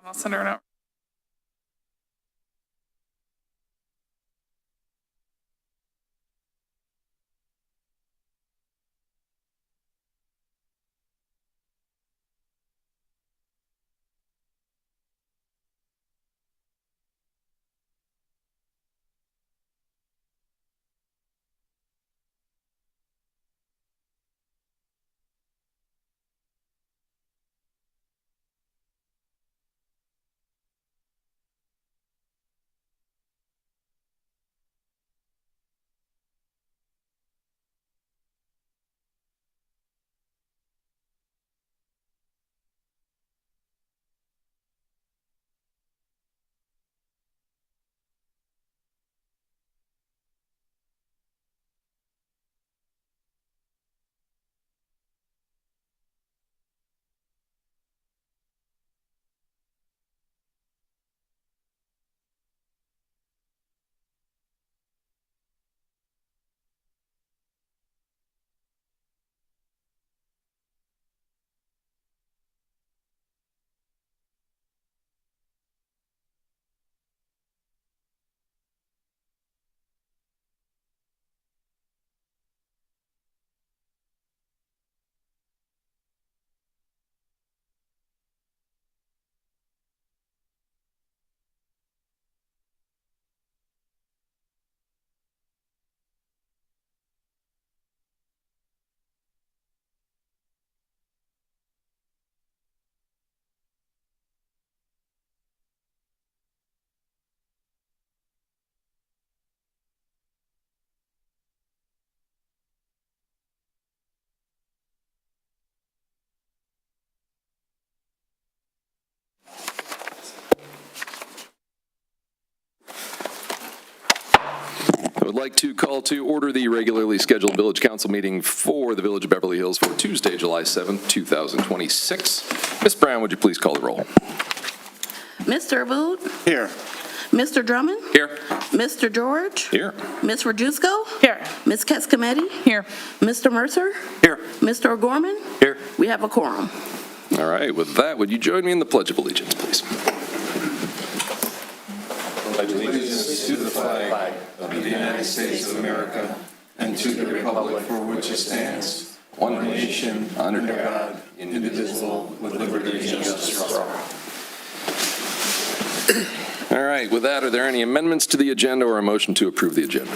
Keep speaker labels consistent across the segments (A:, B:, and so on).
A: I'll send her a note.
B: I would like to call to order the regularly scheduled Village Council meeting for the Village of Beverly Hills for Tuesday, July 7th, 2026. Ms. Brown, would you please call the roll?
C: Mr. Aboud?
D: Here.
C: Mr. Drummond?
B: Here.
C: Mr. George?
B: Here.
C: Ms. Rajusco?
A: Here.
C: Ms. Kescometti?
A: Here.
C: Mr. Mercer?
D: Here.
C: Mr. O'Gorman?
D: Here.
C: We have a quorum.
B: All right, with that, would you join me in the Pledge of Allegiance, please?
E: Pledge allegiance to the flag of the United States of America and to the republic for which it stands, one nation, under God, indivisible, with liberty and justice for all.
B: All right, with that, are there any amendments to the agenda or a motion to approve the agenda?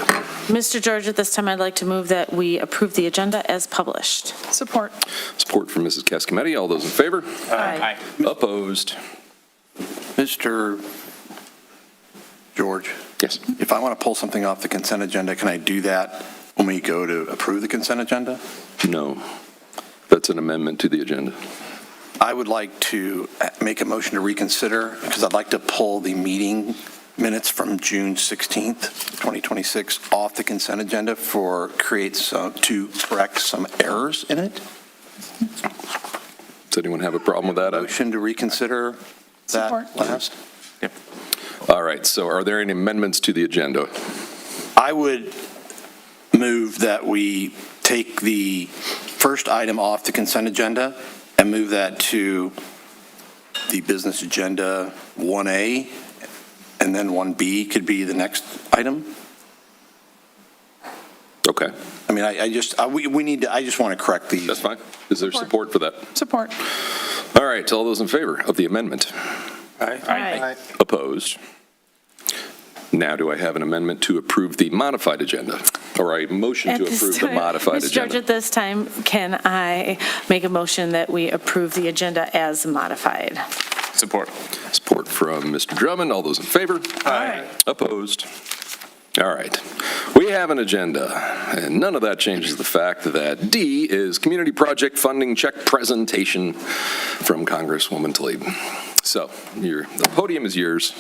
F: Mr. George, at this time, I'd like to move that we approve the agenda as published.
A: Support.
B: Support from Mrs. Kescometti. All those in favor?
F: Aye.
B: Opposed?
D: Mr. George,
B: Yes.
D: if I want to pull something off the consent agenda, can I do that when we go to approve the consent agenda?
B: No. That's an amendment to the agenda.
D: I would like to make a motion to reconsider because I'd like to pull the meeting minutes from June 16th, 2026 off the consent agenda to correct some errors in it.
B: Does anyone have a problem with that?
D: Motion to reconsider that
A: Support.
D: last.
B: All right, so are there any amendments to the agenda?
D: I would move that we take the first item off the consent agenda and move that to the business agenda 1A, and then 1B could be the next item.
B: Okay,
D: I mean, I just want to correct these.
B: that's fine. Is there support for that?
A: Support.
B: All right, all those in favor of the amendment?
F: Aye.
B: Opposed? Now do I have an amendment to approve the modified agenda? Or a motion
F: At
B: to
F: this
B: approve the
F: time,
B: modified
F: Mr. George,
B: agenda?
F: at this time, can I make a motion that we approve the agenda as modified?
E: Support.
B: Support from Mr. Drummond. All those in favor?
E: Aye.
B: Opposed? All right. We have an agenda, and none of that changes the fact that D is community project funding check presentation from Congresswoman Tlaib. So the podium is yours.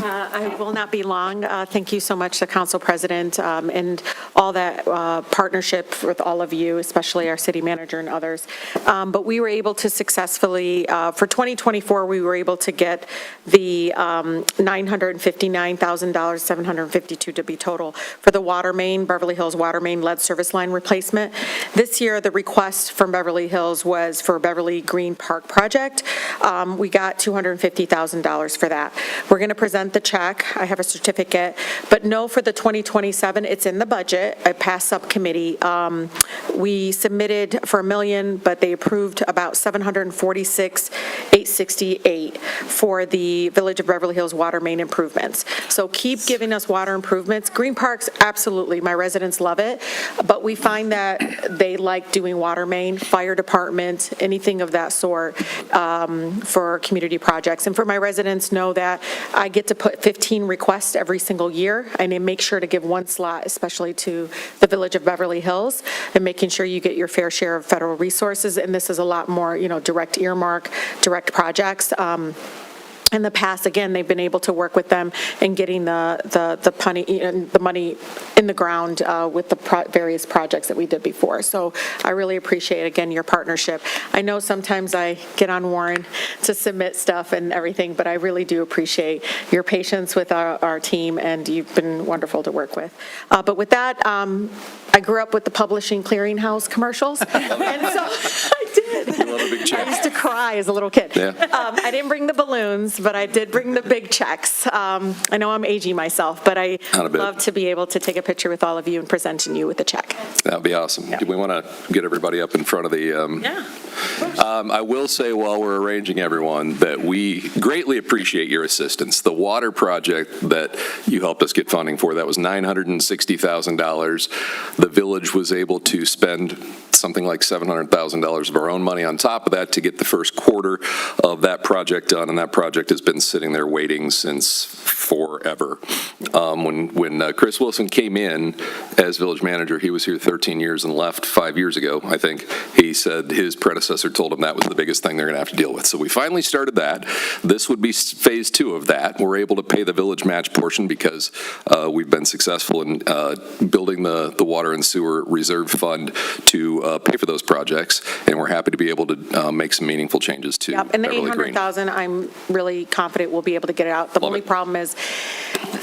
A: I will not be long. Thank you so much to Council President and all that partnership with all of you, especially our city manager and others. But we were able to successfully, for 2024, we were able to get the $959,000, 752 to be total, for the water main, Beverly Hills water main lead service line replacement. This year, the request from Beverly Hills was for Beverly Green Park project. We got $250,000 for that. We're going to present the check. I have a certificate, but no, for the 2027, it's in the budget. I passed subcommittee. We submitted for $1 million, but they approved about $746,868 for the Village of Beverly Hills water main improvements. So keep giving us water improvements. Green Parks, absolutely, my residents love it, but we find that they like doing water main, fire department, anything of that sort for community projects. And for my residents, know that I get to put 15 requests every single year, and I make sure to give one slot, especially to the Village of Beverly Hills, and making sure you get your fair share of federal resources. And this is a lot more, direct earmark, direct projects. In the past, again, they've been able to work with them in getting the money in the ground with the various projects that we did before. So I really appreciate, again, your partnership. I know sometimes I get on Warren to submit stuff and everything, but I really do appreciate your patience with our team, and you've been wonderful to work with. But with that, I grew up with the Publishing Clearinghouse commercials, and so I did.
B: You love a big check.
A: I used to cry as a little kid.
B: Yeah.
A: I didn't bring the balloons, but I did bring the big checks. I know I'm aging myself, but I
B: Not a bit.
A: love to be able to take a picture with all of you and presenting you with a check.
B: That would be awesome.
A: Yeah.
B: Do we want to get everybody up in front of the...
A: Yeah.
B: I will say while we're arranging everyone that we greatly appreciate your assistance. The water project that you helped us get funding for, that was $960,000. The village was able to spend something like $700,000 of our own money on top of that to get the first quarter of that project done, and that project has been sitting there waiting since forever. When Chris Wilson came in as village manager, he was here 13 years and left 5 years ago, I think. He said his predecessor told him that was the biggest thing they're going to have to deal with. So we finally started that. This would be phase 2 of that. We're able to pay the village match portion because we've been successful in building the water and sewer reserve fund to pay for those projects, and we're happy to be able to make some meaningful changes to
A: Yep, and the
B: Beverly Green.
A: $800,000, I'm really confident we'll be able to get it out. The
B: Love
A: only
B: it.
A: problem is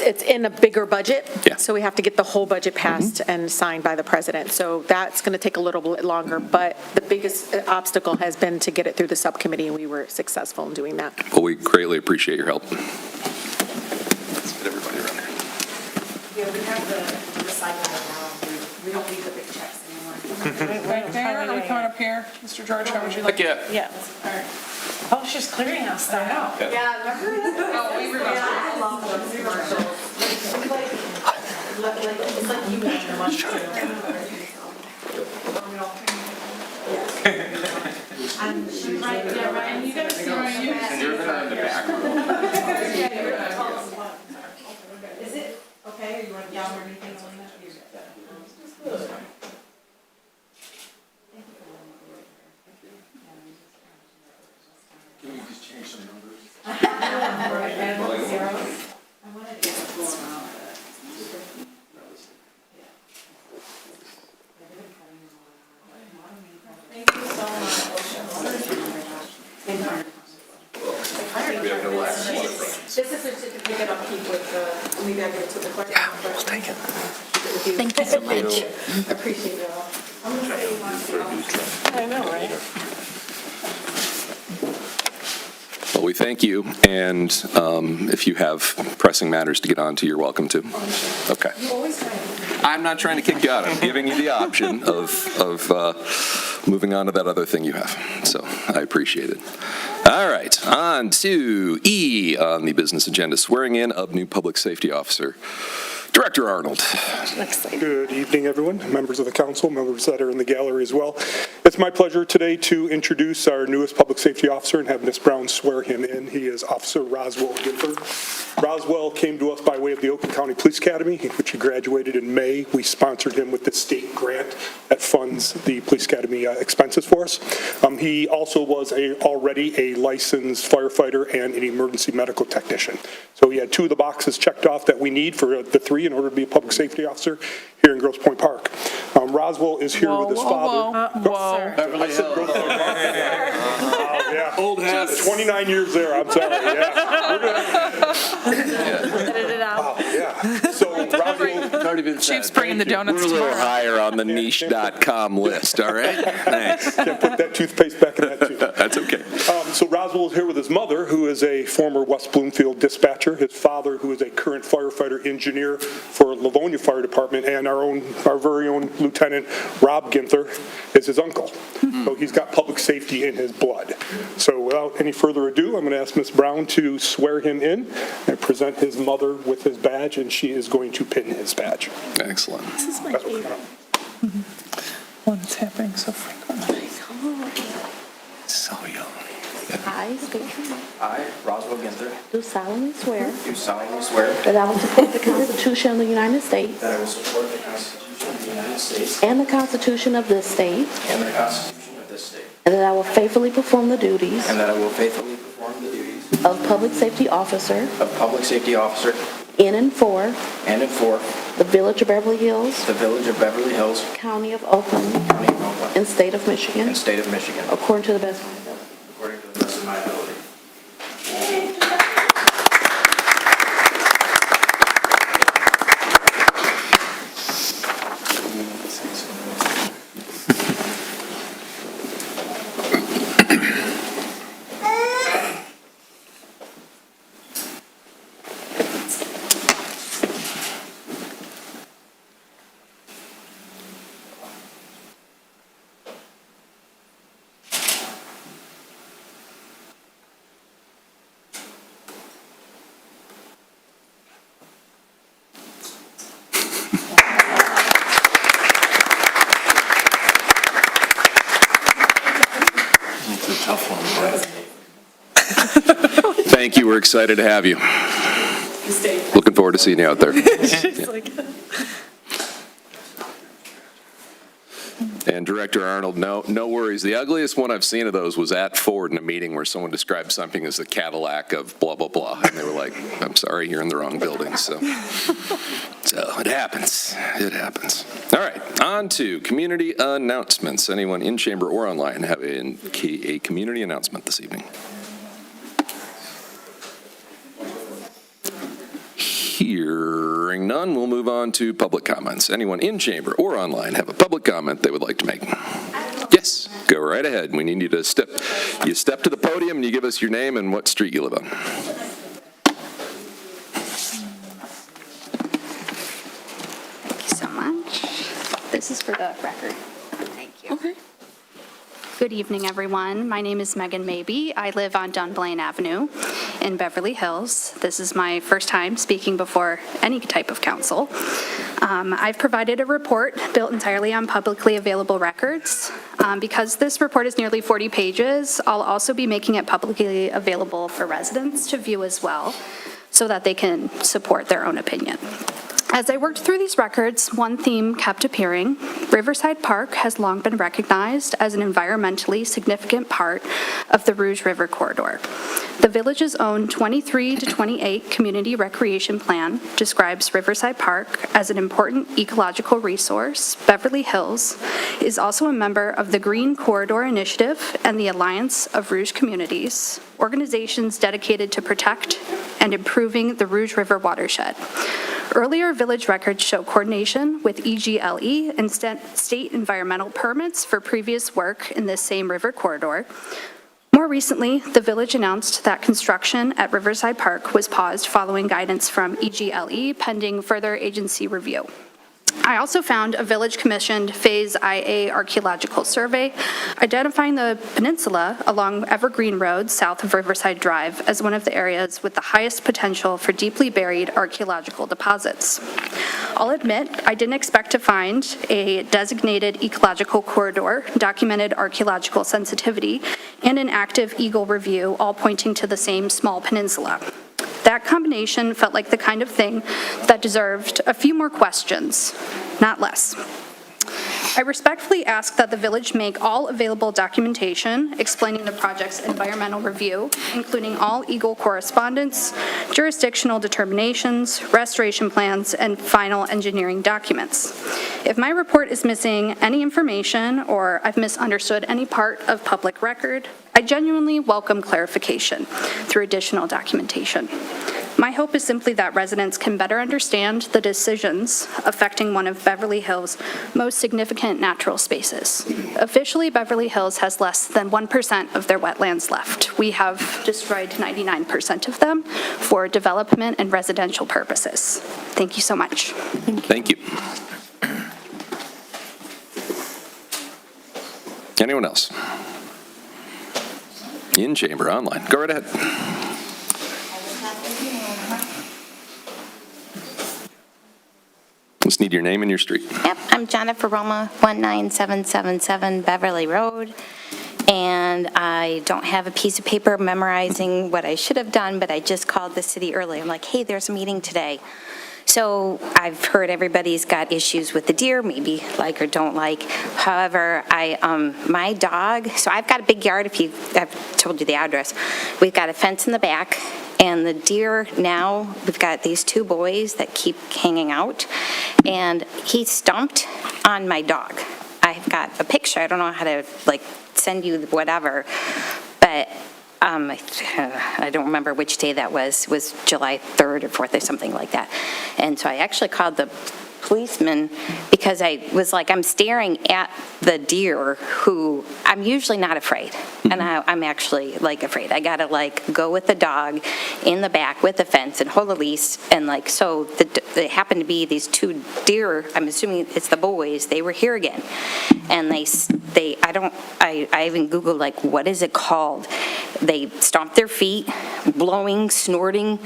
A: it's in a bigger budget,
B: Yeah.
A: so we have to get the whole budget passed and signed by the president. So that's going to take a little bit longer, but the biggest obstacle has been to get it through the subcommittee, and we were successful in doing that.
B: Well, we greatly appreciate your help. Let's get everybody around here.
A: Yeah, we have the recycle now. We don't need the big checks anymore.
G: Right there, are we coming up here? Mr. George, how would you like?
B: Yeah.
F: Yeah. Oh, she's clearing house stuff out.
A: Yeah, remember?
G: Oh, we were
A: Yeah, I love those commercials. It's like you mentioned much too.
G: Ryan, you gotta see Ryan.
B: And you're in the back.
A: Is it okay, or you want down or anything on that?
E: Can we just change some numbers?
A: This is a certificate I'll keep with the, maybe I'll give it to the clerk.
B: Yeah, we'll take it.
A: Thank you so much. Appreciate it all. I'm gonna say you want to.
F: I know, right?
B: Well, we thank you, and if you have pressing matters to get on to, you're welcome to. Okay. I'm not trying to kick you out. I'm giving you the option of moving on to that other thing you have. So I appreciate it. All right, on to E on the business agenda, swearing in of new public safety officer. Director Arnold.
H: Good evening, everyone, members of the council, members that are in the gallery as well. It's my pleasure today to introduce our newest public safety officer and have Ms. Brown swear him in. He is Officer Roswell Gifford. Roswell came to us by way of the Oakland County Police Academy, which he graduated in May. We sponsored him with the state grant that funds the Police Academy expenses for us. He also was already a licensed firefighter and an emergency medical technician. So he had two of the boxes checked off that we need for the three in order to be a public safety officer here in Grosse Pointe Park. Roswell is here with his father.
G: Whoa.
D: Beverly Hills.
H: Yeah.
B: Old hats.
H: 29 years there, I'm sorry, yeah.
F: Edit it out.
H: Yeah. So Roswell,
G: Chief's bringing the
B: We're
G: donuts
B: a little
G: tomorrow.
B: higher on the niche.com list, all right? Thanks.
H: can't put that toothpaste back in that tube.
B: That's okay.
H: So Roswell is here with his mother, who is a former West Bloomfield dispatcher, his father, who is a current firefighter engineer for Livonia Fire Department, and our very own Lieutenant Rob Ginther is his uncle. So he's got public safety in his blood. So without any further ado, I'm going to ask Ms. Brown to swear him in and present his mother with his badge, and she is going to pin his badge.
B: Excellent.
H: That's what we're gonna-
G: When it's happening so frequently.
B: So young.
I: I state your name.
J: I, Roswell Ginther,
I: Do solemnly swear
J: do solemnly swear
I: that I will support the Constitution of the United States
J: that I will support the Constitution of the United States
I: and the Constitution of this state,
J: and the Constitution of this state,
I: and that I will faithfully perform the duties
J: and that I will faithfully perform the duties
I: of Public Safety Officer
J: of Public Safety Officer
I: in and for
J: and for
I: the Village of Beverly Hills,
J: the Village of Beverly Hills,
I: County of Oakland,
J: County of Oakland,
I: and State of Michigan,
J: and State of Michigan,
I: according to the best of my ability.
J: according to the best of my ability.
B: Thank you. We're excited to have you. Looking forward to seeing you out there. And Director Arnold, no worries. The ugliest one I've seen of those was at Ford in a meeting where someone described something as the Cadillac of blah, blah, blah. And they were like, I'm sorry, you're in the wrong building. So it happens. It happens. All right, on to community announcements. Anyone in chamber or online have a community announcement this evening? Hearing none, we'll move on to public comments. Anyone in chamber or online have a public comment they would like to make? Yes, go right ahead. We need you to step to the podium and you give us your name and what street you live on.
K: Thank you so much. This is for the record. Thank you.
C: Okay.
K: Good evening, everyone. My name is Megan Mabey. I live on Dunblane Avenue in Beverly Hills. This is my first time speaking before any type of council. I've provided a report built entirely on publicly available records. Because this report is nearly 40 pages, I'll also be making it publicly available for residents to view as well, so that they can support their own opinion. As I worked through these records, one theme kept appearing. Riverside Park has long been recognized as an environmentally significant part of the Rouge River Corridor. The village's own 23 to 28 Community Recreation Plan describes Riverside Park as an important ecological resource. Beverly Hills is also a member of the Green Corridor Initiative and the Alliance of Rouge Communities, organizations dedicated to protect and improving the Rouge River watershed. Earlier village records show coordination with EGLE and state environmental permits for previous work in this same river corridor. More recently, the village announced that construction at Riverside Park was paused following guidance from EGLE pending further agency review. I also found a village-commissioned Phase IA archaeological survey identifying the peninsula along Evergreen Road south of Riverside Drive as one of the areas with the highest potential for deeply buried archaeological deposits. I'll admit, I didn't expect to find a designated ecological corridor, documented archaeological sensitivity, and an active Eagle review, all pointing to the same small peninsula. That combination felt like the kind of thing that deserved a few more questions, not less. I respectfully ask that the village make all available documentation explaining the project's environmental review, including all Eagle correspondence, jurisdictional determinations, restoration plans, and final engineering documents. If my report is missing any information or I've misunderstood any part of public record, I genuinely welcome clarification through additional documentation. My hope is simply that residents can better understand the decisions affecting one of Beverly Hills' most significant natural spaces. Officially, Beverly Hills has less than 1% of their wetlands left. We have destroyed 99% of them for development and residential purposes. Thank you so much.
B: Thank you. Anyone else? In chamber, online. Go right ahead. Just need your name and your street.
L: Yep, I'm Jennifer Roma, 19777 Beverly Road, and I don't have a piece of paper memorizing what I should have done, but I just called the city early. I'm like, hey, there's a meeting today. So I've heard everybody's got issues with the deer, maybe like or don't like. However, my dog, so I've got a big yard, I've told you the address. We've got a fence in the back, and the deer now, we've got these two boys that keep hanging out, and he stomped on my dog. I've got a picture, I don't know how to send you whatever, but I don't remember which day that was July 3rd or 4th or something like that. And so I actually called the policeman because I was like, I'm staring at the deer who I'm usually not afraid. And I'm actually afraid. I gotta go with the dog in the back with the fence and hold the leash. And so they happened to be these two deer, I'm assuming it's the boys, they were here again. And I even Googled what is it called? They stomp their feet, blowing, snorting,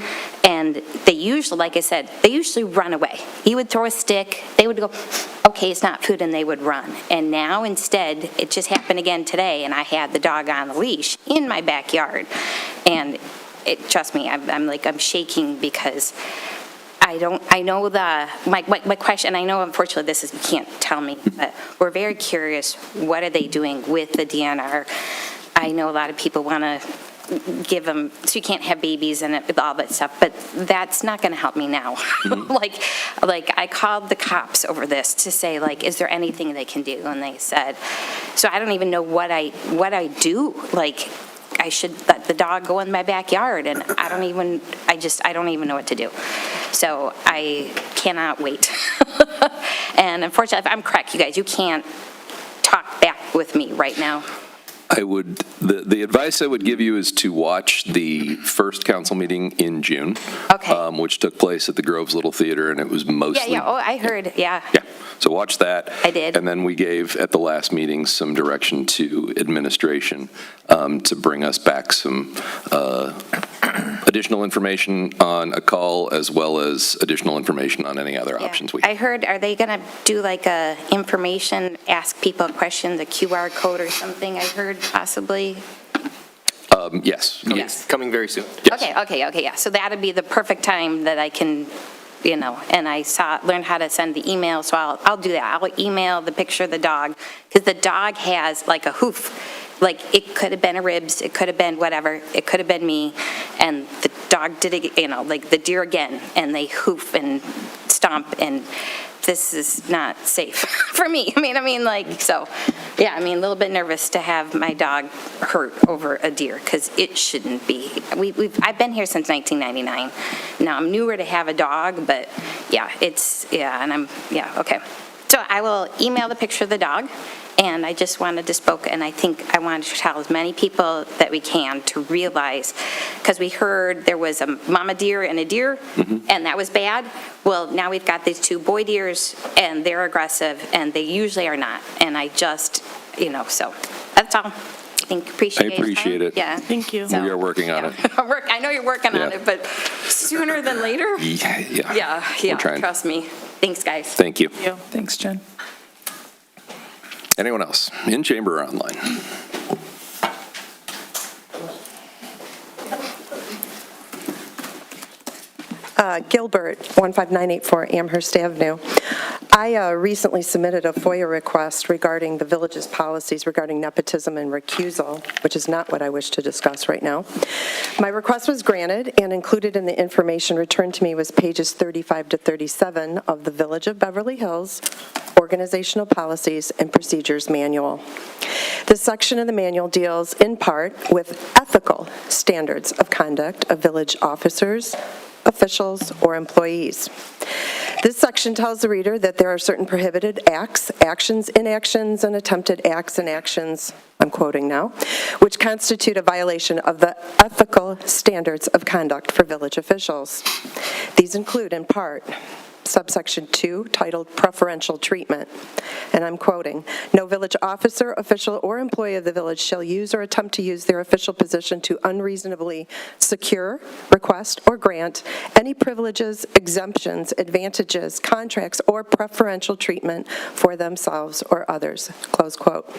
L: and they usually, like I said, they usually run away. You would throw a stick, they would go, okay, it's not food, and they would run. And now instead, it just happened again today, and I had the dog on the leash in my backyard. And trust me, I'm shaking because my question, I know unfortunately you can't tell me, but we're very curious, what are they doing with the DNR? I know a lot of people want to give them, so you can't have babies and all that stuff, but that's not going to help me now. I called the cops over this to say, is there anything they can do? And they said, so I don't even know what I do. I should let the dog go in my backyard, and I don't even know what to do. So I cannot wait. And unfortunately, if I'm correct, you guys, you can't talk back with me right now.
B: The advice I would give you is to watch the first council meeting in June,
L: Okay.
B: Which took place at the Groves Little Theater, and it was mostly...
L: Yeah, oh, I heard, yeah.
B: Yeah, so watch that.
L: I did.
B: And then we gave, at the last meeting, some direction to administration to bring us back some additional information on a call, as well as additional information on any other options we have.
L: I heard, are they going to do a information, ask people questions, a QR code or something, I heard possibly?
B: Yes.
L: Yes.
E: Coming very soon.
B: Yes.
L: Okay, yeah. So that'd be the perfect time that I can, and I learned how to send the email, so I'll do that. I'll email the picture of the dog, because the dog has a hoof. It could have been a ribs, it could have been whatever, it could have been me, and the dog did it, the deer again, and they hoof and stomp, and this is not safe for me. So, yeah, a little bit nervous to have my dog hurt over a deer, because it shouldn't be. I've been here since 1999. Now, I'm newer to have a dog, but yeah, okay. So I will email the picture of the dog, and I just wanted to spoke, and I think I wanted to tell as many people that we can to realize, because we heard there was a mama deer and a deer, and that was bad. Well, now we've got these two boy deers, and they're aggressive, and they usually are not. And I just, so that's all. Appreciate
B: I appreciate it.
L: Yeah.
F: Thank you.
B: We are working on it.
L: I know you're working on
B: Yeah.
L: it, but sooner than later?
B: Yeah.
L: Yeah,
B: We're trying.
L: trust me. Thanks, guys.
B: Thank you.
G: Thanks, Jen.
B: Anyone else, in chamber or online?
M: Gilbert, 15984 Amherst Avenue. I recently submitted a FOIA request regarding the village's policies regarding nepotism and recusal, which is not what I wish to discuss right now. My request was granted, and included in the information returned to me was pages 35 to 37 of the Village of Beverly Hills Organizational Policies and Procedures Manual. This section of the manual deals in part with ethical standards of conduct of village officers, officials, or employees. This section tells the reader that there are certain prohibited acts, actions, inactions, and attempted acts and actions, I'm quoting now, which constitute a violation of the ethical standards of conduct for village officials. These include, in part, subsection 2, titled Preferential Treatment, and I'm quoting, "No village officer, official, or employee of the village shall use or attempt to use their official position to unreasonably secure, request, or grant any privileges, exemptions, advantages, contracts, or preferential treatment for themselves or others," close quote.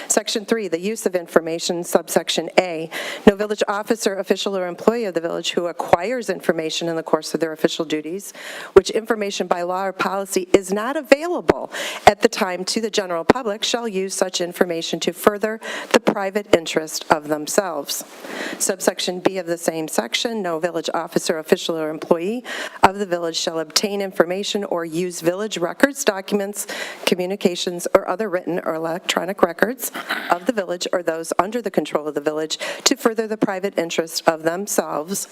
M: Section 3, the use of information, subsection A, no village officer, official, or employee of the village who acquires information in the course of their official duties, which information by law or policy is not available at the time to the general public, shall use such information to further the private interest of themselves. Subsection B of the same section, no village officer, official, or employee of the village shall obtain information or use village records, documents, communications, or other written or electronic records of the village or those under the control of the village to further the private interest of themselves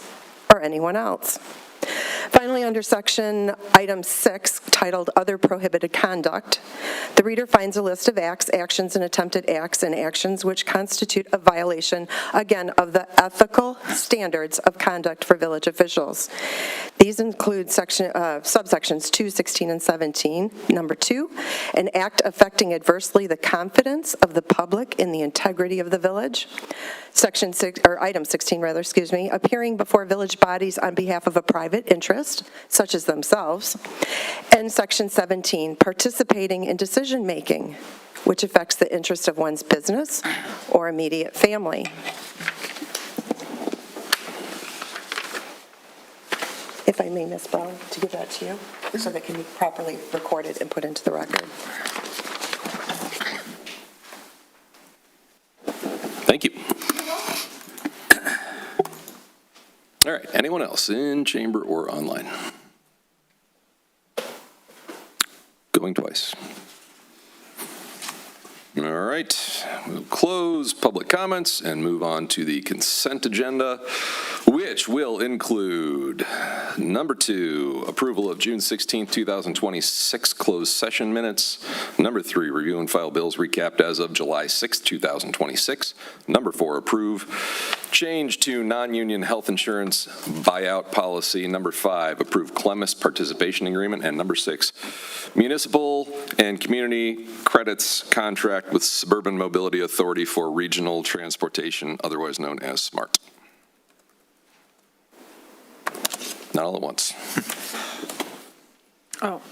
M: or anyone else. Finally, under section item 6, titled Other Prohibited Conduct, the reader finds a list of acts, actions, and attempted acts and actions which constitute a violation, again, of the ethical standards of conduct for village officials. These include subsections 2, 16, and 17. Number 2, an act affecting adversely the confidence of the public in the integrity of the village. Section 6, or item 16, rather, appearing before village bodies on behalf of a private interest, such as themselves. And section 17, participating in decision-making, which affects the interest of one's business or immediate family. If I may, Ms. Brown, to give that to you, so that it can be properly recorded and put into the record.
B: Thank you. All right, anyone else in chamber or online? Going twice. All right, we'll close public comments and move on to the consent agenda, which will include number 2, approval of June 16, 2026 closed session minutes. Number 3, review and file bills recapped as of July 6, 2026. Number 4, approve change to non-union health insurance buyout policy. Number 5, approve CLEMIS participation agreement. And number 6, municipal and community credits contract with Suburban Mobility Authority for regional transportation, otherwise known as SMART. Not all at once.
F: Oh,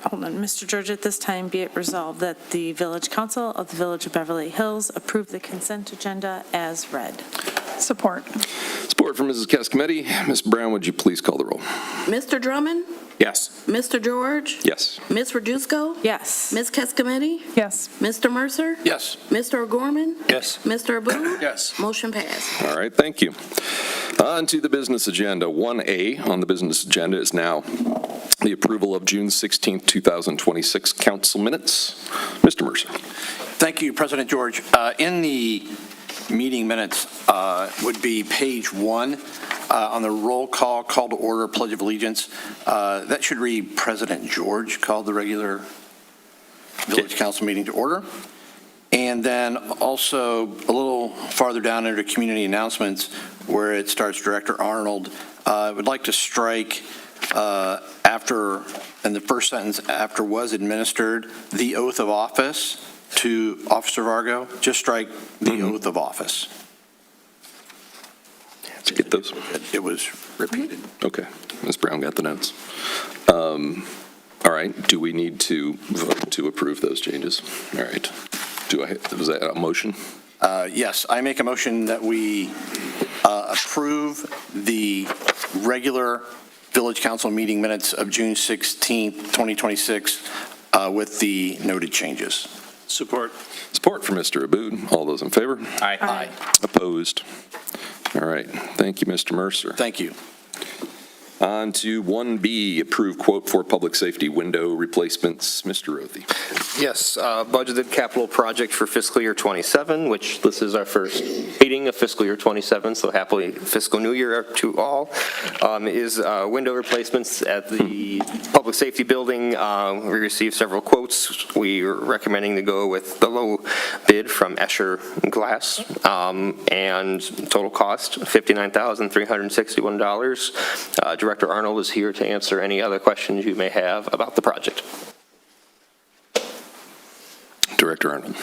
F: hold on. Mr. George, at this time, be it resolved that the Village Council of the Village of Beverly Hills approve the consent agenda as read.
G: Support.
B: Support from Mrs. Cascometti. Ms. Brown, would you please call the roll?
C: Mr. Drummond?
B: Yes.
C: Mr. George?
B: Yes.
C: Ms. Radusco?
F: Yes.
C: Ms. Cascometti?
G: Yes.
C: Mr. Mercer?
D: Yes.
C: Mr. O'Gorman?
D: Yes.
C: Mr. Abu?
D: Yes.
C: Motion passed.
B: All right, thank you. On to the business agenda. 1A on the business agenda is now the approval of June 16, 2026 council minutes. Mr. Mercer.
D: Thank you, President George. In the meeting minutes would be page 1 on the roll call to order, Pledge of Allegiance. That should read President George called the regular Village Council meeting to order. And then also a little farther down under community announcements where it starts Director Arnold, I would like to strike after, in the first sentence, after was administered, the oath of office to Officer Vargo, just strike the oath of office.
B: Did you get those?
D: It was repeated.
B: Okay. Ms. Brown got the notes. All right. Do we need to vote to approve those changes? All right. Was that a motion?
D: Yes, I make a motion that we approve the regular Village Council meeting minutes of June 16th, 2026 with the noted changes.
J: Support.
B: Support for Mr. Aboud. All those in favor?
J: Aye.
D: Aye.
B: Opposed? All right. Thank you, Mr. Mercer.
D: Thank you.
B: On to 1B, approve quote for public safety window replacements. Mr. Rothy.
N: Yes, budgeted capital project for fiscal year '27, which this is our first meeting of fiscal year '27, so happily fiscal new year to all, is window replacements at the public safety building. We received several quotes. We are recommending to go with the low bid from Escher Glass, and total cost $59,361. Director Arnold is here to answer any other questions you may have about the project.
B: Director Arnold.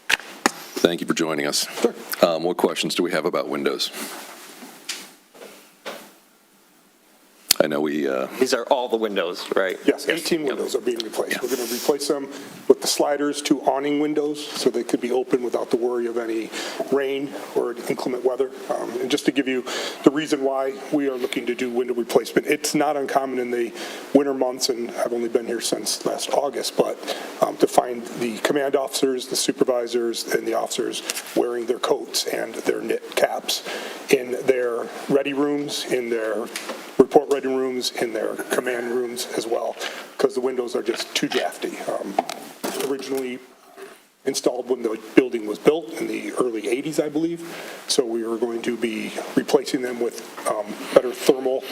B: Thank you for joining us. What questions do we have about windows? I know we...
N: These are all the windows, right?
H: Yes, 18 windows are being replaced. We're going to replace them with the sliders to awning windows, so they could be open without the worry of any rain or inclement weather. And just to give you the reason why we are looking to do window replacement, it's not uncommon in the winter months, and I've only been here since last August, but to find the command officers, the supervisors, and the officers wearing their coats and their knit caps in their ready rooms, in their report ready rooms, in their command rooms as well, because the windows are just too drafty. Originally installed when the building was built in the early 80s, I believe, so we are going to be replacing them with better thermal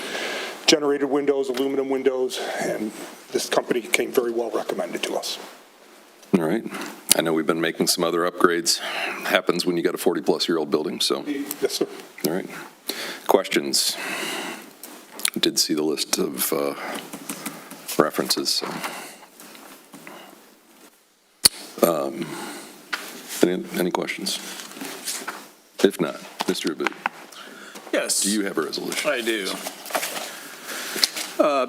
H: generated windows, aluminum windows, and this company came very well recommended to us.
B: All right. I know we've been making some other upgrades. Happens when you got a 40-plus-year-old building, so.
H: Yes, sir.
B: All right. Questions? I did see the list of references. So. Any questions? If not, Mr. Aboud.
J: Yes.
B: Do you have a resolution?
J: I do.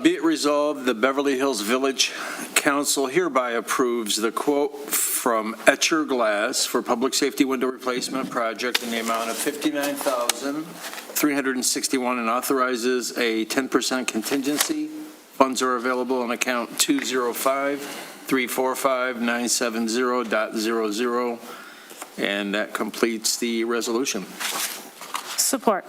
J: Be it resolved, the Beverly Hills Village Council hereby approves the quote from Escher Glass for public safety window replacement project in the amount of $59,361 and authorizes a 10% contingency. Funds are available on account 205-345-970.00, and that completes the resolution.
F: Support.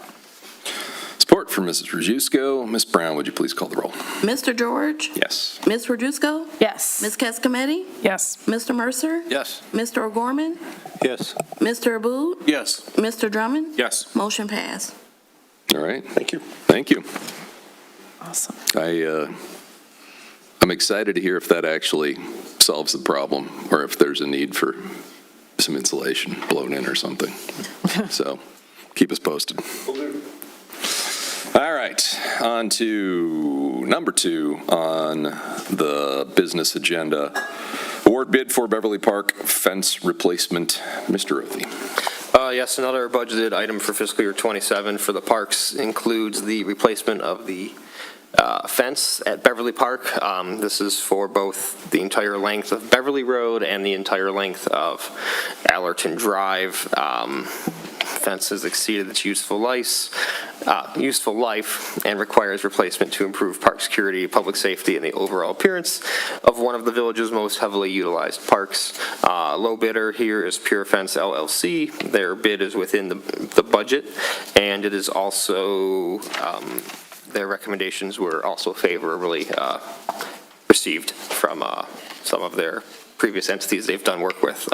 B: Support for Mrs. Rajewsko. Ms. Brown, would you please call the roll?
C: Mr. George?
B: Yes.
C: Ms. Rajewsko?
F: Yes.
C: Ms. Cascometti?
G: Yes.
C: Mr. Mercer?
D: Yes.
C: Mr. O'Gorman?
J: Yes.
C: Mr. Aboud?
J: Yes.
C: Mr. Drummond?
J: Yes.
C: Motion passed.
B: All right.
H: Thank you.
B: Thank you.
F: Awesome.
B: I'm excited to hear if that actually solves the problem or if there's a need for some insulation blown in or something. So keep us posted. All right, on to number 2 on the business agenda. Award bid for Beverly Park fence replacement. Mr. Rothy.
N: Yes, another budgeted item for fiscal year '27 for the parks includes the replacement of the fence at Beverly Park. This is for both the entire length of Beverly Road and the entire length of Allerton Drive. Fence has exceeded its useful life and requires replacement to improve park security, public safety, and the overall appearance of one of the village's most heavily utilized parks. Low bidder here is Pure Fence LLC. Their bid is within the budget, and it is also their recommendations were also favorably received from some of their previous entities they've done work with.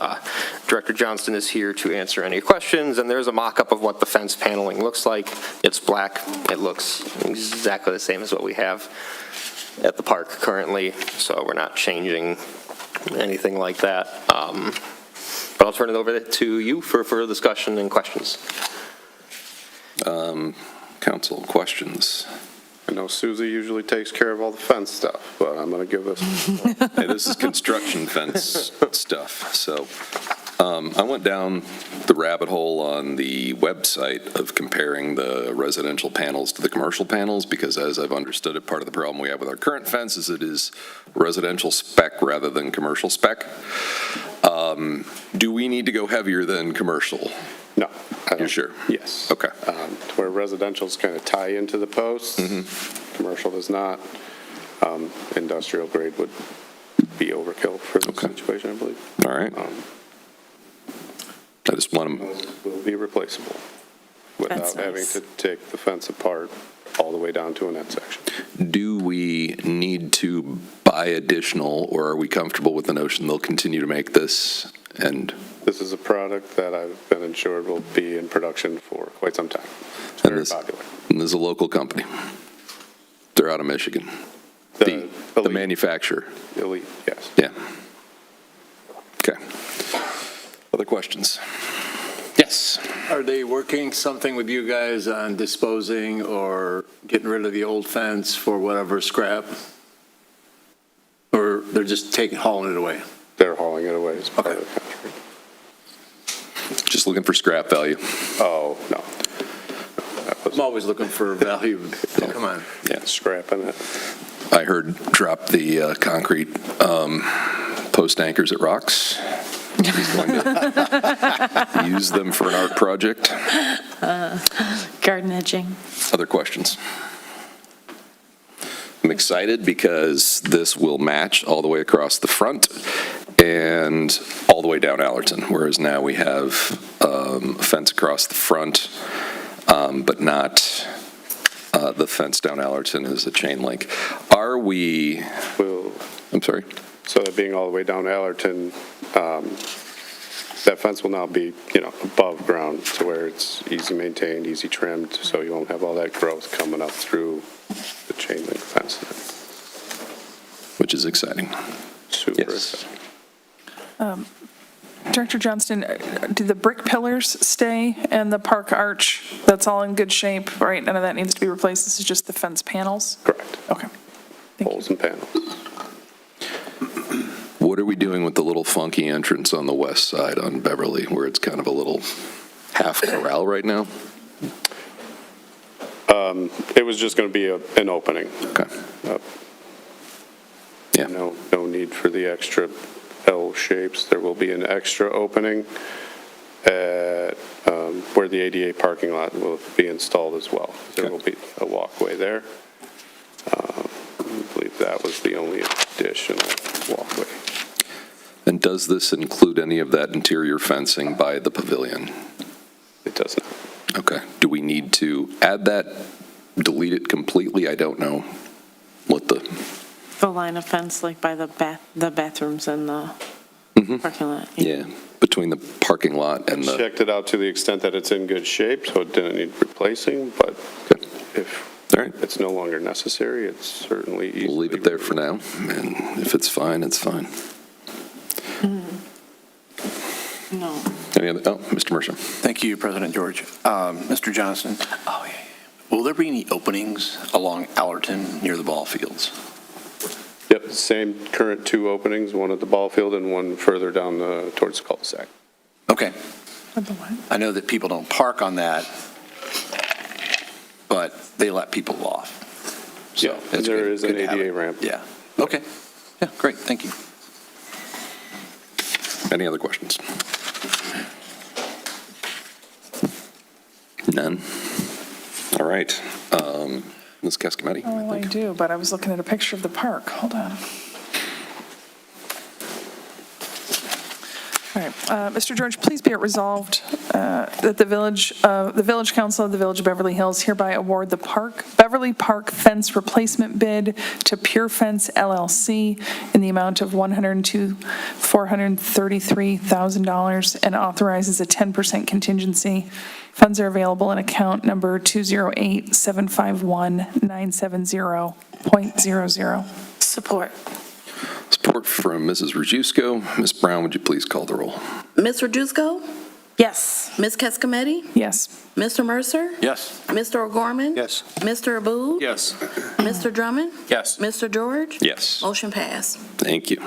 N: Director Johnston is here to answer any questions, and there's a mock-up of what the fence paneling looks like. It's black. It looks exactly the same as what we have at the park currently, so we're not changing anything like that. But I'll turn it over to you for further discussion and questions.
B: Council, questions?
E: I know Susie usually takes care of all the fence stuff, but I'm going to give this.
B: Hey, this is construction fence stuff, so I went down the rabbit hole on the website of comparing the residential panels to the commercial panels, because as I've understood it, part of the problem we have with our current fence is it is residential spec rather than commercial spec. Do we need to go heavier than commercial?
E: No.
B: You're sure?
E: Yes.
B: Okay.
E: Where residential's kind of tie into the posts, commercial does not. Industrial grade would be overkill for the situation, I believe.
B: All right. I just want to...
E: Those will be replaceable without
F: That's
E: having
F: nice.
E: to take the fence apart all the way down to a net section.
B: Do we need to buy additional, or are we comfortable with the notion they'll continue to make this? And
E: This is a product that I've been assured will be in production for quite some time. It's very popular.
B: And there's a local company. They're out of Michigan. The
E: Elite.
B: manufacturer.
E: Elite, yes.
B: Yeah. Okay. Other questions? Yes.
J: Are they working something with you guys on disposing or getting rid of the old fence for whatever scrap? Or they're just hauling it away?
E: They're hauling it away as part of the contract.
B: Just looking for scrap value.
E: Oh, no.
J: I'm always looking for value. Come on.
B: Yeah.
E: Scrapping it.
B: I heard drop the concrete post anchors at rocks. He's going to use them for an art project.
F: Garden edging.
B: Other questions? I'm excited because this will match all the way across the front and all the way down Allerton, whereas now we have a fence across the front, but not the fence down Allerton is a chain link. Are we, I'm sorry?
E: So that being all the way down Allerton, that fence will now be, above ground to where it's easy maintained, easy trimmed, so you won't have all that growth coming up through the chain link fence.
B: Which is exciting.
E: Super
B: Yes.
E: exciting.
G: Director Johnston, do the brick pillars stay and the park arch, that's all in good shape, right? None of that needs to be replaced, this is just the fence panels?
E: Correct.
G: Okay.
E: Poles and panels.
B: What are we doing with the little funky entrance on the west side on Beverly, where it's kind of a little half corral right now?
E: It was just going to be an opening.
B: Okay. Yeah.
E: No need for the extra L shapes. There will be an extra opening at where the ADA parking lot will be installed as well. There will be a walkway there. I believe that was the only additional walkway.
B: And does this include any of that interior fencing by the pavilion?
E: It does not.
B: Okay. Do we need to add that, delete it completely? I don't know what the...
F: The line of fence, like by the bathrooms and the parking lot.
B: Yeah, between the parking lot and the...
E: Checked it out to the extent that it's in good shape, so it didn't need replacing, but if
B: All right.
E: it's no longer necessary, it's certainly easy.
B: We'll leave it there for now, and if it's fine, it's fine.
F: No.
B: Any other, Mr. Mercer.
D: Thank you, President George. Mr. Johnston, will there be any openings along Allerton near the ball fields?
E: Yep, same current two openings, one at the ball field and one further down towards the cul-de-sac.
D: Okay. I know that people don't park on that, but they let people off. So
E: Yeah,
D: it's
E: there
D: good-
E: is an
D: good to have
E: ADA
D: it.
E: ramp.
D: Yeah, okay. Yeah, great, thank you.
B: Any other questions? None? All right. Ms. Cascametti?
G: Oh, I do, but I was looking at a picture of the park, hold on. All right, Mr. George, please be it resolved that the Village Council of the Village of Beverly Hills hereby award the Beverly Park fence replacement bid to Pure Fence LLC in the amount of $433,000 and authorizes a 10% contingency. Funds are available in account number 208-751-970.00.
F: Support.
B: It's support from Mrs. Rojewsko. Ms. Brown, would you please call the roll?
C: Ms. Rojewsko?
F: Yes.
C: Ms. Cascometti?
G: Yes.
C: Mr. Mercer?
J: Yes.
C: Mr. O'Gorman?
J: Yes.
C: Mr. Abud?
J: Yes.
C: Mr. Drummond?
J: Yes.
C: Mr. George?
B: Yes.
C: Motion passed.
B: Thank you.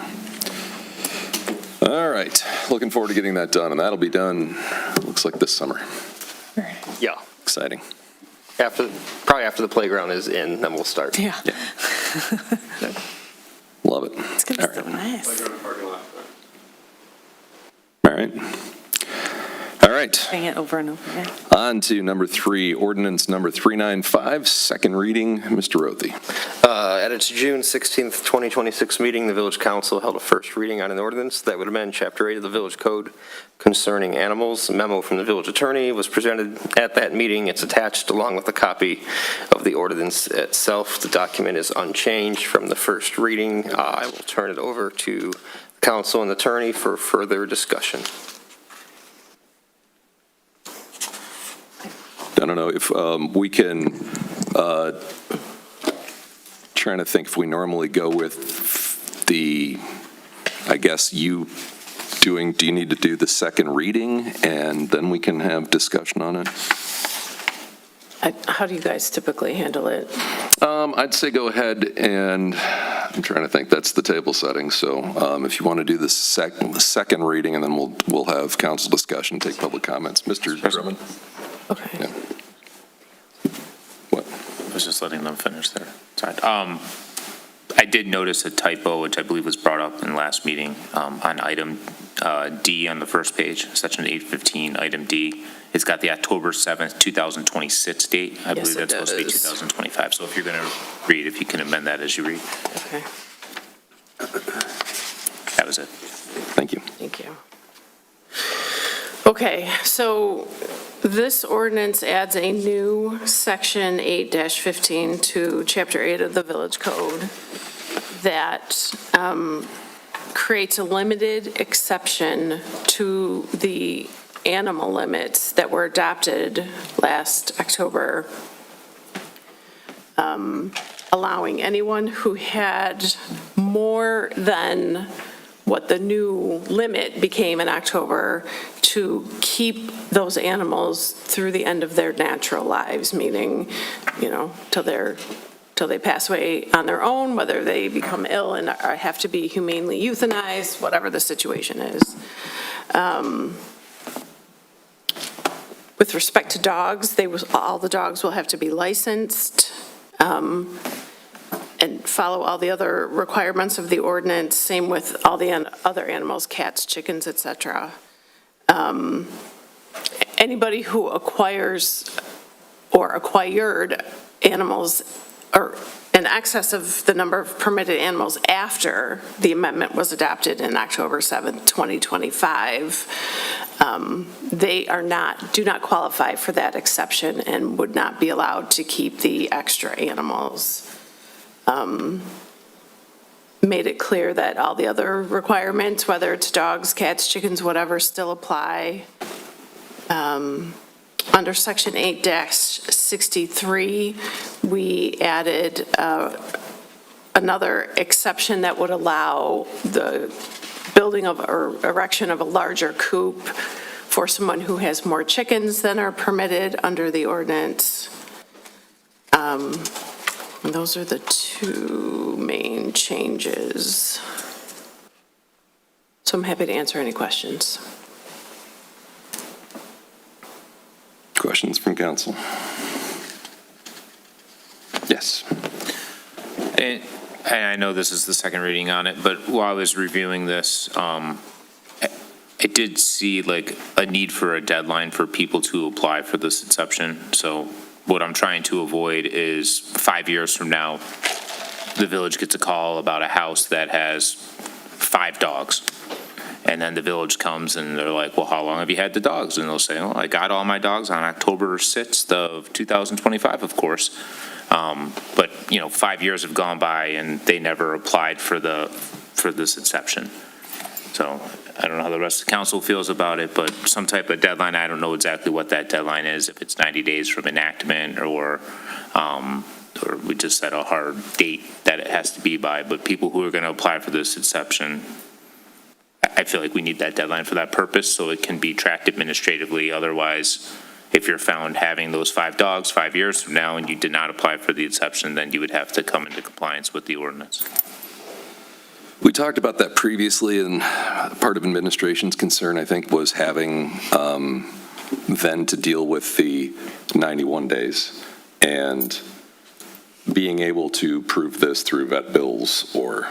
B: All right, looking forward to getting that done, and that'll be done, looks like this summer.
N: Yeah.
B: Exciting.
N: Probably after the playground is in, then we'll start.
F: Yeah.
B: Love it.
F: It's going to be so nice.
B: All right. All right.
F: Bring it over and over again.
B: On to number 3, ordinance number 395, second reading. Mr. Rothy.
N: At its June 16th, 2026 meeting, the Village Council held a first reading on an ordinance that would amend Chapter 8 of the Village Code concerning animals. A memo from the village attorney was presented at that meeting. It's attached along with a copy of the ordinance itself. The document is unchanged from the first reading. I will turn it over to the council and attorney for further discussion.
B: I don't know if we can, trying to think if we normally go with the, I guess you do you need to do the second reading and then we can have discussion on it?
F: How do you guys typically handle it?
B: I'd say go ahead and, I'm trying to think, that's the table setting. So if you want to do the second reading and then we'll have council discussion, take public comments. Mr. Drummond?
F: Okay.
B: Yeah. What?
O: I was just letting them finish their side. I did notice a typo, which I believe was brought up in the last meeting, on item D on the first page, section 815, item D. It's got the October 7th, 2026 date. I believe that's supposed to be 2025. So if you're going to read, if you can amend that as you read.
F: Okay.
O: That was it.
B: Thank you.
F: Thank you. Okay, so this ordinance adds a new section 8-15 to Chapter 8 of the Village Code that creates a limited exception to the animal limits that were adopted last October, allowing anyone who had more than what the new limit became in October to keep those animals through the end of their natural lives, meaning, till they pass away on their own, whether they become ill and have to be humanely euthanized, whatever the situation is. With respect to dogs, all the dogs will have to be licensed and follow all the other requirements of the ordinance, same with all the other animals, cats, chickens, et cetera. Anybody who acquires or acquired animals or in excess of the number of permitted animals after the amendment was adopted in October 7th, 2025, they do not qualify for that exception and would not be allowed to keep the extra animals. Made it clear that all the other requirements, whether it's dogs, cats, chickens, whatever, still apply. Under Section 8-63, we added another exception that would allow the building of or erection of a larger coop for someone who has more chickens than are permitted under the ordinance. And those are the two main changes. So I'm happy to answer any questions.
B: Questions from council? Yes.
O: And I know this is the second reading on it, but while I was reviewing this, I did see like a need for a deadline for people to apply for this exception. So what I'm trying to avoid is 5 years from now, the village gets a call about a house that has 5 dogs. And then the village comes and they're like, well, how long have you had the dogs? And they'll say, well, I got all my dogs on October 6th of 2025, of course. But 5 years have gone by and they never applied for this exception. So I don't know how the rest of the council feels about it, but some type of deadline, I don't know exactly what that deadline is, if it's 90 days from enactment or or we just set a hard date that it has to be by, but people who are going to apply for this exception, I feel like we need that deadline for that purpose so it can be tracked administratively. Otherwise, if you're found having those 5 dogs 5 years from now and you did not apply for the exception, then you would have to come into compliance with the ordinance.
B: We talked about that previously, and part of administration's concern, I think, was having then to deal with the 91 days and being able to prove this through vet bills or,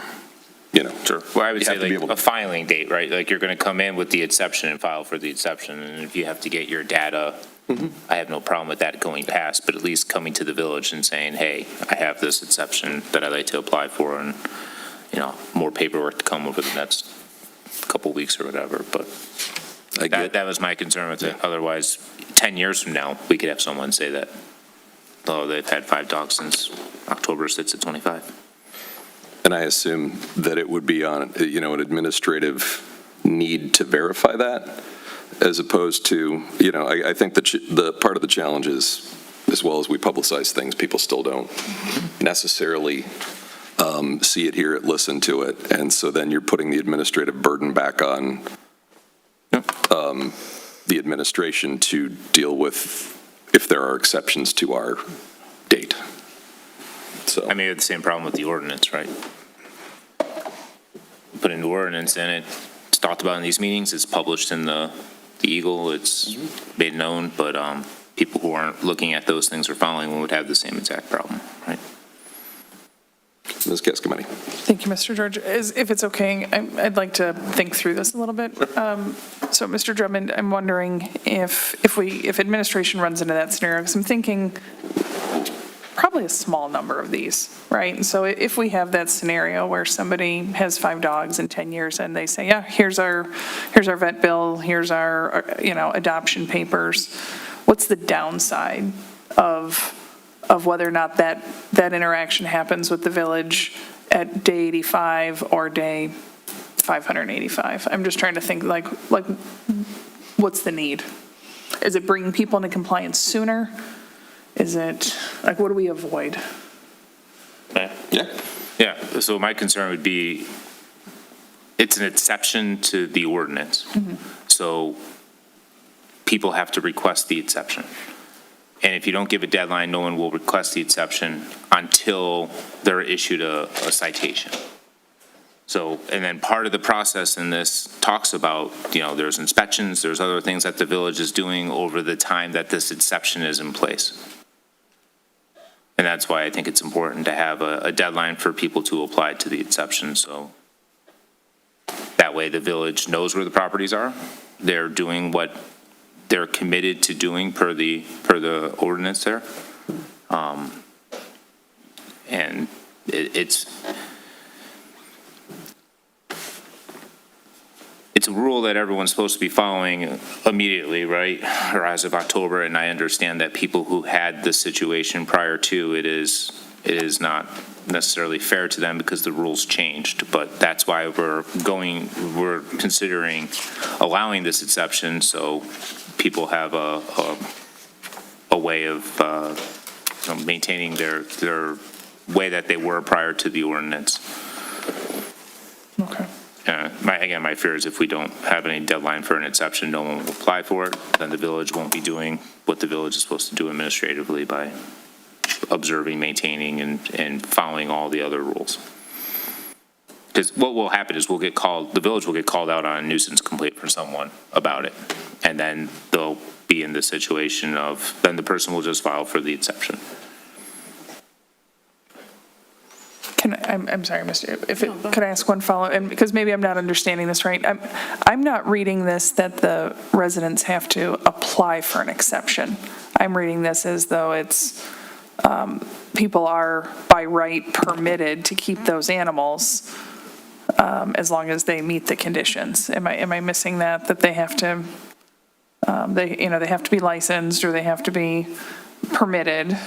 O: Sure. Well, I would
B: You
O: say
B: have to be
O: like
B: able to-
O: a filing date, right? Like you're going to come in with the exception and file for the exception. And if you have to get your data, I have no problem with that going past, but at least coming to the village and saying, hey, I have this exception that I'd like to apply for, and, more paperwork to come over the next couple weeks or whatever. But that was my concern with it. Otherwise, 10 years from now, we could have someone say that, oh, they've had 5 dogs since October 6th of 25.
B: And I assume that it would be on, an administrative need to verify that, as opposed to, I think the part of the challenge is, as well as we publicize things, people still don't necessarily see it, hear it, listen to it. And so then you're putting the administrative burden back on the administration to deal with if there are exceptions to our date. So
O: I mean, we have the same problem with the ordinance, right? Put in the ordinance in it, it's talked about in these meetings, it's published in the Eagle, it's made known, but people who aren't looking at those things or following would have the same exact problem, right?
B: Ms. Cascamenti.
G: Thank you, Mr. George. If it's okay, I'd like to think through this a little bit. So, Mr. Drummond, I'm wondering if administration runs into that scenario, because I'm thinking probably a small number of these, right? And so if we have that scenario where somebody has 5 dogs in 10 years and they say, yeah, here's our vet bill, here's our, adoption papers, what's the downside of whether or not that interaction happens with the village at day 85 or day 585? I'm just trying to think, like what's the need? Is it bringing people into compliance sooner? Is it, what do we avoid?
O: Yeah, so my concern would be, it's an exception to the ordinance. So people have to request the exception. And if you don't give a deadline, no one will request the exception until they're issued a citation. So, and then part of the process in this talks about, there's inspections, there's other things that the village is doing over the time that this exception is in place. And that's why I think it's important to have a deadline for people to apply to the exception, so that way the village knows where the properties are. They're doing what they're committed to doing per the ordinance there. And it's a rule that everyone's supposed to be following immediately, right? Or as of October, and I understand that people who had the situation prior to it is not necessarily fair to them because the rules changed, but that's why we're considering allowing this exception so people have a way of maintaining their way that they were prior to the ordinance.
G: Okay.
O: My fear is if we don't have any deadline for an exception, no one will apply for it, then the village won't be doing what the village is supposed to do administratively by observing, maintaining, and following all the other rules. Because what will happen is the village will get called out on a nuisance complaint from someone about it, and then they'll be in the situation of, then the person will just file for the exception.
G: I'm sorry, could I ask one follow-up? And because maybe I'm not understanding this right. I'm not reading this that the residents have to apply for an exception. I'm reading this as though it's, people are by right permitted to keep those animals as long as they meet the conditions. Am I missing that they have to, they have to be licensed or they have to be permitted?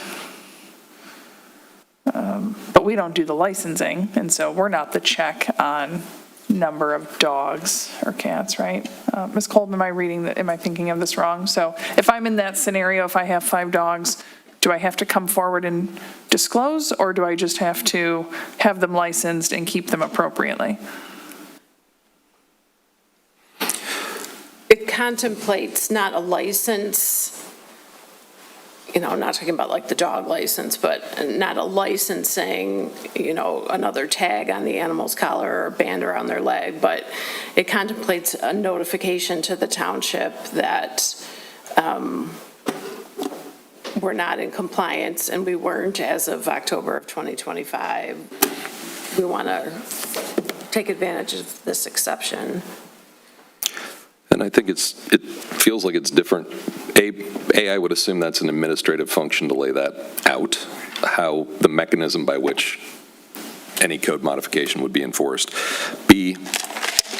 G: But we don't do the licensing, and so we're not the check on number of dogs or cats, right? Ms. Kolb, am I thinking of this wrong? So if I'm in that scenario, if I have 5 dogs do I have to come forward and disclose, or do I just have to have them licensed and keep them appropriately?
F: It contemplates not a license, I'm not talking about like the dog license, but not a license saying, another tag on the animal's collar or a band around their leg, but it contemplates a notification to the township that we're not in compliance, and we weren't as of October of 2025. We want to take advantage of this exception.
B: And I think it feels like it's different. A, I would assume that's an administrative function to lay that out, how the mechanism by which any code modification would be enforced. B,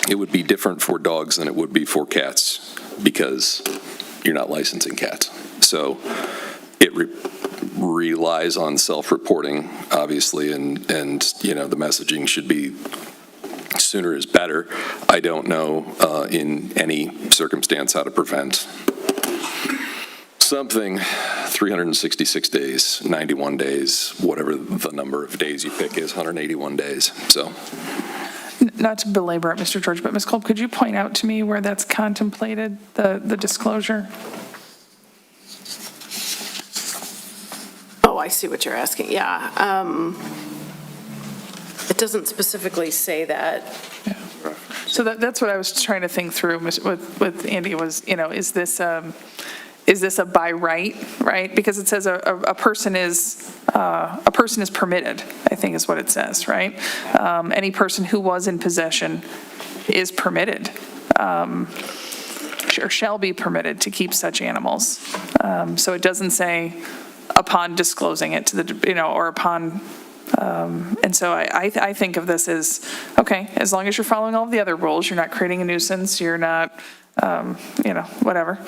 B: it would be different for dogs than it would be for cats because you're not licensing cats. So it relies on self-reporting, obviously, and the messaging should be sooner is better. I don't know in any circumstance how to prevent something 366 days, 91 days, whatever the number of days you pick is, 181 days. So,
G: Not to belabor it, Mr. George, but Ms. Kolb, could you point out to me where that's contemplated, the disclosure?
F: Oh, I see what you're asking, yeah. It doesn't specifically say that.
G: So that's what I was trying to think through with Andy was, is this a by right, right? Because it says a person is permitted, I think is what it says, right? Any person who was in possession is permitted, or shall be permitted to keep such animals. So it doesn't say upon disclosing it to the, or upon. And so I think of this as, okay, as long as you're following all of the other rules, you're not creating a nuisance, you're not, whatever.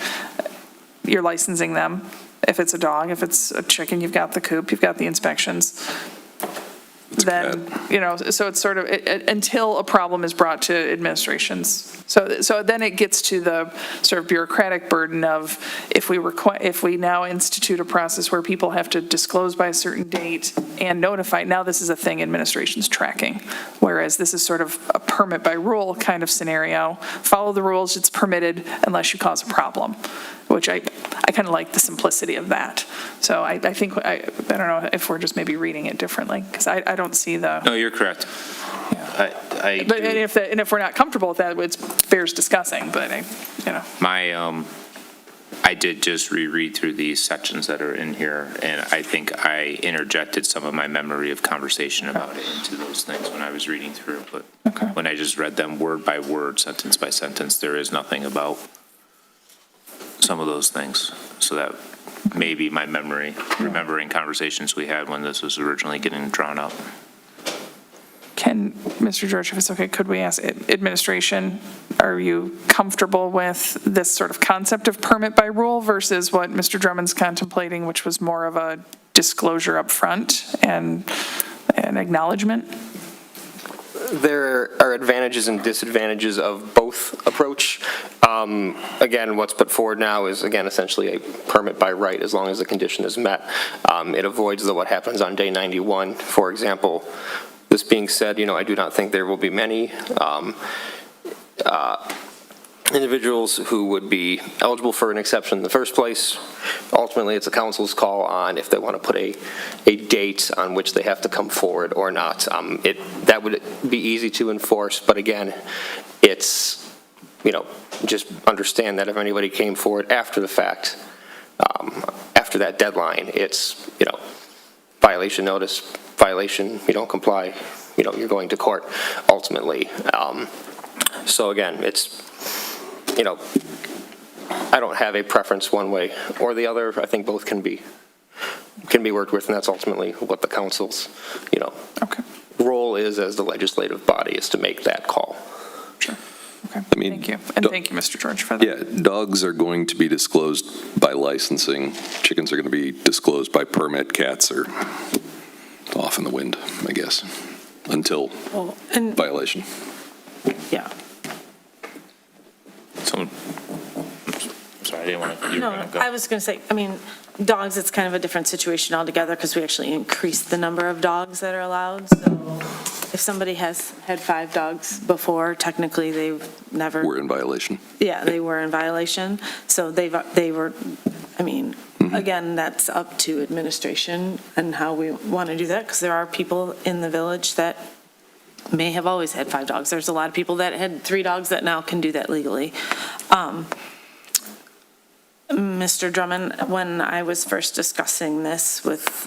G: You're licensing them. If it's a dog, if it's a chicken, you've got the coop, you've got the inspections. Then, so it's sort of, until a problem is brought to administrations. So then it gets to the sort of bureaucratic burden of if we now institute a process where people have to disclose by a certain date and notify, now this is a thing administration's tracking. Whereas this is sort of a permit by rule kind of scenario. Follow the rules, it's permitted unless you cause a problem, which I kind of like the simplicity of that. So I think, I don't know if we're just maybe reading it differently, because I don't see the.
O: No, you're correct.
G: But if we're not comfortable with that, it bears discussing, but
O: I did just reread through these sections that are in here, and I think I interjected some of my memory of conversation about it into those things when I was reading through, but when I just read them word by word, sentence by sentence, there is nothing about some of those things. So that may be my memory, remembering conversations we had when this was originally getting drawn up.
G: Can, Mr. George, if it's okay, could we ask administration, are you comfortable with this sort of concept of permit by rule versus what Mr. Drummond's contemplating, which was more of a disclosure up front and an acknowledgement?
N: There are advantages and disadvantages of both approach. Again, what's put forward now is, again, essentially a permit by right as long as the condition is met. It avoids what happens on day 91, for example. This being said, I do not think there will be many individuals who would be eligible for an exception in the first place. Ultimately, it's a council's call on if they want to put a date on which they have to come forward or not. That would be easy to enforce, but again, it's, just understand that if anybody came forward after the fact, after that deadline, it's, violation notice, violation, you don't comply, you're going to court ultimately. So again, it's, I don't have a preference one way or the other. I think both can be worked with, and that's ultimately what the council's, role is as the legislative body, is to make that call.
G: Sure. Okay. Thank you. And thank you, Mr. George, for that.
B: Yeah, dogs are going to be disclosed by licensing. Chickens are going to be disclosed by permit. Cats are off in the wind, I guess, until violation.
F: Yeah.
O: So, I'm sorry, I you want to, you were
A: No,
O: going to go.
A: I was going to say, I mean, dogs, it's kind of a different situation altogether because we actually increased the number of dogs that are allowed. So if somebody has had 5 dogs before, technically they've never.
B: We're in violation.
A: Yeah, they were in violation. So they were, I mean, again, that's up to administration and how we want to do that because there are people in the village that may have always had 5 dogs. There's a lot of people that had 3 dogs that now can do that legally. Mr. Drummond, when I was first discussing this with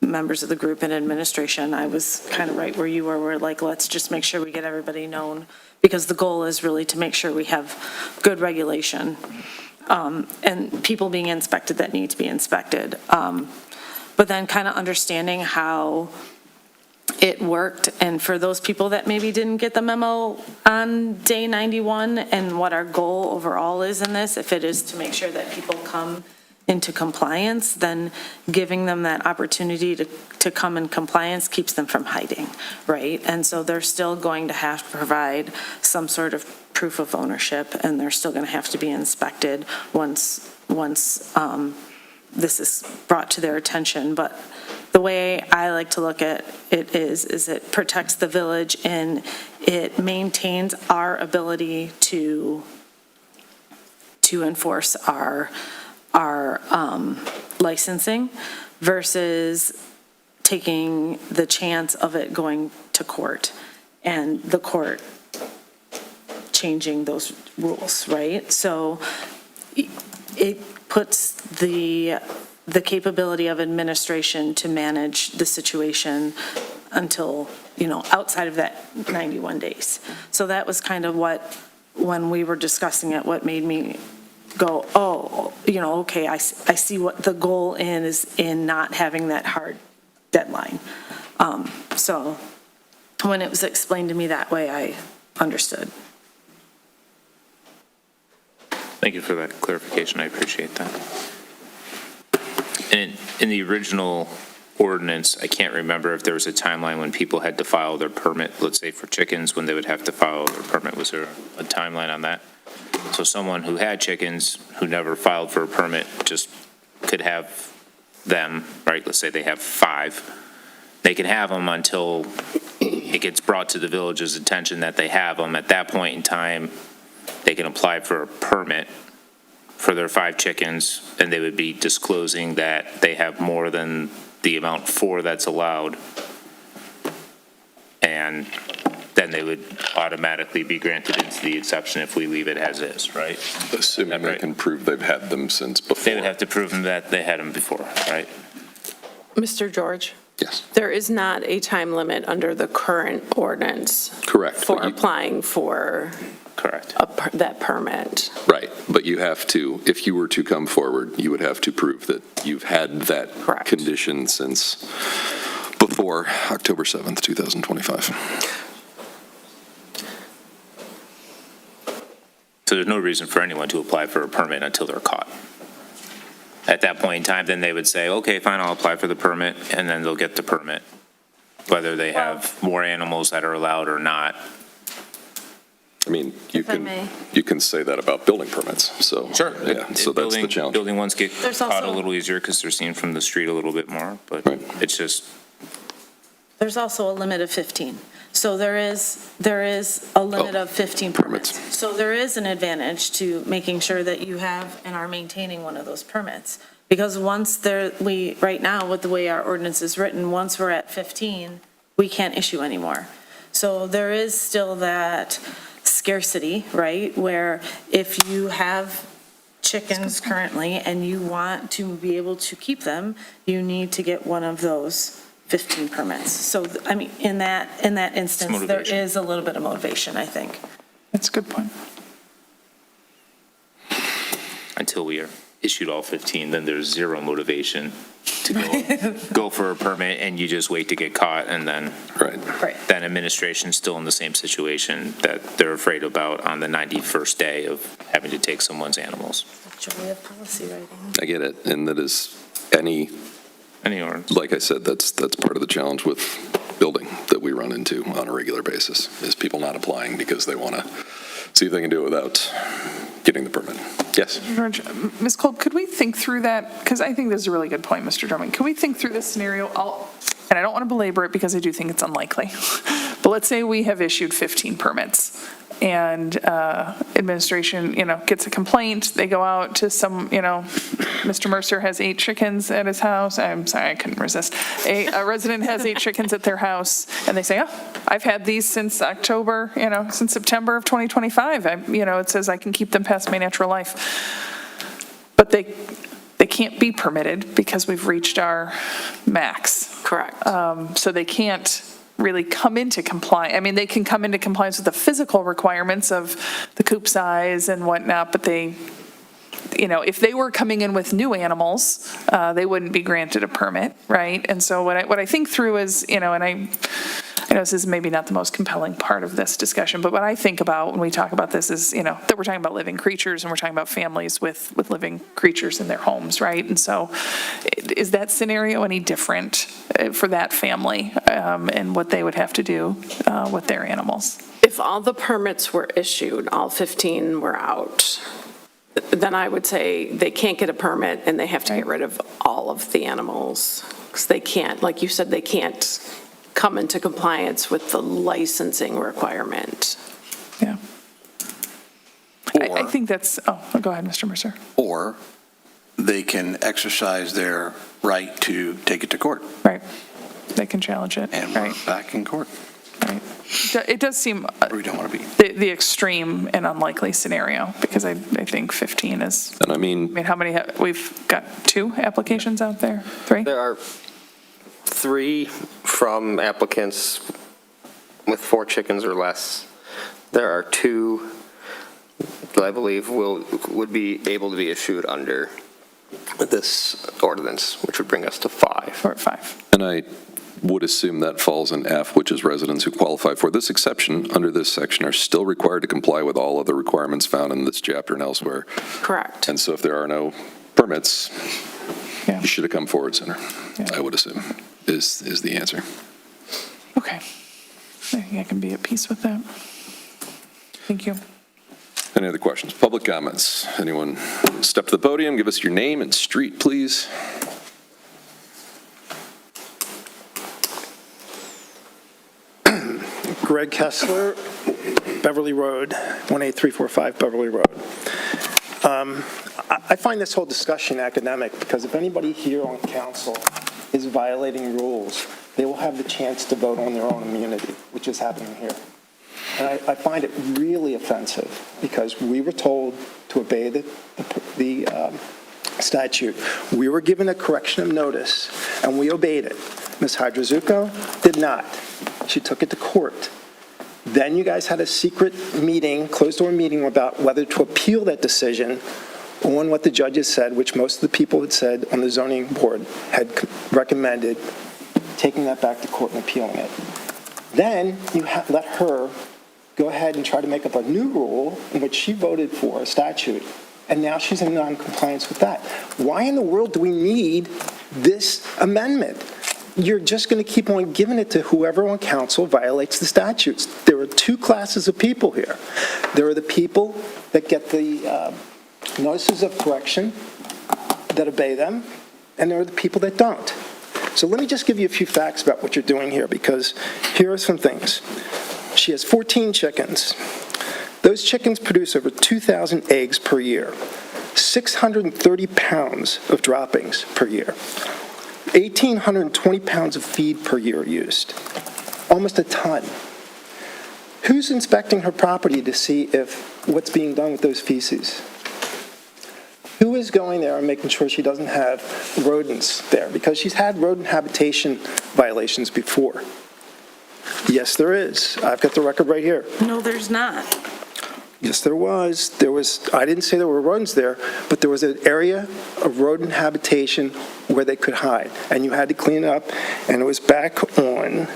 A: members of the group and administration, I was kind of right where you were. We're like, let's just make sure we get everybody known because the goal is really to make sure we have good regulation and people being inspected that need to be inspected. But then kind of understanding how it worked, and for those people that maybe didn't get the memo on day 91 and what our goal overall is in this, if it is to make sure that people come into compliance, then giving them that opportunity to come in compliance keeps them from hiding, right? And so they're still going to have to provide some sort of proof of ownership, and they're still going to have to be inspected once this is brought to their attention. But the way I like to look at it is it protects the village and it maintains our ability to enforce our licensing versus taking the chance of it going to court and the court changing those rules, right? So it puts the capability of administration to manage the situation until, outside of that 91 days. So that was kind of what, when we were discussing it, what made me go, oh, okay, I see what the goal is in not having that hard deadline. So when it was explained to me that way, I understood.
O: Thank you for that clarification. I appreciate that. And in the original ordinance, I can't remember if there was a timeline when people had to file their permit, let's say for chickens, when they would have to file their permit. Was there a timeline on that? So someone who had chickens, who never filed for a permit, just could have them, right? Let's say they have 5. They can have them until it gets brought to the village's attention that they have them. At that point in time, they can apply for a permit for their 5 chickens, and they would be disclosing that they have more than the amount 4 that's allowed. And then they would automatically be granted into the exception if we leave it as is, right?
B: Assuming they can prove they've had them since before.
O: They would have to prove that they had them before, right?
F: Mr. George?
B: Yes.
F: There is not a time limit under the current ordinance.
B: Correct.
F: For applying for.
O: Correct.
F: That permit.
B: Right, but you have to, if you were to come forward, you would have to prove that you've had that condition since before October 7th, 2025.
O: So there's no reason for anyone to apply for a permit until they're caught. At that point in time, then they would say, okay, fine, I'll apply for the permit, and then they'll get the permit, whether they have more animals that are allowed or not.
B: I mean, you can say that about building permits, so.
O: Sure.
B: Yeah, so that's the challenge.
O: Building ones get
A: There's
O: caught a
A: also-
O: little easier because they're seen from the street a little bit more, but it's just,
A: There's also a limit of 15. So there is a limit of 15 permits. So there is an advantage to making sure that you have and are maintaining one of those permits. Because once right now, with the way our ordinance is written, once we're at 15, we can't issue anymore. So there is still that scarcity, right? Where if you have chickens currently and you want to be able to keep them, you need to get one of those 15 permits. So, I mean, in that instance, there
O: motivation.
A: is a little bit of motivation, I think.
G: That's a good point.
O: until we are issued all 15, then there's zero motivation to go for a permit, and you just wait to get caught, and then then administration's still in the same situation that they're afraid about on the 91st day of having to take someone's animals.
A: Joy of policy writing.
B: I get it, and that is like I said, that's part of the challenge with building that we run into on a regular basis, is people not applying because they want to see if they can do it without getting the permit. Yes?
G: George, Ms. Kolb, could we think through that? Because I think this is a really good point, Mr. Drummond. Can we think through this scenario? And I don't want to belabor it because I do think it's unlikely. But let's say we have issued 15 permits and administration, gets a complaint. They go out to some, Mr. Mercer has 8 chickens at his house. I'm sorry, I couldn't resist. A resident has 8 chickens at their house and they say, I've had these since October, since September of 2025. It says I can keep them past my natural life. But they can't be permitted because we've reached our max.
F: Correct.
G: So they can't really come into compliance. I mean, they can come into compliance with the physical requirements of the coop size and whatnot, but they, if they were coming in with new animals, they wouldn't be granted a permit, right? And so what I think through is, and I know this is maybe not the most compelling part of this discussion, but what I think about when we talk about this is, that we're talking about living creatures and we're talking about families with living creatures in their homes, right? And so is that scenario any different for that family and what they would have to do with their animals?
F: If all the permits were issued, all 15 were out, then I would say they can't get a permit and they have to get rid of all of the animals. Because they can't, like you said, they can't come into compliance with the licensing requirement.
G: Yeah. I think that's, go ahead, Mr. Mercer.
D: Or they can exercise their right to take it to court.
G: Right. They can challenge it.
D: And
G: right.
D: we're back in court.
G: Right. It does seem
D: We don't want to be.
G: the extreme and unlikely scenario because I think 15 is.
B: And I mean,
G: how many? We've got 2 applications out there. 3.
N: There are 3 from applicants with 4 chickens or less. There are 2 that I believe would be able to be issued under this ordinance, which would bring us to 5.
G: Or 5.
B: and I would assume that falls in F, which is residents who qualify for this exception under this section are still required to comply with all of the requirements found in this chapter and elsewhere.
F: Correct.
B: And so if there are no permits,
G: Yeah.
B: you should have come forward sooner,
G: Yeah.
B: I would assume, is the answer.
G: Okay. I think I can be at peace with that. Thank you.
B: Any other questions? Public comments? Anyone step to the podium, give us your name and street, please.
P: Greg Kessler, Beverly Road, 18345 Beverly Road. I find this whole discussion academic because if anybody here on council is violating rules, they will have the chance to vote on their own immunity, which is happening here. And I find it really offensive because we were told to obey the statute. We were given a correction of notice, and we obeyed it. Ms. Hydrazuko did not. She took it to court. Then you guys had a secret meeting, closed-door meeting, about whether to appeal that decision on what the judges said, which most of the people had said on the zoning board had recommended taking that back to court and appealing it. Then you let her go ahead and try to make up a new rule in which she voted for a statute, and now she's in non-compliance with that. Why in the world do we need this amendment? You're just going to keep on giving it to whoever on council violates the statutes. There are 2 classes of people here. There are the people that get the notices of correction, that obey them, and there are the people that don't. So let me just give you a few facts about what you're doing here, because here are some things. She has 14 chickens. Those chickens produce over 2,000 eggs per year, 630 pounds of droppings per year, 1,820 pounds of feed per year used, almost a ton. Who's inspecting her property to see if what's being done with those feces? Who is going there and making sure she doesn't have rodents there? Because she's had rodent habitation violations before. Yes, there is. I've got the record right here.
C: No, there's not.
P: Yes, there was. I didn't say there were rodents there, but there was an area of rodent habitation where they could hide, and you had to clean it up, and it was back on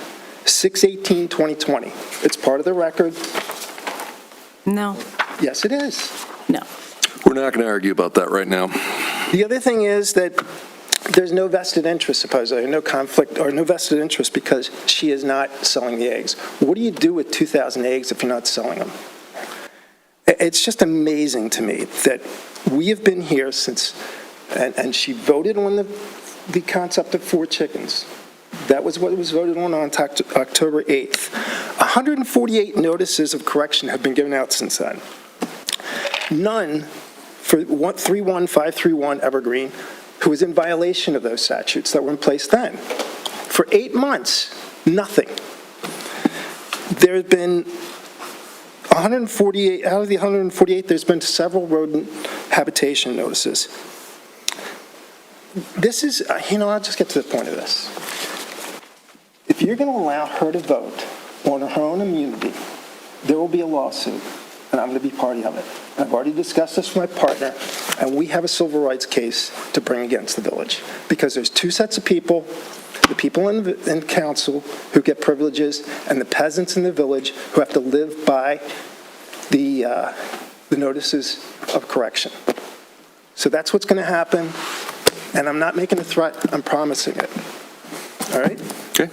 P: 6/18/2020. It's part of the record.
C: No.
P: Yes, it is.
C: No.
B: We're not going to argue about that right now.
P: The other thing is that there's no vested interest, supposedly, no conflict, or no vested interest because she is not selling the eggs. What do you do with 2,000 eggs if you're not selling them? It's just amazing to me that we have been here since, and she voted on the concept of 4 chickens. That was what was voted on October 8th. 148 notices of correction have been given out since then. None for 31531 Evergreen, who was in violation of those statutes that were in place then. For 8 months, nothing. There have been 148, out of the 148, there's been several rodent habitation notices. This is, I'll just get to the point of this. If you're going to allow her to vote on her own immunity, there will be a lawsuit, and I'm going to be party of it. I've already discussed this with my partner, and we have a civil rights case to bring against the village, because there's 2 sets of people, the people in council who get privileges, and the peasants in the village who have to live by the notices of correction. So that's what's going to happen, and I'm not making a threat, I'm promising it. All right?
B: Okay.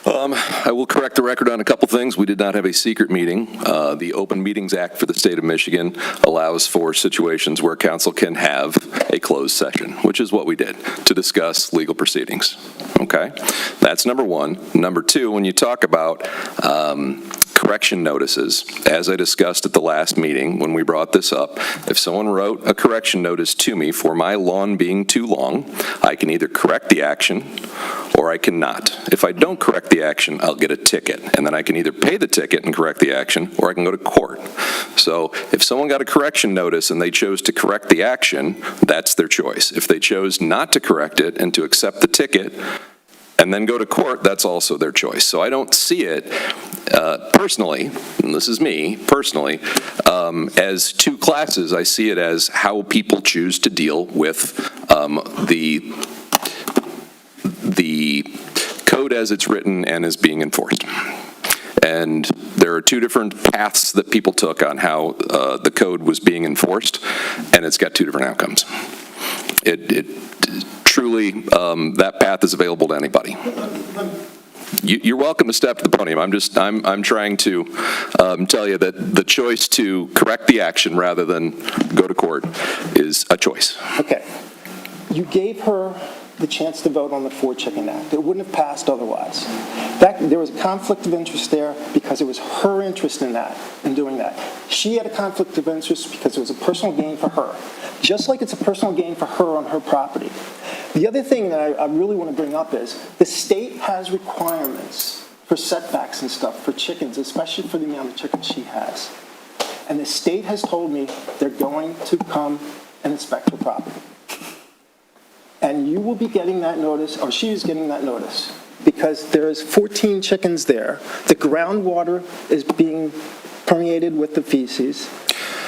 B: I will correct the record on a couple things. We did not have a secret meeting. The Open Meetings Act for the state of Michigan allows for situations where council can have a closed session, which is what we did, to discuss legal proceedings. Okay? That's number one. Number two, when you talk about correction notices, as I discussed at the last meeting when we brought this up, if someone wrote a correction notice to me for my lawn being too long, I can either correct the action or I cannot. If I don't correct the action, I'll get a ticket, and then I can either pay the ticket and correct the action, or I can go to court. So if someone got a correction notice and they chose to correct the action, that's their choice. If they chose not to correct it and to accept the ticket and then go to court, that's also their choice. So I don't see it personally, and this is me personally, as 2 classes. I see it as how people choose to deal with the code as it's written and is being enforced. And there are 2 different paths that people took on how the code was being enforced, and it's got 2 different outcomes. It truly, that path is available to anybody. You're welcome to step to the podium. I'm trying to tell you that the choice to correct the action rather than go to court is a choice.
P: Okay. You gave her the chance to vote on the 4 Chicken Act. It wouldn't have passed otherwise. There was a conflict of interest there because it was her interest in doing that. She had a conflict of interest because it was a personal gain for her, just like it's a personal gain for her on her property. The other thing that I really want to bring up is the state has requirements for setbacks and stuff for chickens, especially for the amount of chickens she has. And the state has told me they're going to come and inspect her property. And you will be getting that notice, or she is getting that notice, because there's 14 chickens there. The groundwater is being permeated with the feces.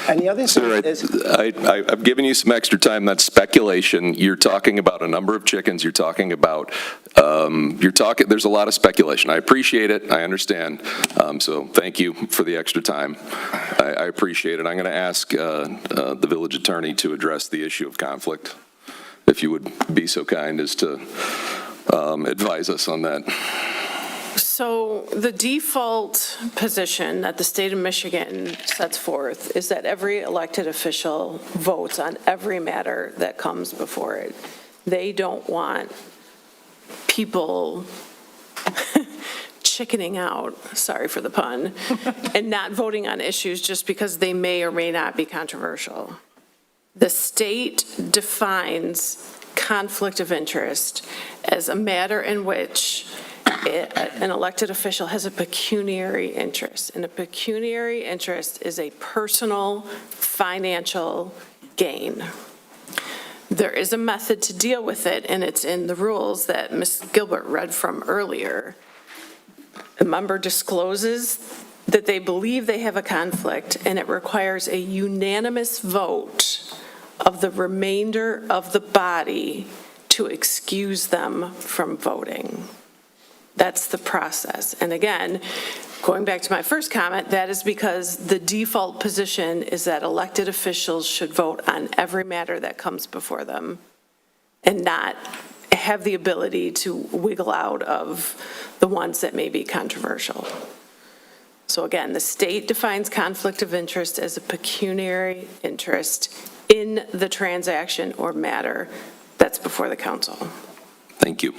P: And the other thing is...
B: I've given you some extra time. That's speculation. You're talking about a number of chickens. You're talking about, there's a lot of speculation. I appreciate it. I understand. So thank you for the extra time. I appreciate it. I'm going to ask the village attorney to address the issue of conflict, if you would be so kind as to advise us on that.
F: So the default position that the state of Michigan sets forth is that every elected official votes on every matter that comes before it. They don't want people chickening out, sorry for the pun, and not voting on issues just because they may or may not be controversial. The state defines conflict of interest as a matter in which an elected official has a pecuniary interest, and a pecuniary interest is a personal financial gain. There is a method to deal with it, and it's in the rules that Ms. Gilbert read from earlier. A member discloses that they believe they have a conflict, and it requires a unanimous vote of the remainder of the body to excuse them from voting. That's the process. And again, going back to my first comment, that is because the default position is that elected officials should vote on every matter that comes before them and not have the ability to wiggle out of the ones that may be controversial. So again, the state defines conflict of interest as a pecuniary interest in the transaction or matter that's before the council.
B: Thank you.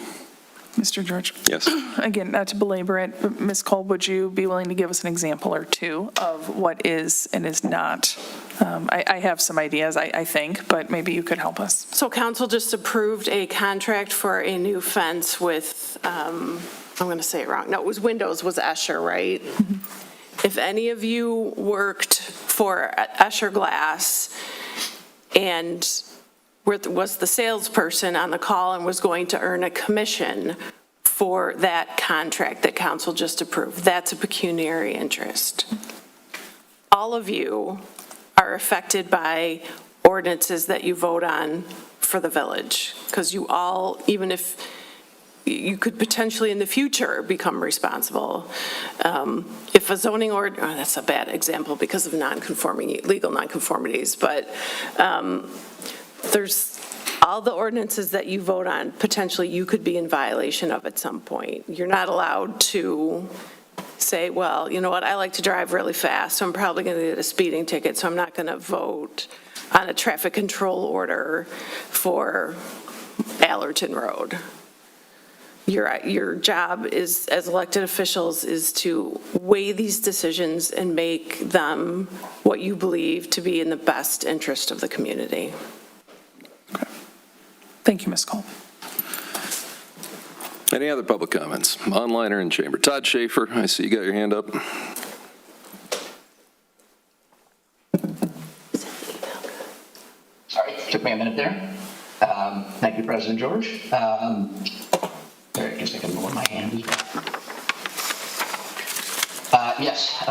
G: Mr. George?
B: Yes.
G: Again, not to belabor it, but Ms. Cole, would you be willing to give us an example or two of what is and is not? I have some ideas, I think, but maybe you could help us.
F: So council just approved a contract for a new fence with, I'm going to say it wrong. No, it was Windows, was Escher, right? If any of you worked for Escher Glass and was the salesperson on the call and was going to earn a commission for that contract that council just approved, that's a pecuniary interest. All of you are affected by ordinances that you vote on for the village, because you all, even if you could potentially in the future become responsible. If a zoning that's a bad example because of legal nonconformities, but there's all the ordinances that you vote on, potentially you could be in violation of at some point. You're not allowed to say, well, you know what, I like to drive really fast, so I'm probably going to get a speeding ticket, so I'm not going to vote on a traffic control order for Allerton Road. Your job is, as elected officials, is to weigh these decisions and make them what you believe to be in the best interest of the community.
G: Thank you, Ms. Cole.
B: Any other public comments, online or in chamber? Todd Schaefer, I see you got your hand up.
Q: Sorry, took me a minute there. Thank you, President George. I guess I can lower my hand as well. Yes,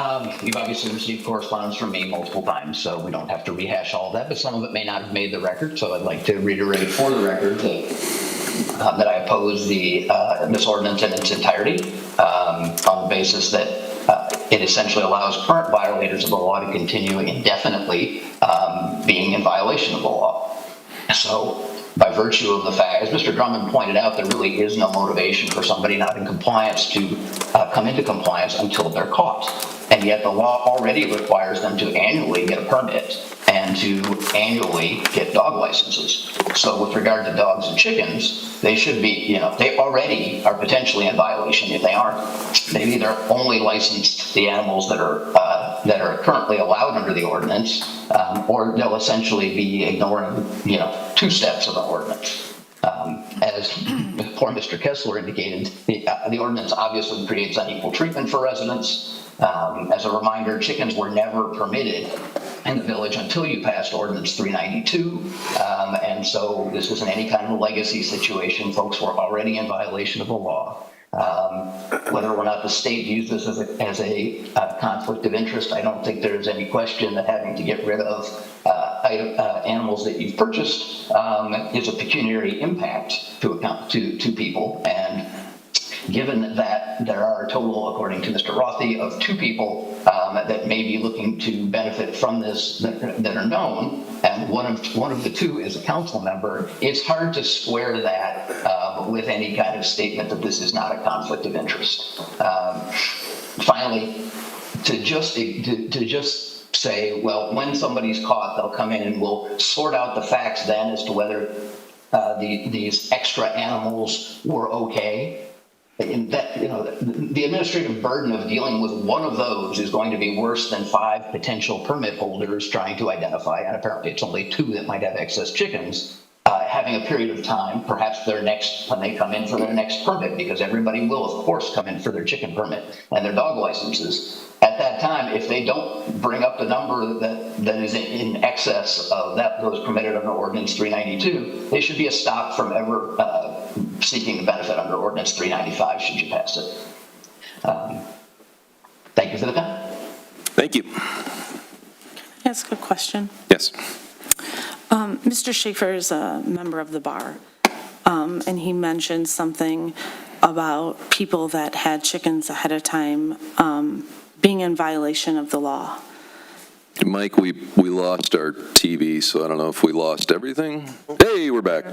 Q: you've obviously received correspondence from me multiple times, so we don't have to rehash all of that, but some of it may not have made the record, so I'd like to reiterate for the record that I oppose this ordinance in its entirety on the basis that it essentially allows current violators of the law to continue indefinitely being in violation of the law. So by virtue of the fact, as Mr. Drummond pointed out, there really is no motivation for somebody not in compliance to come into compliance until they're caught. And yet the law already requires them to annually get a permit and to annually get dog licenses. So with regard to dogs and chickens, they should be, they already are potentially in violation if they aren't. Maybe they're only licensed the animals that are currently allowed under the ordinance, or they'll essentially be ignoring, 2 steps of the ordinance. As poor Mr. Kessler indicated, the ordinance obviously creates unequal treatment for residents. As a reminder, chickens were never permitted in the village until you passed Ordinance 392. And so this isn't any kind of legacy situation. Folks were already in violation of the law. Whether or not the state views this as a conflict of interest, I don't think there's any question that having to get rid of animals that you've purchased is a pecuniary impact to people. And given that there are a total, according to Mr. Rothy, of 2 people that may be looking to benefit from this that are known, and one of the 2 is a council member, it's hard to square that with any kind of statement that this is not a conflict of interest. Finally, to just say, well, when somebody's caught, they'll come in and we'll sort out the facts then as to whether these extra animals were okay. In that, the administrative burden of dealing with one of those is going to be worse than 5 potential permit holders trying to identify, and apparently it's only 2 that might have excess chickens, having a period of time, perhaps when they come in for their next permit, because everybody will, of course, come in for their chicken permit and their dog licenses. At that time, if they don't bring up the number that is in excess of those permitted under Ordinance 392, they should be stopped from ever seeking the benefit under Ordinance 395 should you pass it. Thank you for the time.
B: Thank you.
C: Can I ask a question?
B: Yes.
C: Mr. Schaefer is a member of the bar, and he mentioned something about people that had chickens ahead of time being in violation of the law.
B: Mike, we lost our TV, so I don't know if we lost everything. Hey, we're back.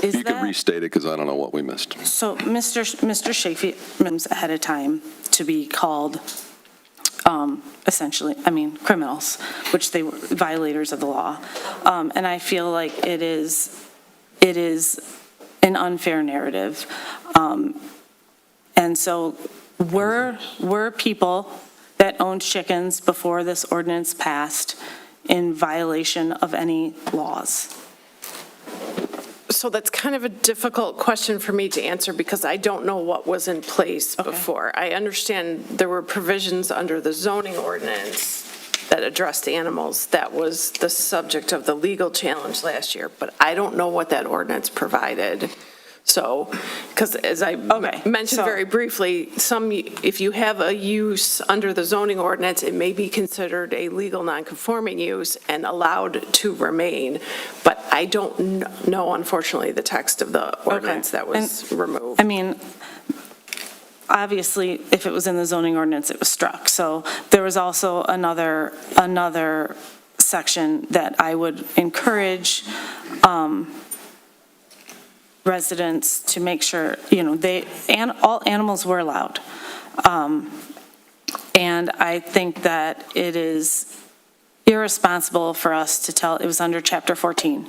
C: Is
B: You could
C: that,
B: restate it because I don't know what we missed.
C: so Mr. Shafee ahead of time to be called, essentially, criminals, which they were violators of the law. And I feel like it is an unfair narrative. And so were people that owned chickens before this ordinance passed in violation of any laws?
F: So that's kind of a difficult question for me to answer because I don't know what was in place before. I understand there were provisions under the zoning ordinance that addressed animals. That was the subject of the legal challenge last year, but I don't know what that ordinance provided. So, because as I mentioned very briefly, if you have a use under the zoning ordinance, it may be considered a legal nonconforming use and allowed to remain. But I don't know, unfortunately, the text of the ordinance that was removed.
C: Obviously, if it was in the zoning ordinance, it was struck. So there was also another section that I would encourage residents to make sure, all animals were allowed. And I think that it is irresponsible for us to tell, it was under Chapter 14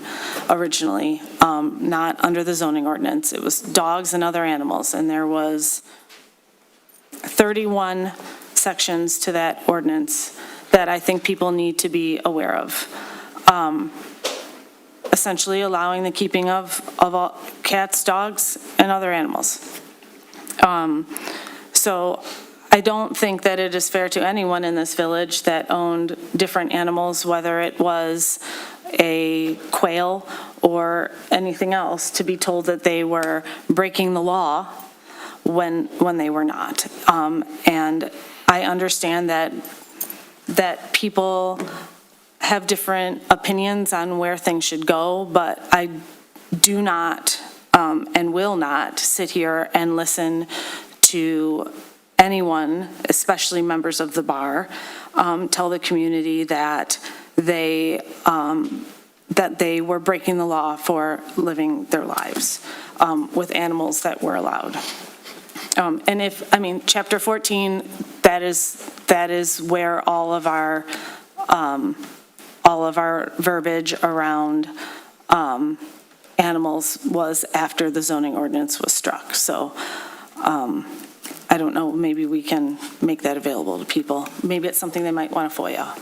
C: originally, not under the zoning ordinance. It was dogs and other animals, and there was 31 sections to that ordinance that I think people need to be aware of. Essentially allowing the keeping of all cats, dogs, and other animals. So I don't think that it is fair to anyone in this village that owned different animals, whether it was a quail or anything else, to be told that they were breaking the law when they were not. And I understand that people have different opinions on where things should go, but I do not and will not sit here and listen to anyone, especially members of the bar, tell the community that they were breaking the law for living their lives with animals that were allowed. And Chapter 14, that is where all of our verbiage around animals was after the zoning ordinance was struck. So I don't know, maybe we can make that available to people. Maybe it's something they might want to FOIA.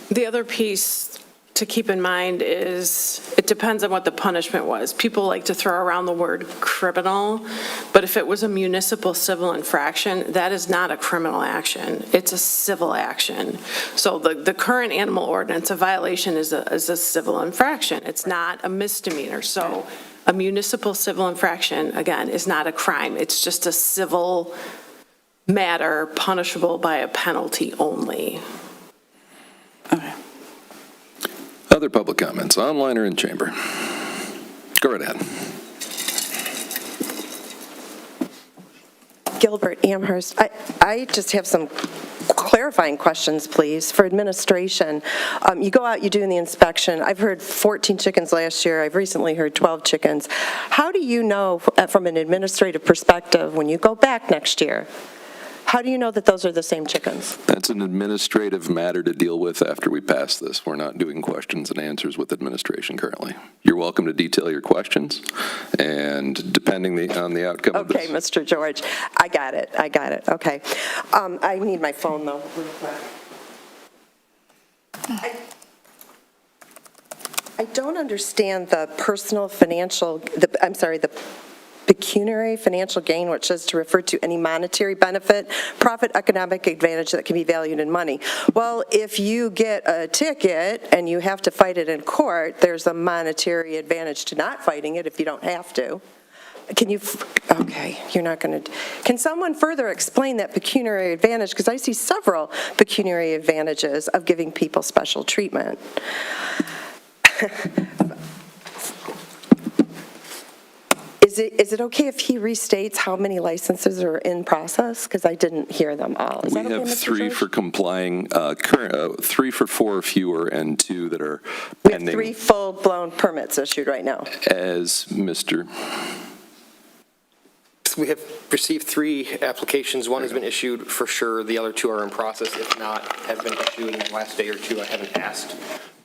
F: The other piece to keep in mind is it depends on what the punishment was. People like to throw around the word criminal, but if it was a municipal civil infraction, that is not a criminal action. It's a civil action. So the current animal ordinance, a violation is a civil infraction. It's not a misdemeanor. So a municipal civil infraction, again, is not a crime. It's just a civil matter punishable by a penalty only.
C: Okay.
B: Other public comments, online or in chamber? Go right ahead.
M: Gilbert Amherst, I just have some clarifying questions, please, for administration. You go out, you do the inspection. I've heard 14 chickens last year. I've recently heard 12 chickens. How do you know, from an administrative perspective, when you go back next year, how do you know that those are the same chickens?
B: That's an administrative matter to deal with after we pass this. We're not doing questions and answers with administration currently. You're welcome to detail your questions, and depending on the outcome of this.
M: Okay, Mr. George, I got it, okay. I need my phone, though, real quick. I don't understand the the pecuniary financial gain, which says to refer to any monetary benefit, profit, economic advantage that can be valued in money. Well, if you get a ticket and you have to fight it in court, there's a monetary advantage to not fighting it if you don't have to. You're not going to. Can someone further explain that pecuniary advantage? Because I see several pecuniary advantages of giving people special treatment. Is it okay if he restates how many licenses are in process? Because I didn't hear them all. Is
B: We
M: that okay,
B: have
M: Mr.
B: 3
M: George?
B: for complying, 3 for 4 or fewer, and 2 that are
M: We have
B: pending.
M: 3 full-blown permits issued right now.
B: As Mr.
N: We have received 3 applications. One has been issued for sure. The other 2 are in process. If not, have been issued in the last day or 2. I haven't asked,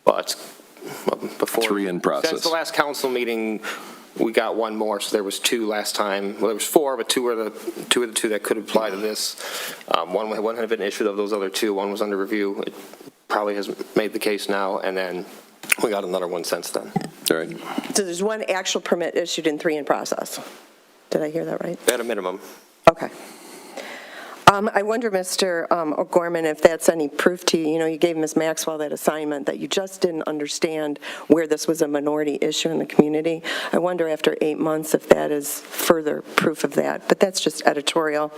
N: but before.
B: 3 in process.
N: Since the last council meeting, we got 1 more, so there was 2 last time. Well, there was 4, but 2 were the 2 that could apply to this. One had been issued of those other 2. 1 was under review. It probably has made the case now, and then we got another 1 since then.
B: All right.
M: So there's 1 actual permit issued and 3 in process. Did I hear that right?
N: At a minimum.
M: Okay. I wonder, Mr. O'Gorman, if that's any proof to you. You know, you gave Ms. Maxwell that assignment that you just didn't understand where this was a minority issue in the community. I wonder after 8 months if that is further proof of that, but that's just editorial.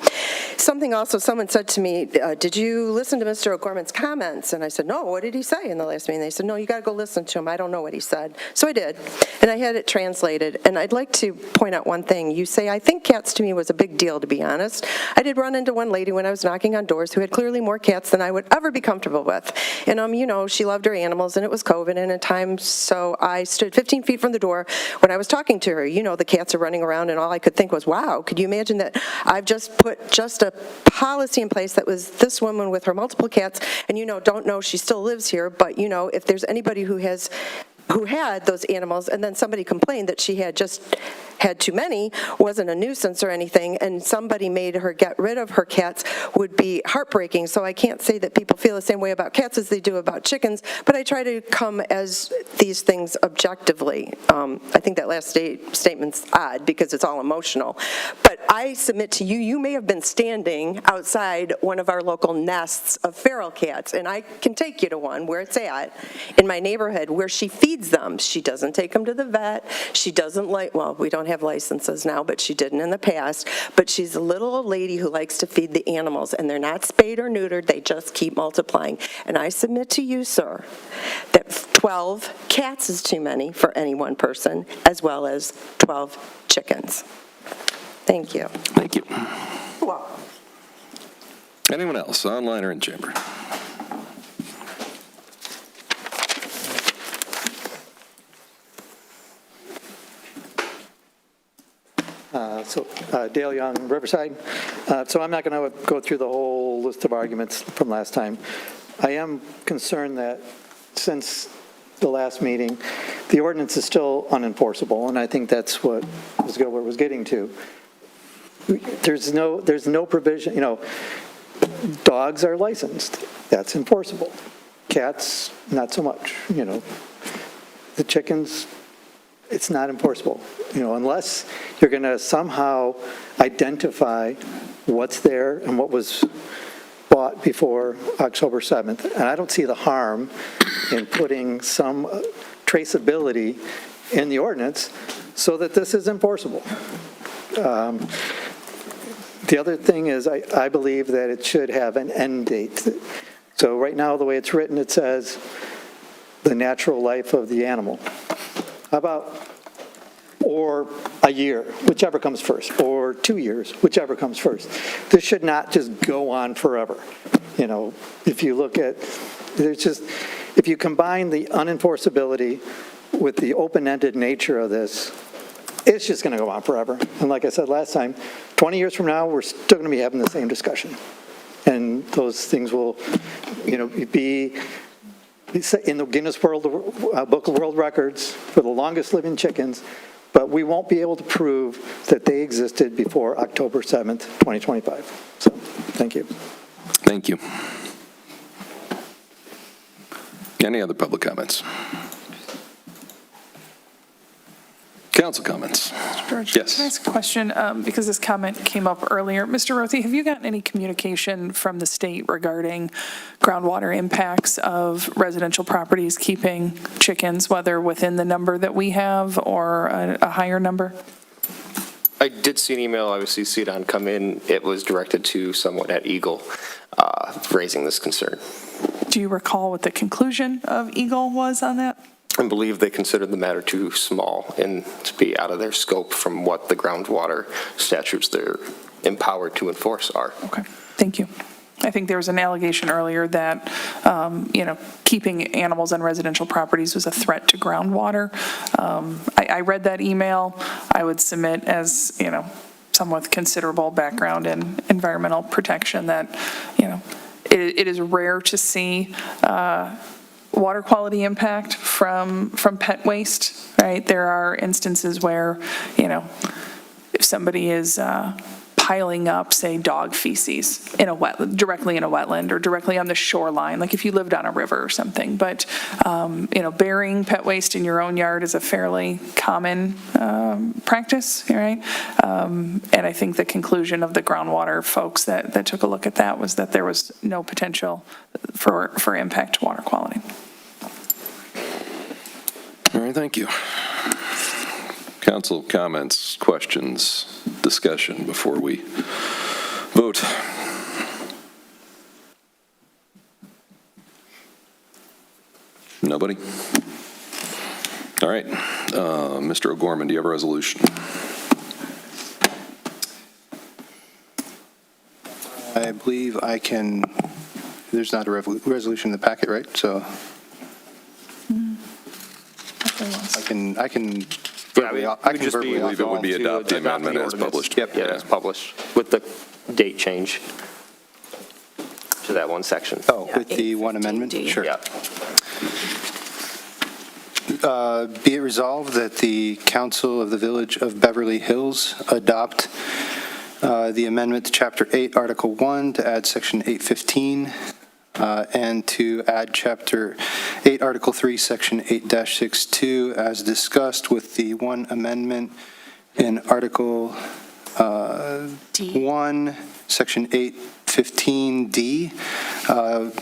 M: Something also, someone said to me, did you listen to Mr. O'Gorman's comments? And I said, no, what did he say in the last meeting? They said, no, you got to go listen to him. I don't know what he said. So I did, and I had it translated. And I'd like to point out one thing. You say, I think cats to me was a big deal, to be honest. I did run into one lady when I was knocking on doors who had clearly more cats than I would ever be comfortable with. And, you know, she loved her animals, and it was COVID and at times, so I stood 15 feet from the door when I was talking to her. You know, the cats are running around, and all I could think was, wow, could you imagine that I've just put just a policy in place that was this woman with her multiple cats, and, you know, don't know she still lives here, but, you know, if there's anybody who had those animals, and then somebody complained that she had too many, wasn't a nuisance or anything, and somebody made her get rid of her cats, would be heartbreaking. So I can't say that people feel the same way about cats as they do about chickens, but I try to come as these things objectively. I think that last statement's odd because it's all emotional. But I submit to you, you may have been standing outside one of our local nests of feral cats, and I can take you to one where it's at in my neighborhood where she feeds them. She doesn't take them to the vet. She doesn't well, we don't have licenses now, but she didn't in the past. But she's a little old lady who likes to feed the animals, and they're not spayed or neutered. They just keep multiplying. And I submit to you, sir, that 12 cats is too many for any one person, as well as 12 chickens. Thank you.
B: Thank you.
M: Well,
B: Anyone else, online or in chamber?
R: Dale Young, Riverside. So I'm not going to go through the whole list of arguments from last time. I am concerned that since the last meeting, the ordinance is still unenforceable, and I think that's what Ms. Gilbert was getting to. There's no provision, you know, dogs are licensed. That's enforceable. Cats, not so much, you know. The chickens, it's not enforceable, you know, unless you're going to somehow identify what's there and what was bought before October 7th. And I don't see the harm in putting some traceability in the ordinance so that this is enforceable. The other thing is I believe that it should have an end date. So right now, the way it's written, it says the natural life of the animal. How about, or a year, whichever comes first, or 2 years, whichever comes first. This should not just go on forever. You know, if you look at, if you combine the unenforceability with the open-ended nature of this, it's just going to go on forever. And like I said last time, 20 years from now, we're still going to be having the same discussion. And those things will, you know, be in the Guinness Book of World Records for the longest living chickens, but we won't be able to prove that they existed before October 7th, 2025. So, thank you.
B: Thank you. Any other public comments? Council comments.
G: George,
B: Yes.
G: can I ask a question? Because this comment came up earlier. Mr. Rothy, have you gotten any communication from the state regarding groundwater impacts of residential properties keeping chickens, whether within the number that we have or a higher number?
N: I did see an email I was CC'd on come in. It was directed to someone at Eagle raising this concern.
G: Do you recall what the conclusion of Eagle was on that?
N: and believe they considered the matter too small and to be out of their scope from what the groundwater statutes they're empowered to enforce are.
G: Okay, thank you. I think there was an allegation earlier that, keeping animals on residential properties was a threat to groundwater. I read that email. I would submit as, someone with considerable background in environmental protection that, it is rare to see water quality impact from pet waste, right? There are instances where, if somebody is piling up, say, dog feces in a wetland, directly in a wetland or directly on the shoreline, like if you lived on a river or something. But, burying pet waste in your own yard is a fairly common practice, right? And I think the conclusion of the groundwater folks that took a look at that was that there was no potential for impact to water quality.
B: All right, thank you. Council comments, questions, discussion before we vote. Nobody? All right. Mr. O'Gorman, do you have a resolution?
S: I believe I can, there's not a resolution in the packet, right? So I can verbally, I can verbally
B: believe it would be adopt the amendment as published.
N: Yep, yeah, as published, with the date change to that one section.
S: Oh, with the one amendment? Sure.
N: Yeah.
S: Be it resolved that the Council of the Village of Beverly Hills adopt the amendment to Chapter 8, Article 1, to add Section 815, and to add Chapter 8, Article 3, Section 8-62, as discussed, with the one amendment in Article 1, Section 815D,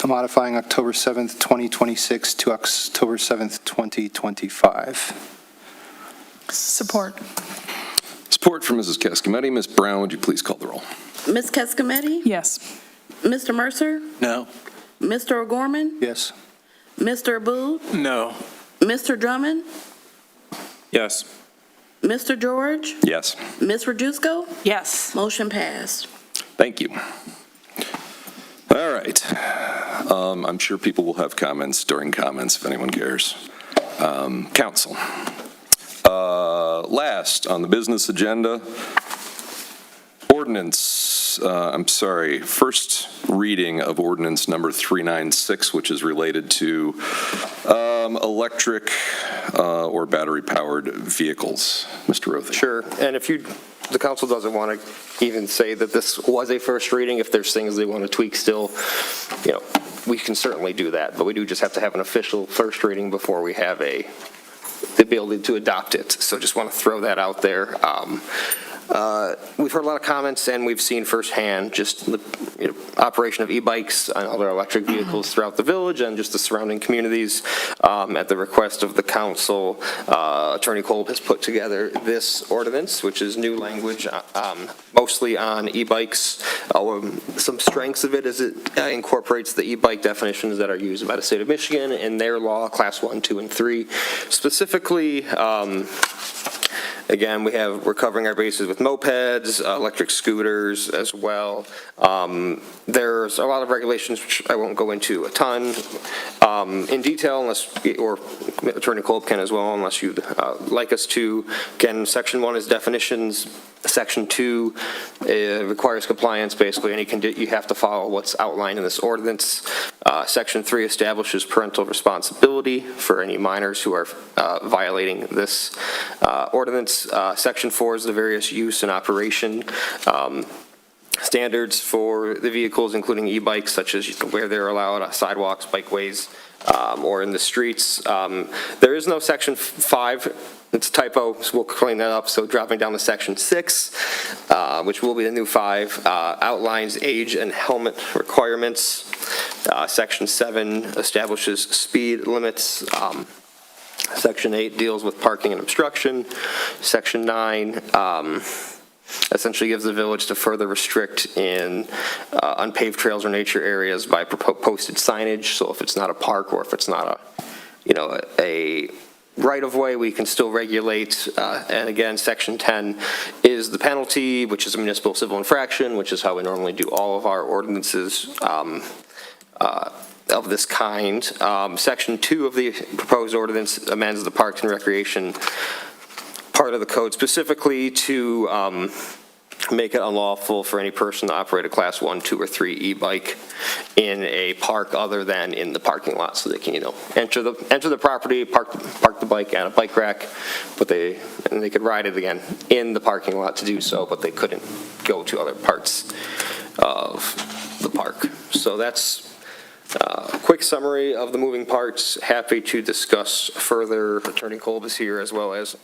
S: modifying October 7th, 2026 to October 7th, 2025.
G: Support.
B: Support from Mrs. Cascametti. Ms. Brown, would you please call the roll?
T: Ms. Cascametti?
G: Yes.
T: Mr. Mercer?
S: No.
T: Mr. O'Gorman?
S: Yes.
T: Mr. Abboud?
J: No.
T: Mr. Drummond?
J: Yes.
T: Mr. George?
B: Yes.
T: Ms. Rajusco?
F: Yes.
T: Motion passed.
B: Thank you. All right. I'm sure people will have comments during comments if anyone cares. Council. Last on the business agenda, first reading of ordinance number 396, which is related to electric or battery-powered vehicles. Mr. Rothy.
N: Sure, and if the council doesn't want to even say that this was a first reading, if there's things they want to tweak still, we can certainly do that, but we do just have to have an official first reading before we have the ability to adopt it. So just want to throw that out there. We've heard a lot of comments, and we've seen firsthand just the operation of e-bikes and other electric vehicles throughout the village and just the surrounding communities. At the request of the council, Attorney Kolb has put together this ordinance, which is new language, mostly on e-bikes. Some strengths of it is it incorporates the e-bike definitions that are used by the state of Michigan in their law, Class 1, 2, and 3. Specifically, again, we're covering our bases with mopeds, electric scooters as well. There's a lot of regulations, which I won't go into a ton in detail, or Attorney Kolb can as well, unless you'd like us to. Again, Section 1 is definitions. Section 2 requires compliance, basically. You have to follow what's outlined in this ordinance. Section 3 establishes parental responsibility for any minors who are violating this ordinance. Section 4 is the various use and operation standards for the vehicles, including e-bikes, such as where they're allowed on sidewalks, bikeways, or in the streets. There is no Section 5. It's a typo, so we'll clean that up. So dropping down to Section 6, which will be the new 5, outlines age and helmet requirements. Section 7 establishes speed limits. Section 8 deals with parking and obstruction. Section 9 essentially gives the village to further restrict in unpaved trails or nature areas by posted signage. So if it's not a park or if it's not a right-of-way, we can still regulate. And again, Section 10 is the penalty, which is a municipal civil infraction, which is how we normally do all of our ordinances of this kind. Section 2 of the proposed ordinance amends the Parks and Recreation part of the code specifically to make it unlawful for any person to operate a Class 1, 2, or 3 e-bike in a park other than in the parking lot. So they can, enter the property, park the bike at a bike rack, and they could ride it again in the parking lot to do so, but they couldn't go to other parts of the park. So that's a quick summary of the moving parts. Happy to discuss further. Attorney Kolb is here, as well as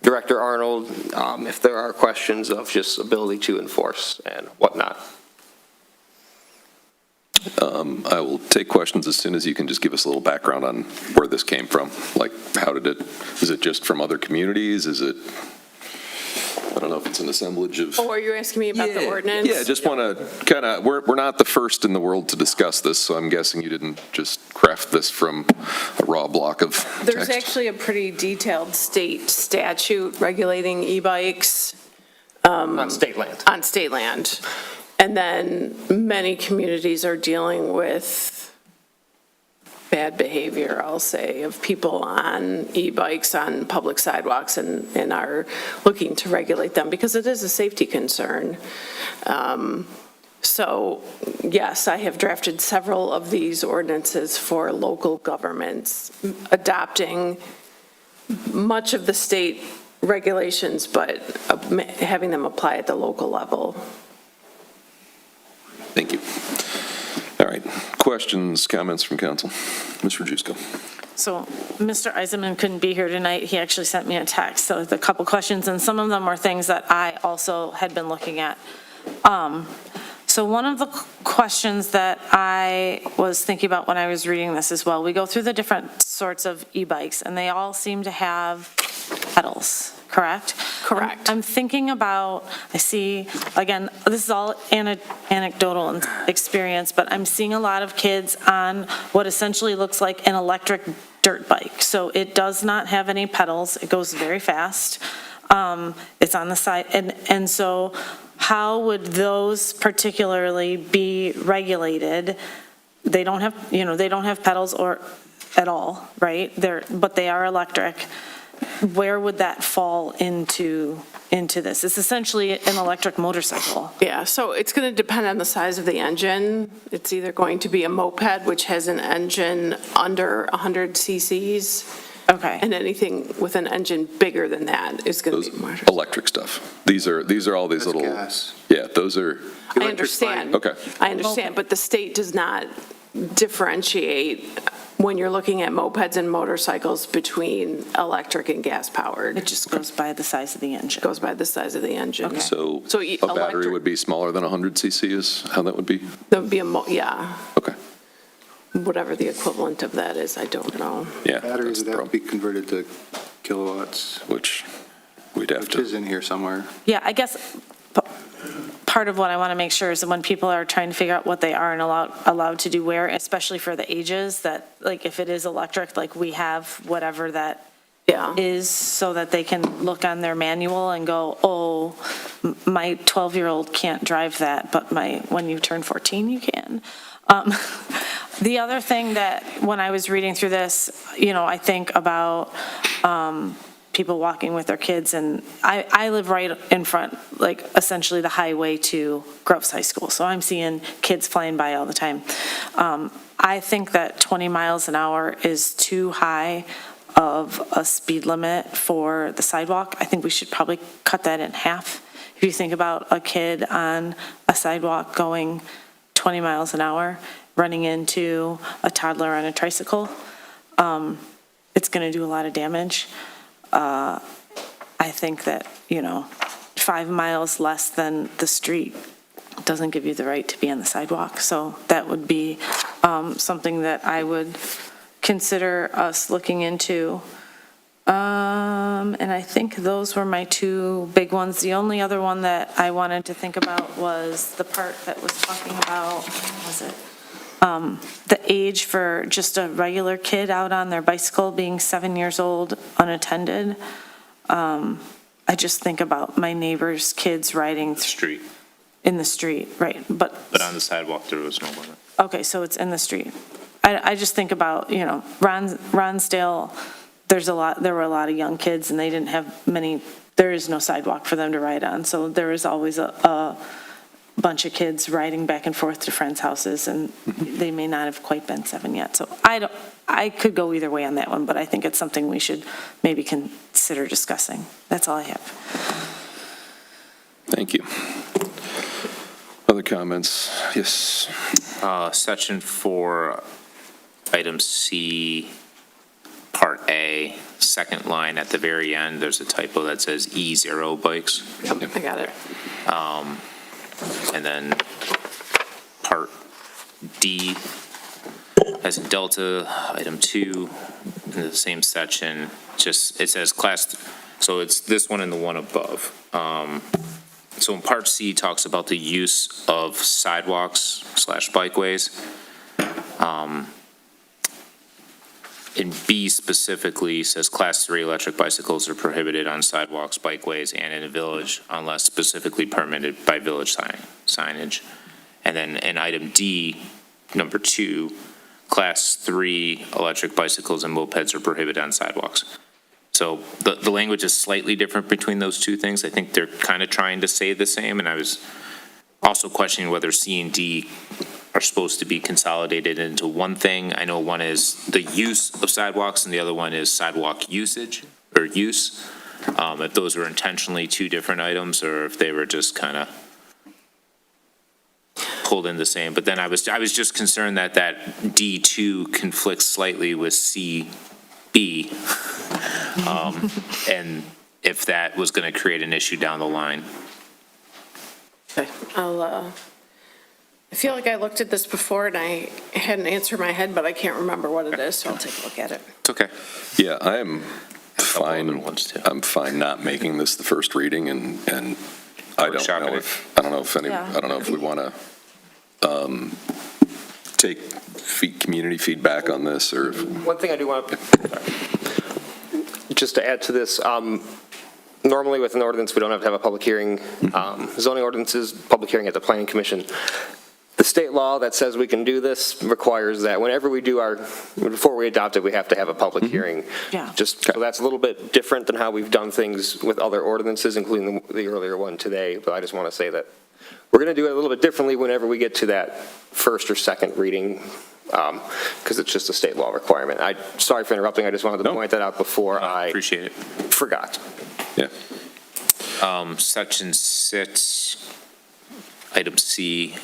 N: Director Arnold, if there are questions of just ability to enforce and whatnot.
B: I will take questions as soon as you can just give us a little background on where this came from. Like, is it just from other communities? Is it, I don't know if it's an assemblage of.
F: Oh, are you asking me about the ordinance?
B: Yeah, just want to we're not the first in the world to discuss this, so I'm guessing you didn't just craft this from a raw block of text.
F: There's actually a pretty detailed state statute regulating e-bikes.
N: On state land.
F: On state land. And then many communities are dealing with bad behavior, I'll say, of people on e-bikes on public sidewalks and are looking to regulate them because it is a safety concern. So, yes, I have drafted several of these ordinances for local governments, adopting much of the state regulations, but having them apply at the local level.
B: Thank you. All right. Questions, comments from council? Mr. Jusko.
C: So Mr. Eisenman couldn't be here tonight. He actually sent me a text, so a couple questions, and some of them are things that I also had been looking at. So one of the questions that I was thinking about when I was reading this as well, we go through the different sorts of e-bikes, and they all seem to have pedals, correct?
F: Correct.
C: I'm thinking about, I see, again, this is all anecdotal experience, but I'm seeing a lot of kids on what essentially looks like an electric dirt bike. So it does not have any pedals. It goes very fast. It's on the side. And so how would those particularly be regulated? They don't have, they don't have pedals or at all, right? But they are electric. Where would that fall into this? It's essentially an electric motorcycle.
F: Yeah, so it's going to depend on the size of the engine. It's either going to be a moped, which has an engine under 100 cc's.
C: Okay.
F: And anything with an engine bigger than that is going to be more.
B: Electric stuff. These are all these little.
S: Gas.
B: Yeah, those are.
F: I understand.
B: Okay.
F: I understand, but the state does not differentiate when you're looking at mopeds and motorcycles between electric and gas-powered.
C: It just goes by the size of the engine.
F: Goes by the size of the engine.
C: Okay.
B: So a battery
F: electric-
B: would be smaller than 100 cc is how that would be?
F: That would be yeah.
B: Okay.
F: Whatever the equivalent of that is, I don't know.
B: Yeah.
S: Batteries would have to be converted to kilowatts,
B: Which we'd have
S: which
B: to.
S: is in here somewhere.
C: Yeah, I guess part of what I want to make sure is that when people are trying to figure out what they are and allowed to do where, especially for the ages, that like if it is electric, like we have whatever that is so that they can look on their manual and go, oh, my 12-year-old can't drive that, but when you turn 14, you can. The other thing that when I was reading through this, I think about people walking with their kids, and I live right in front, like essentially the highway to Groves High School, so I'm seeing kids flying by all the time. I think that 20 miles an hour is too high of a speed limit for the sidewalk. I think we should probably cut that in half. If you think about a kid on a sidewalk going 20 miles an hour, running into a toddler on a tricycle, it's going to do a lot of damage. I think that, 5 miles less than the street doesn't give you the right to be on the sidewalk. So that would be something that I would consider us looking into. And I think those were my two big ones. The only other one that I wanted to think about was the part that was talking about, what was it? the age for just a regular kid out on their bicycle being 7 years old unattended. I just think about my neighbor's kids riding
O: Street.
C: in the street, right? But
O: On the sidewalk, there was no limit.
C: okay, so it's in the street. I just think about, Ronsdale, there were a lot of young kids and they didn't have there is no sidewalk for them to ride on. So there is always a bunch of kids riding back and forth to friends' houses and they may not have quite been 7 yet. So I could go either way on that one, but I think it's something we should maybe consider discussing. That's all I have.
B: Thank you. Other comments? Yes.
O: Section 4, item C, part A, second line at the very end, there's a typo that says E0 bikes.
F: Yep, I got it.
O: And then part D has a delta, item 2, in the same section, it says class, so it's this one and the one above. So in part C talks about the use of sidewalks / bikeways. In B specifically says class 3 electric bicycles are prohibited on sidewalks, bikeways, and in a village unless specifically permitted by village signage. And then in item D, number 2, class 3 electric bicycles and mopeds are prohibited on sidewalks. So the language is slightly different between those two things. I think they're kind of trying to say the same, and I was also questioning whether C and D are supposed to be consolidated into one thing. I know one is the use of sidewalks and the other one is sidewalk usage or use. If those were intentionally two different items or if they were just kind of pulled in the same. But then I was just concerned that D2 conflicts slightly with CB. And if that was going to create an issue down the line.
F: Okay, I feel like I looked at this before and I had an answer in my head, but I can't remember what it is, so I'll take a look at it.
O: It's okay.
B: Yeah, I'm fine not making this the first reading, and I don't know if we want to take community feedback on this, or
N: One thing I do want to, just to add to this, normally with an ordinance, we don't have to have a public hearing. Zoning ordinances, public hearing at the Planning Commission. The state law that says we can do this requires that whenever we do before we adopt it, we have to have a public hearing.
C: Yeah.
N: Just, so that's a little bit different than how we've done things with other ordinances, including the earlier one today, but I just want to say that we're going to do it a little bit differently whenever we get to that first or second reading, because it's just a state law requirement. Sorry for interrupting, I just wanted to point that out before I
O: appreciate it.
N: Forgot.
B: Yeah.
O: Section 6, item C,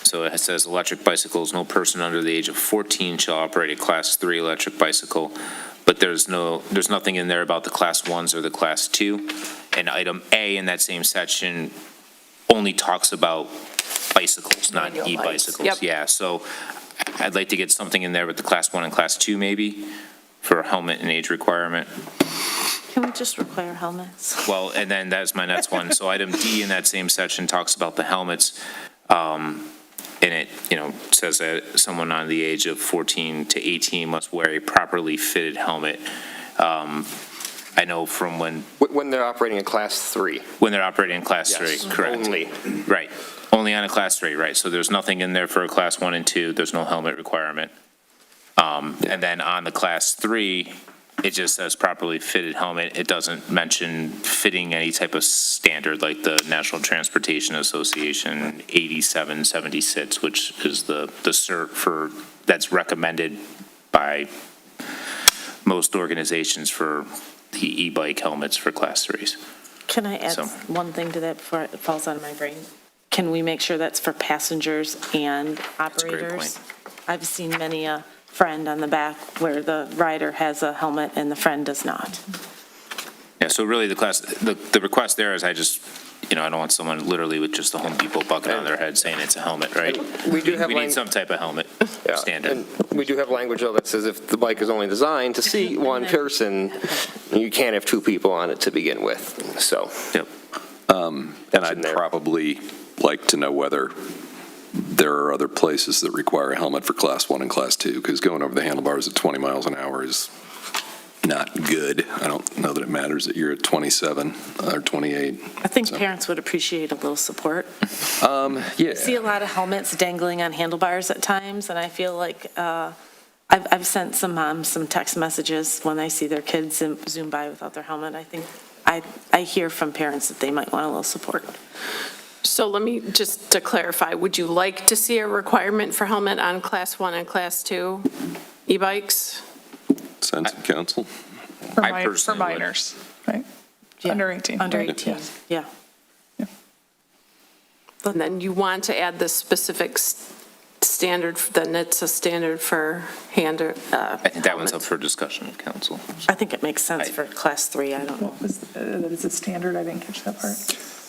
O: so it says electric bicycles, no person under the age of 14 shall operate a class 3 electric bicycle, but there's nothing in there about the class 1s or the class 2. And item A in that same section only talks about bicycles, not e-bicycles.
F: Yep.
O: Yeah, so I'd like to get something in there with the class 1 and class 2 maybe for a helmet and age requirement.
C: Can we just require helmets?
O: Well, and then that's my next one. So item D in that same section talks about the helmets. And it, says that someone on the age of 14 to 18 must wear a properly fitted helmet. I know from
N: when they're operating in class 3.
O: When they're operating in class 3, correct.
N: Only.
O: Right. Only on a class 3, right. So there's nothing in there for a class 1 and 2. There's no helmet requirement. And then on the class 3, it just says properly fitted helmet. It doesn't mention fitting any type of standard like the National Transportation Association 8776, which is the cert that's recommended by most organizations for the e-bike helmets for class 3s.
C: Can I add one thing to that before it falls out of my brain? Can we make sure that's for passengers and operators? I've seen many a friend on the back where the rider has a helmet and the friend does not.
O: Yeah, so really the request there is I don't want someone literally with just the Home Depot bucket on their head saying it's a helmet, right?
N: We need
O: some type of helmet standard.
N: And we do have language though that says if the bike is only designed to seat one person, you can't have two people on it to begin with, so.
O: Yep.
B: And I'd probably like to know whether there are other places that require a helmet for Class 1 and Class 2, because going over the handlebars at 20 miles an hour is not good. I don't know that it matters that you're at 27 or 28.
C: I think parents would appreciate a little support.
B: Yeah.
C: See a lot of helmets dangling on handlebars at times, and I feel like I've sent some moms some text messages when I see their kids zoom by without their helmet. I think I hear from parents that they might want a little support.
F: So let me, just to clarify, would you like to see a requirement for helmet on Class 1 and Class 2 e-bikes?
B: Sense of council?
G: For minors, right? Under 18.
C: Under
G: right?
C: 18, yeah.
F: And then you want to add the specific standard, then it's a standard for
O: I think that one's up for discussion of council.
C: I think it makes sense for Class 3, I don't know.
G: What was, that is a standard, I didn't catch that part.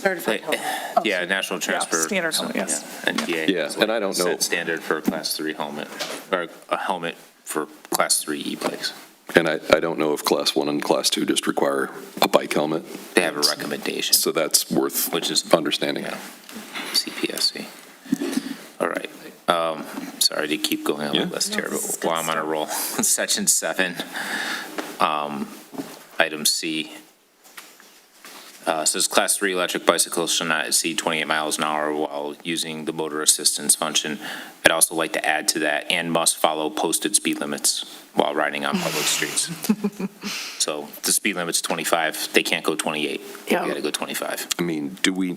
C: Certified helmet.
O: Yeah, national transfer.
G: Standard helmet, yes.
O: Yeah,
B: and I don't know.
O: Set standard for a Class 3 helmet, or a helmet for Class 3 e-bikes.
B: And I don't know if Class 1 and Class 2 just require a bike helmet.
O: They have a recommendation.
B: So that's worth
O: which is
B: understanding.
O: Yeah. CPSC. All right. Sorry to keep going on the list here, but while I'm on a roll. Section 7, item C, says Class 3 electric bicycles shall not exceed 28 miles an hour while using the motor assistance function. I'd also like to add to that, and must follow posted speed limits while riding on public streets. So the speed limit's 25, they can't go 28.
F: Yeah.
O: They gotta go 25.
B: I mean, do we?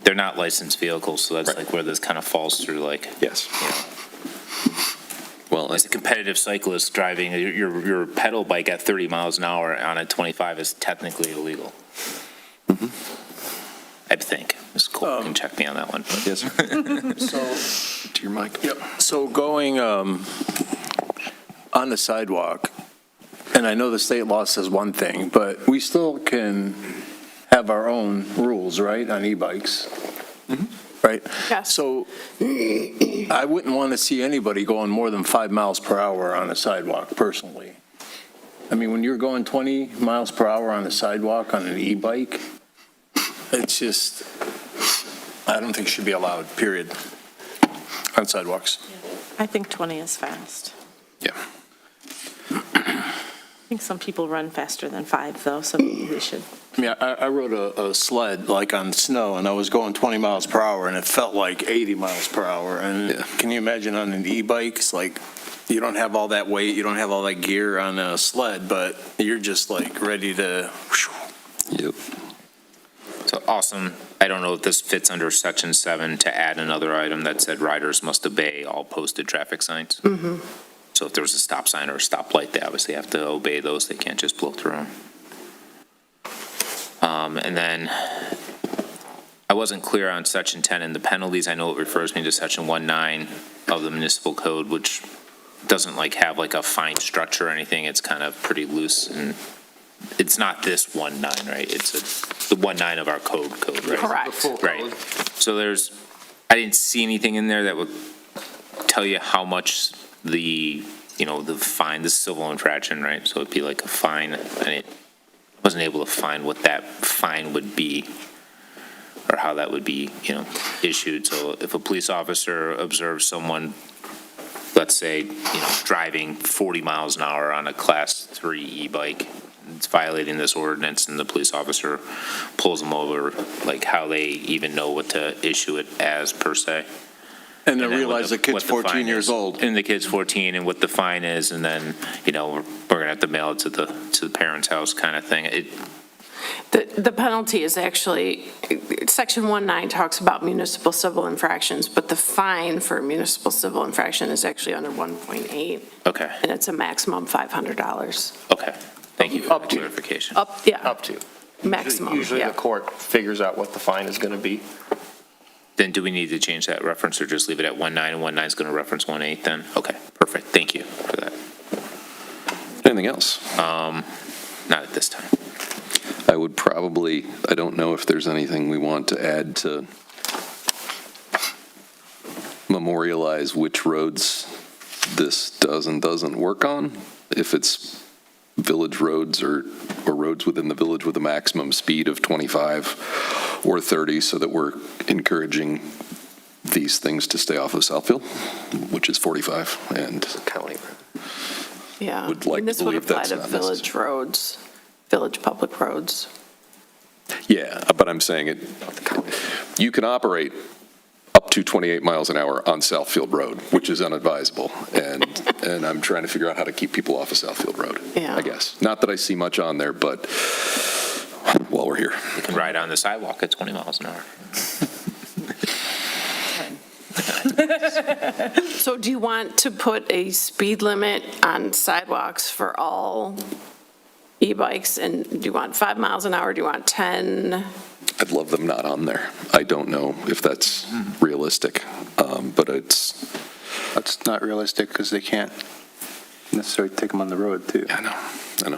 O: They're not licensed vehicles, so that's like where this kind of falls through, like.
B: Yes.
O: You know.
B: Well,
O: As a competitive cyclist, driving your pedal bike at 30 miles an hour on a 25 is technically illegal. I think. Ms. Cole can check me on that one. But.
B: Yes.
J: So,
B: to your mic.
J: Yep. So going on the sidewalk, and I know the state law says one thing, but we still can have our own rules, right, on e-bikes? Right?
F: Yes.
J: So I wouldn't want to see anybody going more than 5 miles per hour on a sidewalk, personally. I mean, when you're going 20 miles per hour on a sidewalk on an e-bike, it's just, I don't think it should be allowed, period, on sidewalks.
C: I think 20 is fast.
B: Yeah.
C: I think some people run faster than 5, though, so maybe we should.
J: I mean, I rode a sled like on snow, and I was going 20 miles per hour, and it felt like 80 miles per hour. And can you imagine on an e-bike, it's like, you don't have all that weight, you don't have all that gear on a sled, but you're just like ready to.
B: Yep.
O: So awesome. I don't know if this fits under Section 7 to add another item that said riders must obey all posted traffic signs. So if there was a stop sign or a stoplight, they obviously have to obey those. They can't just blow through them. And then I wasn't clear on Section 10 and the penalties. I know it refers me to Section 19 of the Municipal Code, which doesn't like have like a fine structure or anything. It's kind of pretty loose, and it's not this 19, right? It's the 19 of our code, right?
F: Correct.
O: Right. So I didn't see anything in there that would tell you how much the fine, the civil infraction, right? So it'd be like a fine, and it wasn't able to find what that fine would be or how that would be, issued. So if a police officer observes someone, let's say, driving 40 miles an hour on a Class 3 e-bike, it's violating this ordinance, and the police officer pulls them over, like how they even know what to issue it as per se.
J: And then realize the kid's 14 years old.
O: And the kid's 14 and what the fine is, and then, we're going to have to mail it to the parent's house kind of thing.
F: The penalty is actually, Section 19 talks about municipal civil infractions, but the fine for a municipal civil infraction is actually under 1.8.
O: Okay.
F: And it's a maximum $500.
O: Okay. Thank you for the clarification.
F: Up to. Maximum,
N: Usually
F: yeah.
N: the court figures out what the fine is going to be.
O: Then do we need to change that reference or just leave it at 19, and 19 is going to reference 18 then? Okay, perfect. Thank you for that.
B: Anything else?
O: Not at this time.
B: I would probably, I don't know if there's anything we want to add to memorialize which roads this does and doesn't work on. If it's village roads or roads within the village with a maximum speed of 25 or 30, so that we're encouraging these things to stay off of Southfield, which is 45, and
F: Yeah.
B: would like
F: And this
B: to
F: would
B: believe
F: apply
B: that's
F: to
B: not
F: village roads, village public roads.
B: Yeah, but I'm saying it, you can operate up to 28 miles an hour on Southfield Road, which is unadvisable, and I'm trying to figure out how to keep people off of Southfield Road,
F: Yeah.
B: I guess. Not that I see much on there, but while we're here.
O: You can ride on the sidewalk at 20 miles an hour.
F: So do you want to put a speed limit on sidewalks for all e-bikes? And do you want 5 miles an hour? Do you want 10?
B: I'd love them not on there. I don't know if that's realistic, but
S: That's not realistic because they can't necessarily take them on the road, too.
B: I know.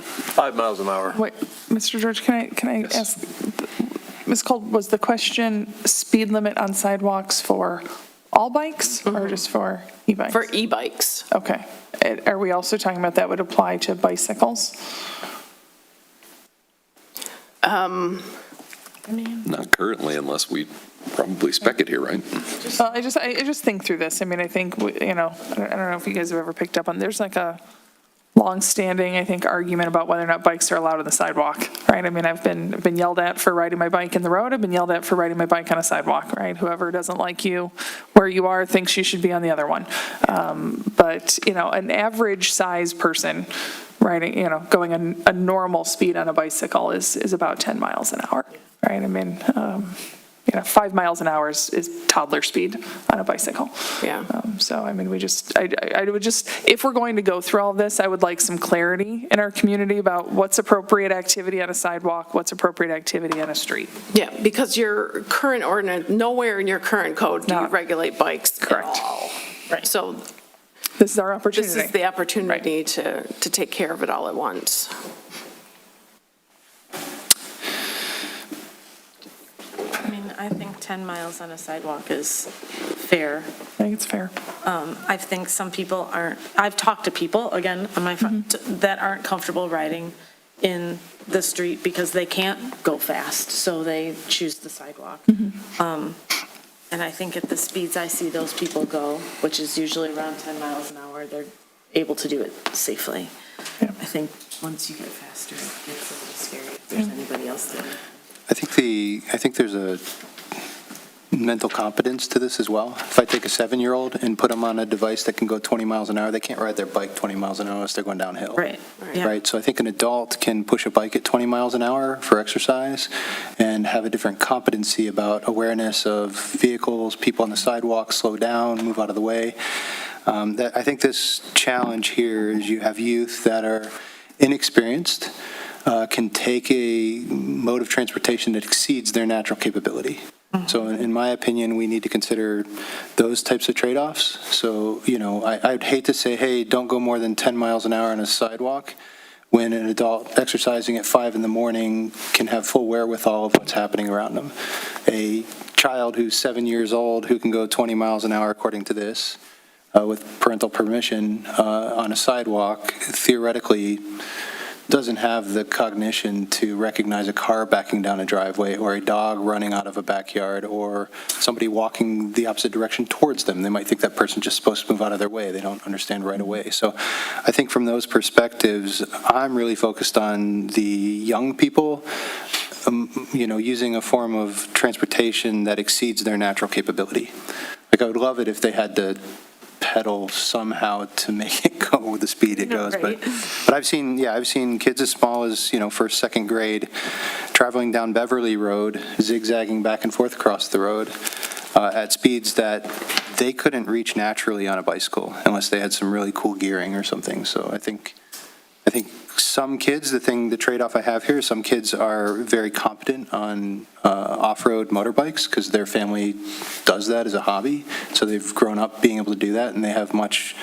J: 5 miles an hour.
G: Wait, Mr. George, can I ask, Ms. Cole, was the question speed limit on sidewalks for all bikes or just for e-bikes?
F: For e-bikes.
G: Okay. Are we also talking about that would apply to bicycles?
B: Not currently, unless we probably spec it here, right?
G: Well, I just think through this. I mean, I think, I don't know if you guys have ever picked up on, there's like a long-standing, I think, argument about whether or not bikes are allowed on the sidewalk, right? I mean, I've been yelled at for riding my bike in the road. I've been yelled at for riding my bike on a sidewalk, right? Whoever doesn't like you where you are thinks you should be on the other one. But, an average size person riding, going a normal speed on a bicycle is about 10 miles an hour, right? I mean, 5 miles an hour is toddler speed on a bicycle.
F: Yeah.
G: So, I mean, I would just, if we're going to go through all of this, I would like some clarity in our community about what's appropriate activity on a sidewalk, what's appropriate activity on a street.
F: Yeah, because your current ordinance, nowhere in your current code do you regulate bikes at all. Right. So
G: this is our opportunity.
F: This is the opportunity to take care of it all at once.
C: I mean, I think 10 miles on a sidewalk is fair.
G: I think it's fair.
C: I think some people aren't, I've talked to people, again, on my front, that aren't comfortable riding in the street because they can't go fast, so they choose the sidewalk. And I think at the speeds I see those people go, which is usually around 10 miles an hour, they're able to do it safely. I think once you get faster, it gets a little scary if there's anybody else there.
S: I think there's a mental competence to this as well. If I take a 7-year-old and put them on a device that can go 20 miles an hour, they can't ride their bike 20 miles an hour unless they're going downhill.
C: Right.
S: Right. So I think an adult can push a bike at 20 miles an hour for exercise and have a different competency about awareness of vehicles, people on the sidewalk, slow down, move out of the way. I think this challenge here is you have youth that are inexperienced, can take a mode of transportation that exceeds their natural capability. So in my opinion, we need to consider those types of trade-offs. So, I'd hate to say, hey, don't go more than 10 miles an hour on a sidewalk when an adult exercising at 5 in the morning can have full wherewithal of what's happening around them. A child who's 7 years old who can go 20 miles an hour, according to this, with parental permission on a sidewalk, theoretically doesn't have the cognition to recognize a car backing down a driveway or a dog running out of a backyard or somebody walking the opposite direction towards them. They might think that person's just supposed to move out of their way. They don't understand right away. So I think from those perspectives, I'm really focused on the young people, using a form of transportation that exceeds their natural capability. Like, I would love it if they had to pedal somehow to make it go with the speed it goes.
C: Right.
S: But I've seen kids as small as, first, second grade traveling down Beverly Road, zigzagging back and forth across the road at speeds that they couldn't reach naturally on a bicycle unless they had some really cool gearing or something. So I think some kids, the trade-off I have here, some kids are very competent on off-road motorbikes because their family does that as a hobby. So they've grown up being able to do that, and they have much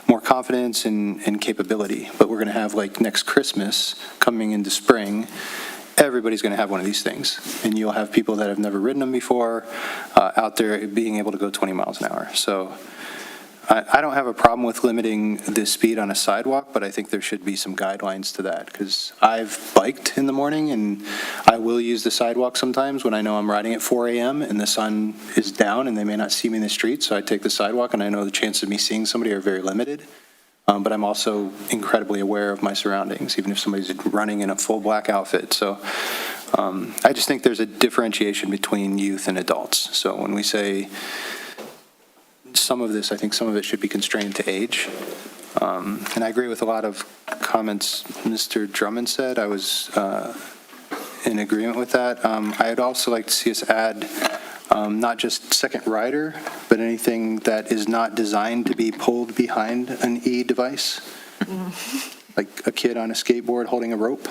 S: more confidence and capability. But we're going to have, like, next Christmas coming into spring, everybody's going to have one of these things. And you'll have people that have never ridden them before out there being able to go 20 miles an hour. So I don't have a problem with limiting the speed on a sidewalk, but I think there should be some guidelines to that because I've biked in the morning and I will use the sidewalk sometimes when I know I'm riding at 4 a.m. and the sun is down and they may not see me in the street, so I take the sidewalk and I know the chances of me seeing somebody are very limited. But I'm also incredibly aware of my surroundings, even if somebody's running in a full black outfit. So I just think there's a differentiation between youth and adults. So when we say some of this, I think some of it should be constrained to age. And I agree with a lot of comments Mr. Drummond said. I was in agreement with that. I'd also like to see us add not just second rider, but anything that is not designed to be pulled behind an e-device, like a kid on a skateboard holding a rope.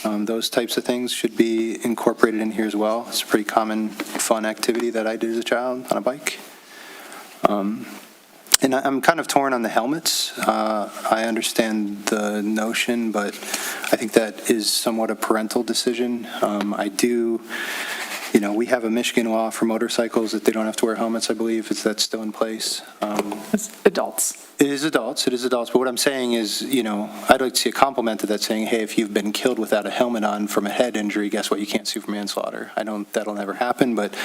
S: Those types of things should be incorporated in here as well. It's a pretty common fun activity that I did as a child on a bike. And I'm kind of torn on the helmets. I understand the notion, but I think that is somewhat a parental decision. We have a Michigan law for motorcycles that they don't have to wear helmets, I believe. That's still in place.
G: It's adults.
S: It is adults. But what I'm saying is, I'd like to see a complement to that saying, hey, if you've been killed without a helmet on from a head injury, guess what? You can't sue for manslaughter. That'll never happen, but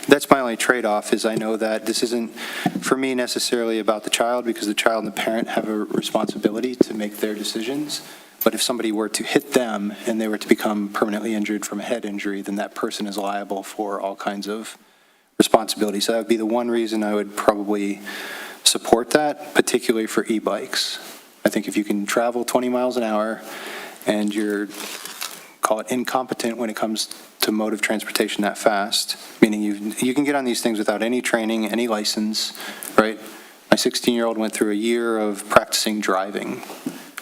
S: that's my only trade-off is I know that this isn't, for me, necessarily about the child because the child and the parent have a responsibility to make their decisions. But if somebody were to hit them and they were to become permanently injured from a head injury, then that person is liable for all kinds of responsibilities. So that would be the one reason I would probably support that, particularly for e-bikes. I think if you can travel 20 miles an hour and you're, call it incompetent when it comes to mode of transportation that fast, meaning you can get on these things without any training, any license, right? My 16-year-old went through a year of practicing driving,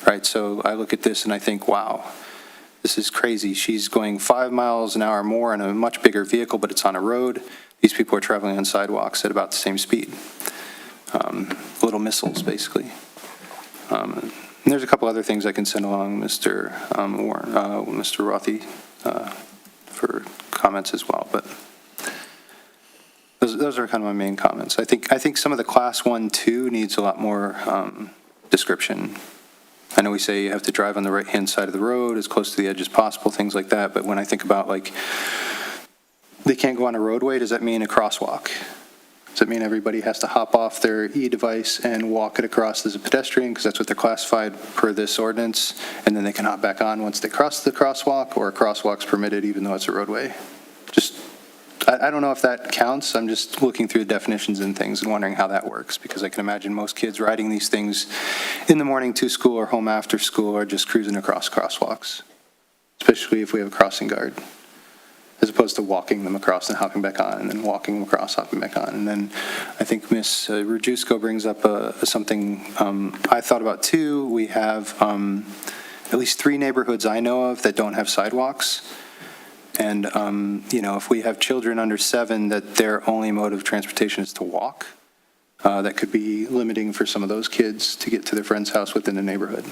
S: right? So I look at this and I think, wow, this is crazy. She's going 5 miles an hour more in a much bigger vehicle, but it's on a road. These people are traveling on sidewalks at about the same speed. Little missiles, basically. And there's a couple other things I can send along Mr. Rothy for comments as well, but those are kind of my main comments. I think some of the class 1-2 needs a lot more description. I know we say you have to drive on the right-hand side of the road as close to the edge as possible, things like that, but when I think about they can't go on a roadway, does that mean a crosswalk? Does that mean everybody has to hop off their e-device and walk it across as a pedestrian because that's what they're classified per this ordinance, and then they can hop back on once they cross the crosswalk, or a crosswalk's permitted even though it's a roadway? I don't know if that counts. I'm just looking through the definitions and things and wondering how that works, because I can imagine most kids riding these things in the morning to school or home after school are just cruising across crosswalks, especially if we have a crossing guard, as opposed to walking them across and hopping back on, and then walking them across, hopping back on. And then I think Ms. Rajewsko brings up something I thought about too. We have at least 3 neighborhoods I know of that don't have sidewalks. And, if we have children under 7 that their only mode of transportation is to walk, that could be limiting for some of those kids to get to their friend's house within the neighborhood.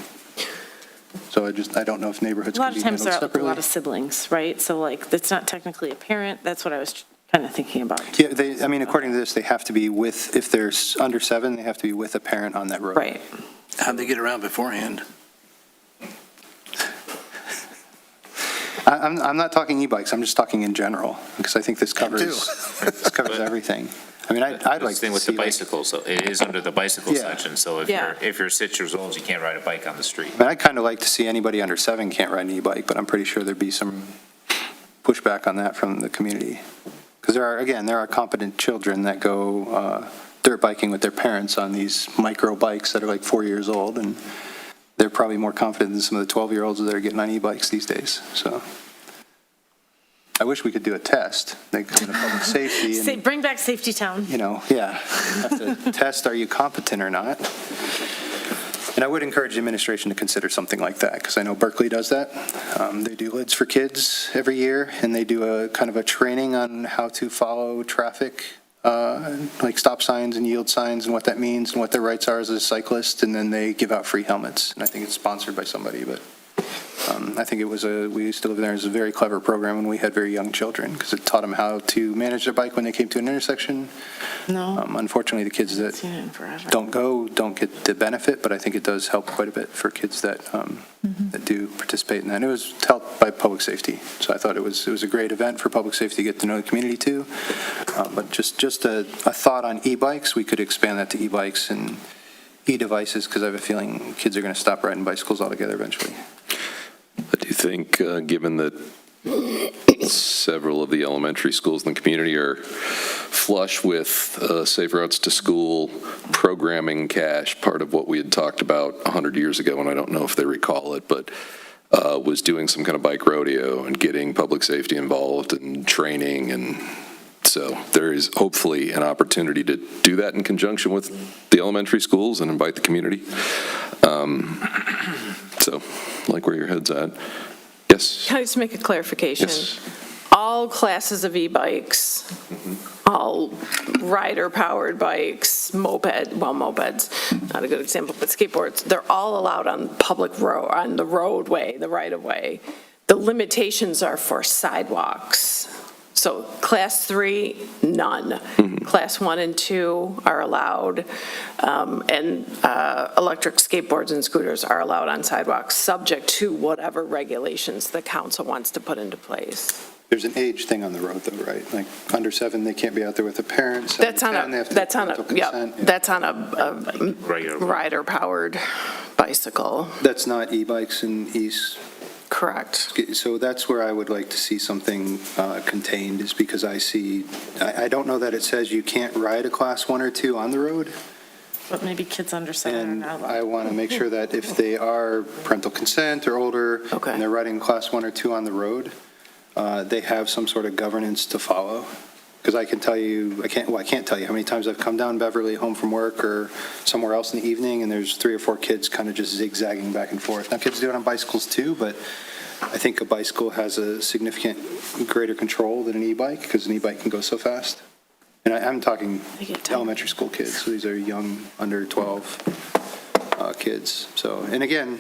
S: So I don't know if neighborhoods can be handled separately.
C: A lot of times there are a lot of siblings, right? So it's not technically a parent. That's what I was kind of thinking about.
S: Yeah, according to this, they have to be with, if they're under 7, they have to be with a parent on that road.
C: Right.
D: How'd they get around beforehand?
S: I'm not talking e-bikes, I'm just talking in general, because I think this covers everything. I'd like to
O: with
S: see
O: the bicycles, so it is under the bicycle section, so if you're 6 years old, you can't ride a bike on the street.
S: I'd kind of like to see anybody under 7 can't ride an e-bike, but I'm pretty sure there'd be some pushback on that from the community. Because there are competent children that go dirt biking with their parents on these micro bikes that are 4 years old, and they're probably more confident than some of the 12-year-olds that are getting on e-bikes these days. So I wish we could do a test. They come to public safety. And,
C: bring back Safety Town.
S: have to test, are you competent or not? And I would encourage the administration to consider something like that, because I know Berkeley does that. They do lids for kids every year, and they do a kind of a training on how to follow traffic, like stop signs and yield signs and what that means and what their rights are as a cyclist, and then they give out free helmets. And I think it's sponsored by somebody, but I think we used to live there, it was a very clever program when we had very young children, because it taught them how to manage their bike when they came to an intersection.
C: No.
S: Unfortunately, the kids that
C: Seen it in forever.
S: don't get the benefit, but I think it does help quite a bit for kids that that do participate in that. And it was helped by public safety, so I thought it was a great event for public safety to get to know the community too. But just a thought on e-bikes, we could expand that to e-bikes and e-devices, because I have a feeling kids are going to stop riding bicycles altogether eventually.
B: I do think, given that several of the elementary schools in the community are flush with safe routes to school programming cash, part of what we had talked about 100 years ago, and I don't know if they recall it, but was doing some kind of bike rodeo and getting public safety involved and training. And so there is hopefully an opportunity to do that in conjunction with the elementary schools and invite the community. So, like where your head's at. Yes?
F: Can I just make a clarification?
B: Yes.
F: All classes of e-bikes, all rider-powered bikes, mopeds, not a good example, but skateboards, they're all allowed on public road, on the roadway, the right-of-way. The limitations are for sidewalks. So Class 3, none. Class 1 and 2 are allowed, and electric skateboards and scooters are allowed on sidewalks, subject to whatever regulations the council wants to put into place.
S: There's an age thing on the road though, right? Like under 7, they can't be out there with their parents.
F: That's on a
O: Regular.
F: rider-powered bicycle.
S: That's not e-bikes in East.
F: Correct.
S: So that's where I would like to see something contained, is because I don't know that it says you can't ride a class 1 or 2 on the road.
C: But maybe kids under 7 are
S: And
C: not allowed.
S: I want to make sure that if they are parental consent or older, and they're riding class 1 or 2 on the road, they have some sort of governance to follow. Because I can tell you, I can't tell you how many times I've come down Beverly home from work or somewhere else in the evening, and there's 3 or 4 kids kind of just zigzagging back and forth. Now, kids do it on bicycles too, but I think a bicycle has a significant greater control than an e-bike, because an e-bike can go so fast. And I'm talking elementary school kids, so these are young, under 12 kids. So, and again,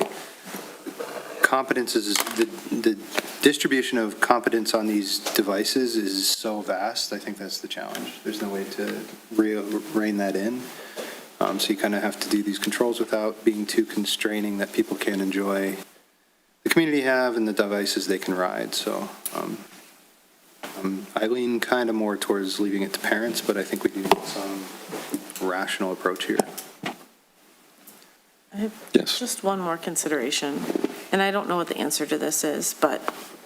S: competence is, the distribution of competence on these devices is so vast. I think that's the challenge. There's no way to rein that in. So you kind of have to do these controls without being too constraining that people can enjoy the community have and the devices they can ride. So I lean kind of more towards leaving it to parents, but I think we need some rational approach here.
C: I have just one more consideration, and I don't know what the answer to this is, but.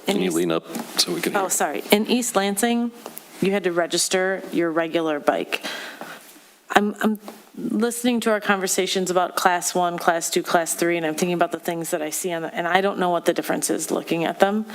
B: Can you lean up so we can hear?
C: Oh, sorry. In East Lansing, you had to register your regular bike. I'm listening to our conversations about Class 1, Class 2, Class 3, and I'm thinking about the things that I see and I don't know what the difference is looking at them.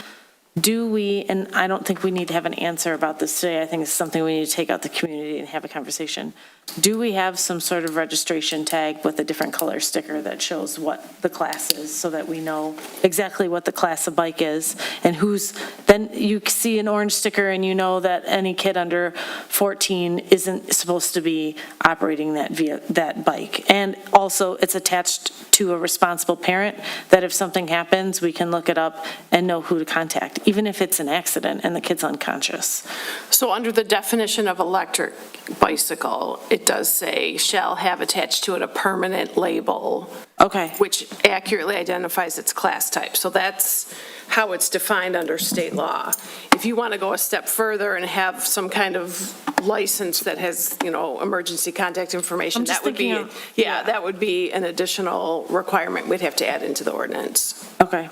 C: Do we, and I don't think we need to have an answer about this today, I think it's something we need to take out the community and have a conversation. Do we have some sort of registration tag with a different color sticker that shows what the class is, so that we know exactly what the class of bike is and who's, then you see an orange sticker and you know that any kid under 14 isn't supposed to be operating that bike. And also it's attached to a responsible parent, that if something happens, we can look it up and know who to contact, even if it's an accident and the kid's unconscious.
F: So under the definition of electric bicycle, it does say shall have attached to it a permanent label.
C: Okay.
F: Which accurately identifies its class type. So that's how it's defined under state law. If you want to go a step further and have some kind of license that has, emergency contact information, that would be, that would be an additional requirement we'd have to add into the ordinance.
C: Okay.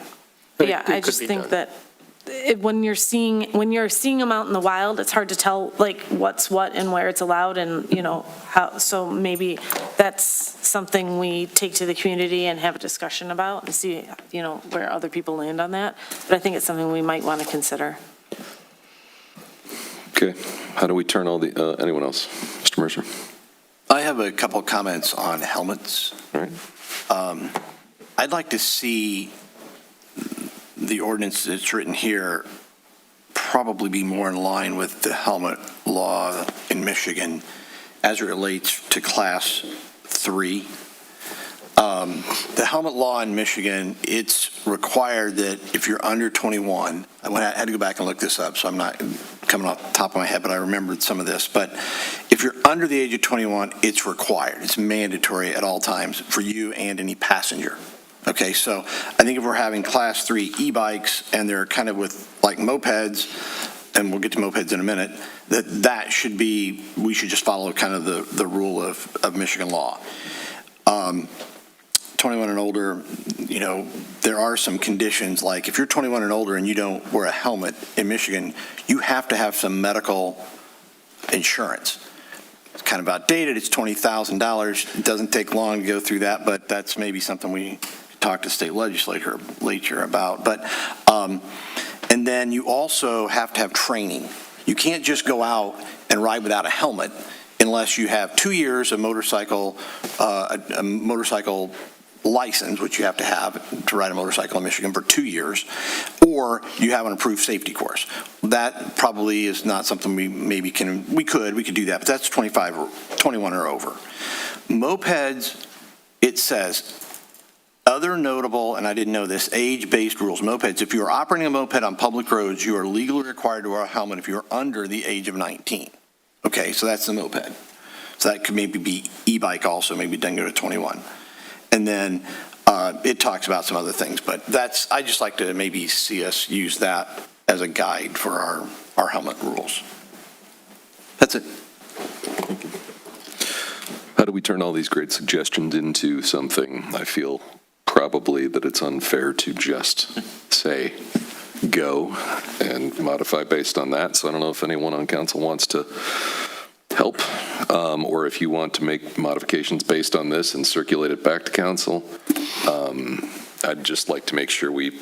C: Yeah, I just think that when you're seeing them out in the wild, it's hard to tell like what's what and where it's allowed, and how. So maybe that's something we take to the community and have a discussion about and see where other people land on that. But I think it's something we might want to consider.
B: Okay. How do we turn all the anyone else? Mr. Mercer.
D: I have a couple of comments on helmets.
B: All right.
D: I'd like to see the ordinance that's written here probably be more in line with the helmet law in Michigan as it relates to Class 3. The helmet law in Michigan, it's required that if you're under 21, I had to go back and look this up, so I'm not coming off the top of my head, but I remembered some of this. But if you're under the age of 21, it's required. It's mandatory at all times for you and any passenger. Okay, so I think if we're having Class 3 e-bikes and they're kind of with like mopeds, and we'll get to mopeds in a minute, that should be, we should just follow kind of the rule of Michigan law. 21 and older, there are some conditions, like if you're 21 and older and you don't wear a helmet in Michigan, you have to have some medical insurance. It's kind of outdated, it's $20,000. It doesn't take long to go through that, but that's maybe something we talk to state legislature about. But, and then you also have to have training. You can't just go out and ride without a helmet unless you have 2 years of motorcycle license, which you have to ride a motorcycle in Michigan for 2 years, or you have an approved safety course. That probably is not something we could do that, but that's 21 or over. Mopeds, it says, other notable, and I didn't know this, age-based rules. Mopeds, if you are operating a moped on public roads, you are legally required to wear a helmet if you're under the age of 19. Okay, so that's the moped. So that could maybe be e-bike also, maybe it doesn't go to 21. And then it talks about some other things, but I just like to maybe see us use that as a guide for our helmet rules. That's it.
B: How do we turn all these great suggestions into something? I feel probably that it's unfair to just say go and modify based on that. So I don't know if anyone on council wants to help, or if you want to make modifications based on this and circulate it back to council. I'd just like to make sure we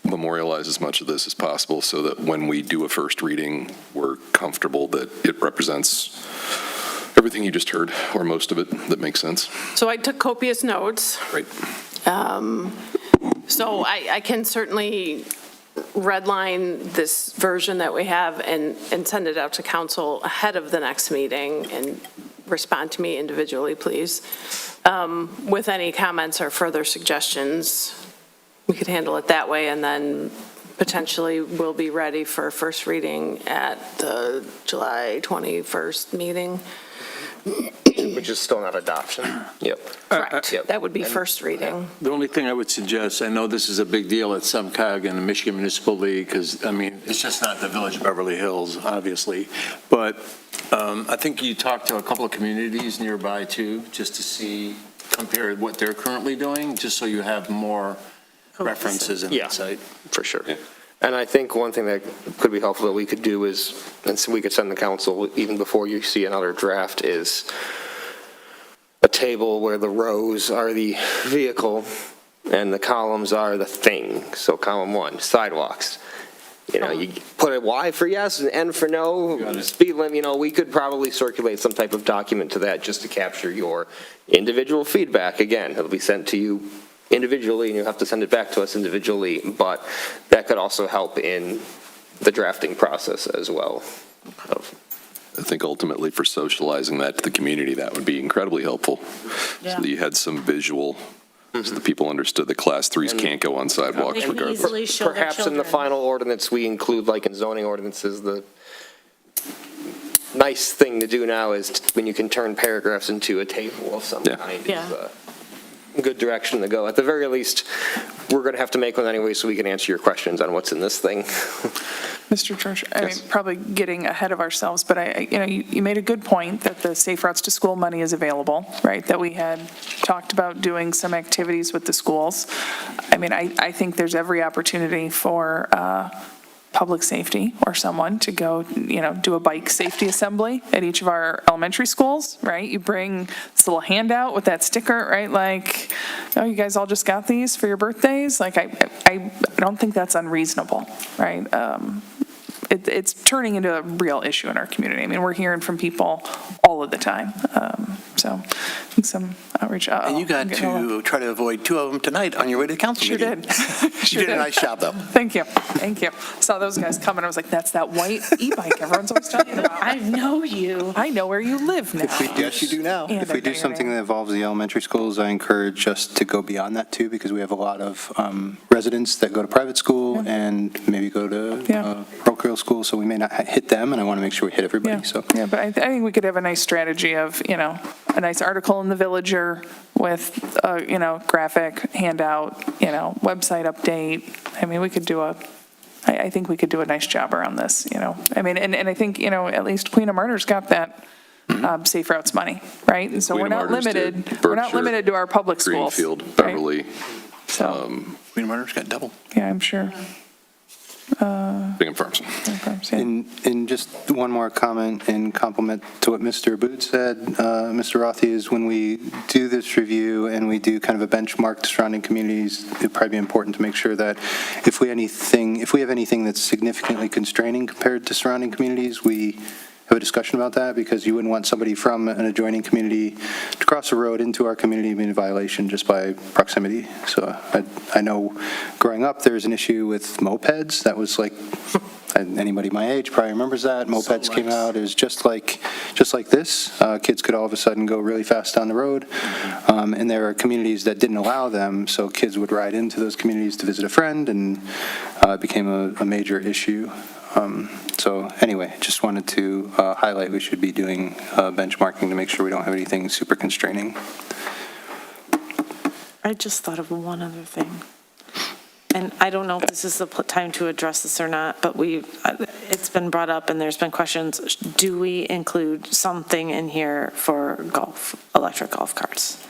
B: memorialize as much of this as possible so that when we do a first reading, we're comfortable that it represents everything you just heard, or most of it, that makes sense.
F: So I took copious notes.
B: Right.
F: So I can certainly redline this version that we have and send it out to council ahead of the next meeting, and respond to me individually, please. With any comments or further suggestions, we could handle it that way, and then potentially we'll be ready for first reading at the July 21st meeting.
N: Which is still not adoption. Yep.
F: Correct.
N: Yep.
F: That would be first reading.
J: The only thing I would suggest, I know this is a big deal at SEMCOG and the Michigan Municipal League, because, I mean, it's just not the Village of Beverly Hills, obviously. But I think you talked to a couple of communities nearby, too, just to see, compare what they're currently doing, just so you have more references and insight.
N: For sure. Yeah. And I think one thing that could be helpful that we could do is, and so we could send the council even before you see another draft, is a table where the rows are the vehicle and the columns are the thing. So column 1, sidewalks. You put a Y for yes and N for no, speed limit, we could probably circulate some type of document to that just to capture your individual feedback. Again, it'll be sent to you individually, and you'll have to send it back to us individually, but that could also help in the drafting process as well.
B: I think ultimately for socializing that to the community, that would be incredibly helpful.
T: Yeah.
B: So that you had some visual, so that people understood that Class 3s can't go on sidewalks
T: They can
B: regardless.
T: easily show their
N: Perhaps in the
T: children.
N: final ordinance, we include, like in zoning ordinances, the nice thing to do now is when you can turn paragraphs into a table of some kind.
T: Yeah.
N: Is a good direction to go. At the very least, we're going to have to make one anyway so we can answer your questions on what's in this thing.
G: Mr. Church, I mean, probably getting ahead of ourselves, but you made a good point that the Safe Routes to School money is available, right? That we had talked about doing some activities with the schools. I mean, I think there's every opportunity for public safety or someone to go, do a bike safety assembly at each of our elementary schools, right? You bring this little handout with that sticker, right? Like, oh, you guys all just got these for your birthdays? Like, I don't think that's unreasonable, right? It's turning into a real issue in our community. I mean, we're hearing from people all of the time. So So I think some outreach.
D: And you got to try to avoid 2 of them tonight on your way to the council
G: Sure
D: meeting.
G: did.
D: You did a nice job, though.
G: Thank you. Thank you. Saw those guys coming. I was like, that's that white e-bike everyone's always talking about.
T: I know you.
G: I know where you live now.
D: Yes, you do now.
G: And
S: If we do something that involves the elementary schools, I encourage us to go beyond that too, because we have a lot of residents that go to private school and maybe go to parochial school, so we may not hit them, and I want to make sure we hit everybody, so.
G: Yeah, but I think we could have a nice strategy of, a nice article in the Villager with, graphic handout, website update. I mean, we could do I think we could do a nice job around this, I mean, and I think, at least Queen of Murder's got that Safe Routes money, right? And so
B: Queen
G: we're
B: of
G: not
B: Murder's did,
G: limited, we're not
B: Berkshire,
G: limited to our public schools.
B: Greenfield,
G: right?
B: Beverly.
G: So,
D: Queen of Murder's got double.
G: yeah, I'm sure.
B: Bingham Farms.
S: And just one more comment in compliment to what Mr. Booth said, Mr. Rothy, is when we do this review and we do kind of a benchmark to surrounding communities, it'd probably be important to make sure that if we have anything that's significantly constraining compared to surrounding communities, we have a discussion about that, because you wouldn't want somebody from an adjoining community to cross the road into our community being in violation just by proximity. So I know growing up, there was an issue with mopeds. That was like, anybody my age probably remembers that. Mopeds came out. It was just like this. Kids could all of a sudden go really fast down the road. And there are communities that didn't allow them, so kids would ride into those communities to visit a friend, and it became a major issue. So anyway, just wanted to highlight we should be doing benchmarking to make sure we don't have anything super constraining.
U: I just thought of one other thing. And I don't know if this is the time to address this or not, but it's been brought up and there's been questions. Do we include something in here for electric golf carts?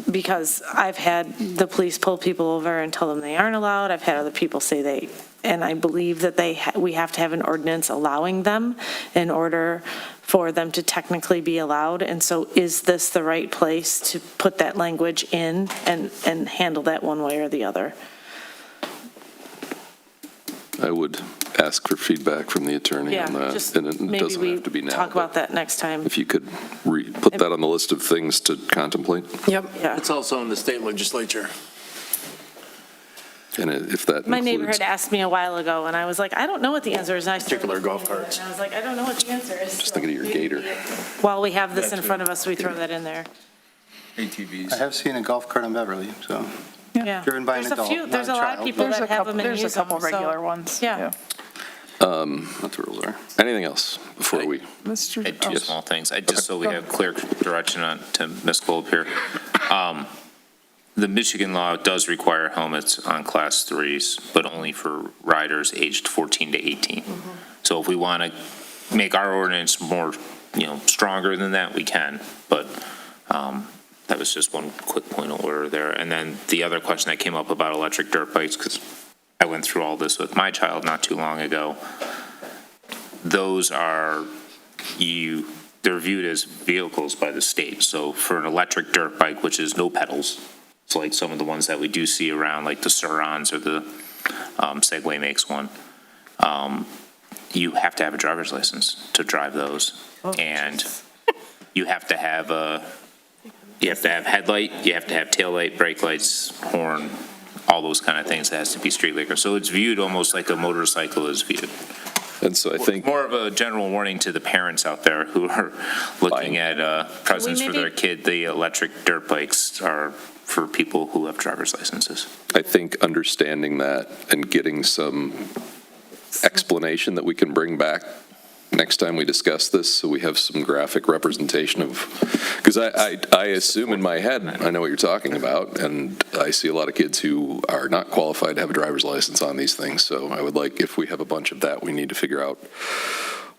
U: Because I've had the police pull people over and tell them they aren't allowed. I've had other people say and I believe that we have to have an ordinance allowing them in order for them to technically be allowed. And so is this the right place to put that language in and handle that one way or the other?
B: I would ask for feedback from the attorney on that.
U: Just
B: And it
U: maybe
B: doesn't
U: we
B: have to be now.
U: talk about that next time.
B: If you could put that on the list of things to contemplate.
U: Yep. Yeah.
J: It's also in the state legislature.
B: And if that
U: My neighbor
B: includes-
U: had asked me a while ago, and I was like, I don't know what the answer is. And I started
J: Particular golf
U: looking into it,
J: carts.
U: And I was like, I don't know what the answer is.
B: Just thinking of your gator.
U: While we have this in front of us, we throw that in there.
S: I have seen a golf cart on Beverly, so.
U: Yeah.
S: Driven by an
U: There's a
S: adult,
U: few,
S: not
U: there's
S: a
U: a lot of
S: child.
U: people that have them and
G: There's
U: use
G: a couple
U: them, so-
G: regular ones.
U: Yeah.
B: What the rules are. Anything else before we?
G: Mr.
O: I had two small things. Just so we have clear direction to Ms. Gold here. The Michigan law does require helmets on class 3s, but only for riders aged 14 to 18. So if we want to make our ordinance more, stronger than that, we can. But that was just one quick point of order there. And then the other question that came up about electric dirt bikes, because I went through all this with my child not too long ago. Those are, they're viewed as vehicles by the state. So for an electric dirt bike, which is no pedals, so like some of the ones that we do see around, like the Surons or the Segway makes one, you have to have a driver's license to drive those. And you have to have headlight, you have to have tail light, brake lights, horn, all those kind of things. That has to be street legal. So it's viewed almost like a motorcycle is viewed.
B: And so I think
O: more of a general warning to the parents out there who are looking at presents for their kid. The electric dirt bikes are for people who have driver's licenses.
B: I think understanding that and getting some explanation that we can bring back next time we discuss this, so we have some graphic representation of, because I assume in my head, I know what you're talking about, and I see a lot of kids who are not qualified to have a driver's license on these things, so I would like, if we have a bunch of that, we need to figure out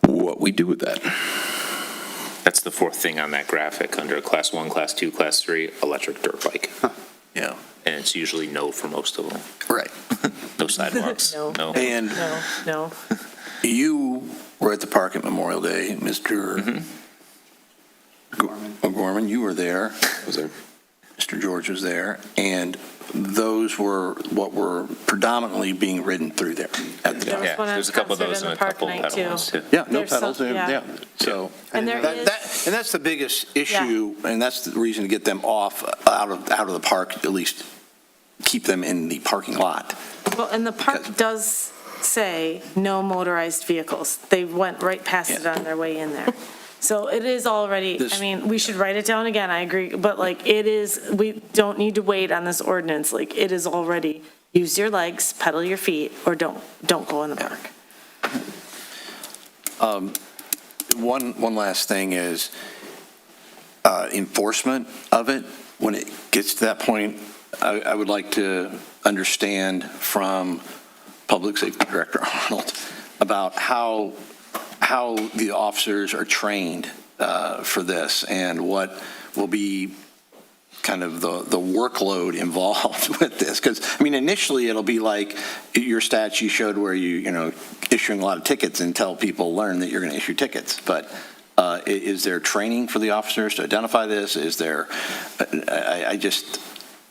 B: what we do with that.
O: That's the fourth thing on that graphic, under class 1, class 2, class 3, electric dirt bike.
D: Yeah.
O: And it's usually no for most of them.
D: Right.
O: No sidewalks.
U: No.
D: And
U: No.
D: you were at the park at Memorial Day, Mr. O'Gorman, you were there.
B: Was there?
D: Mr. George was there, and those were what were predominantly being ridden through there at the time.
O: Yeah, there's a couple of those and a couple of pedal ones too.
D: Yeah, no
U: There's some-
D: pedals, yeah. So,
U: And there is-
D: and that's the biggest issue, and that's the reason to get them off out of the park, at least keep them in the parking lot.
U: Well, and the park does say no motorized vehicles. They went right past it on their way in there. So it is already, I mean, we should write it down again, I agree, but like it is, we don't need to wait on this ordinance, like it is already, use your legs, pedal your feet, or don't go in the park.
D: One last thing is enforcement of it. When it gets to that point, I would like to understand from Public Safety Director Arnold about how the officers are trained for this and what will be kind of the workload involved with this. Because, I mean, initially it'll be like your stats you showed where you issuing a lot of tickets until people learn that you're going to issue tickets. But is there training for the officers to identify this? Is there,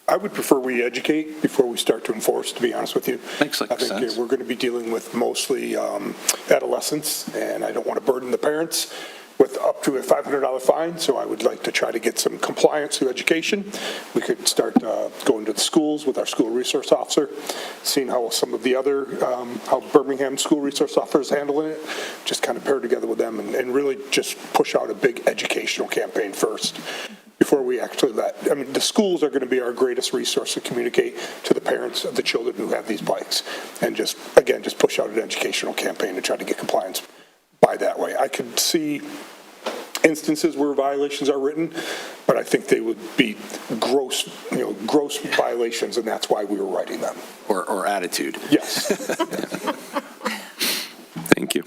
H: I would prefer we educate before we start to enforce, to be honest with you.
D: Makes like
H: I think
D: sense.
H: we're going to be dealing with mostly adolescents, and I don't want to burden the parents with up to a $500 fine, so I would like to try to get some compliance through education. We could start going to the schools with our school resource officer, seeing how some of the other, how Birmingham school resource officers handling it, just kind of pair together with them and really just push out a big educational campaign first before we actually the schools are going to be our greatest resource to communicate to the parents of the children who have these bikes, and just push out an educational campaign to try to get compliance by that way. I could see instances where violations are written, but I think they would be gross violations, and that's why we were writing them.
D: Or attitude.
H: Yes.
B: Thank you.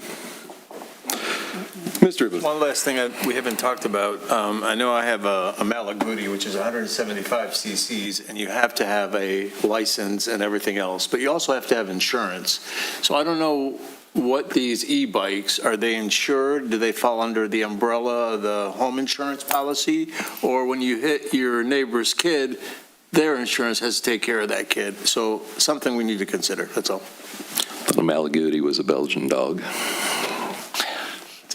B: Mr. Rubin.
J: One last thing we haven't talked about. I know I have a Malaguti, which is 175 cc's, and you have to have a license and everything else, but you also have to have insurance. So I don't know what these e-bikes, are they insured? Do they fall under the umbrella of the home insurance policy? Or when you hit your neighbor's kid, their insurance has to take care of that kid? So something we need to consider, that's all.
B: The Malaguti was a Belgian dog.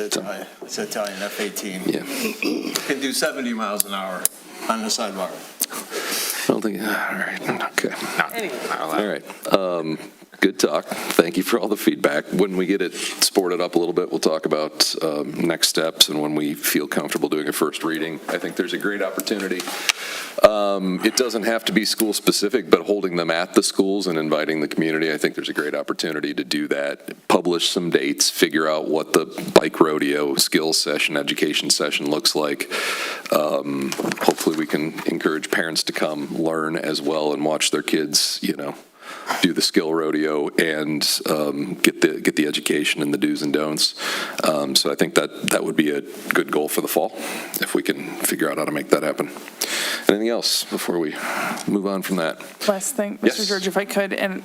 J: It's Italian, F-18.
B: Yeah.
J: Can do 70 miles an hour on the sidewalk.
B: I don't think, all right, okay. All right. Good talk. Thank you for all the feedback. When we get it sported up a little bit, we'll talk about next steps and when we feel comfortable doing a first reading. I think there's a great opportunity. It doesn't have to be school-specific, but holding them at the schools and inviting the community, I think there's a great opportunity to do that. Publish some dates, figure out what the bike rodeo skills session, education session looks like. Hopefully we can encourage parents to come learn as well and watch their kids, do the skill rodeo and get the education and the do's and don'ts. So I think that would be a good goal for the fall, if we can figure out how to make that happen. Anything else before we move on from that?
G: Last thing,
B: Yes.
G: Mr. George, if I could, and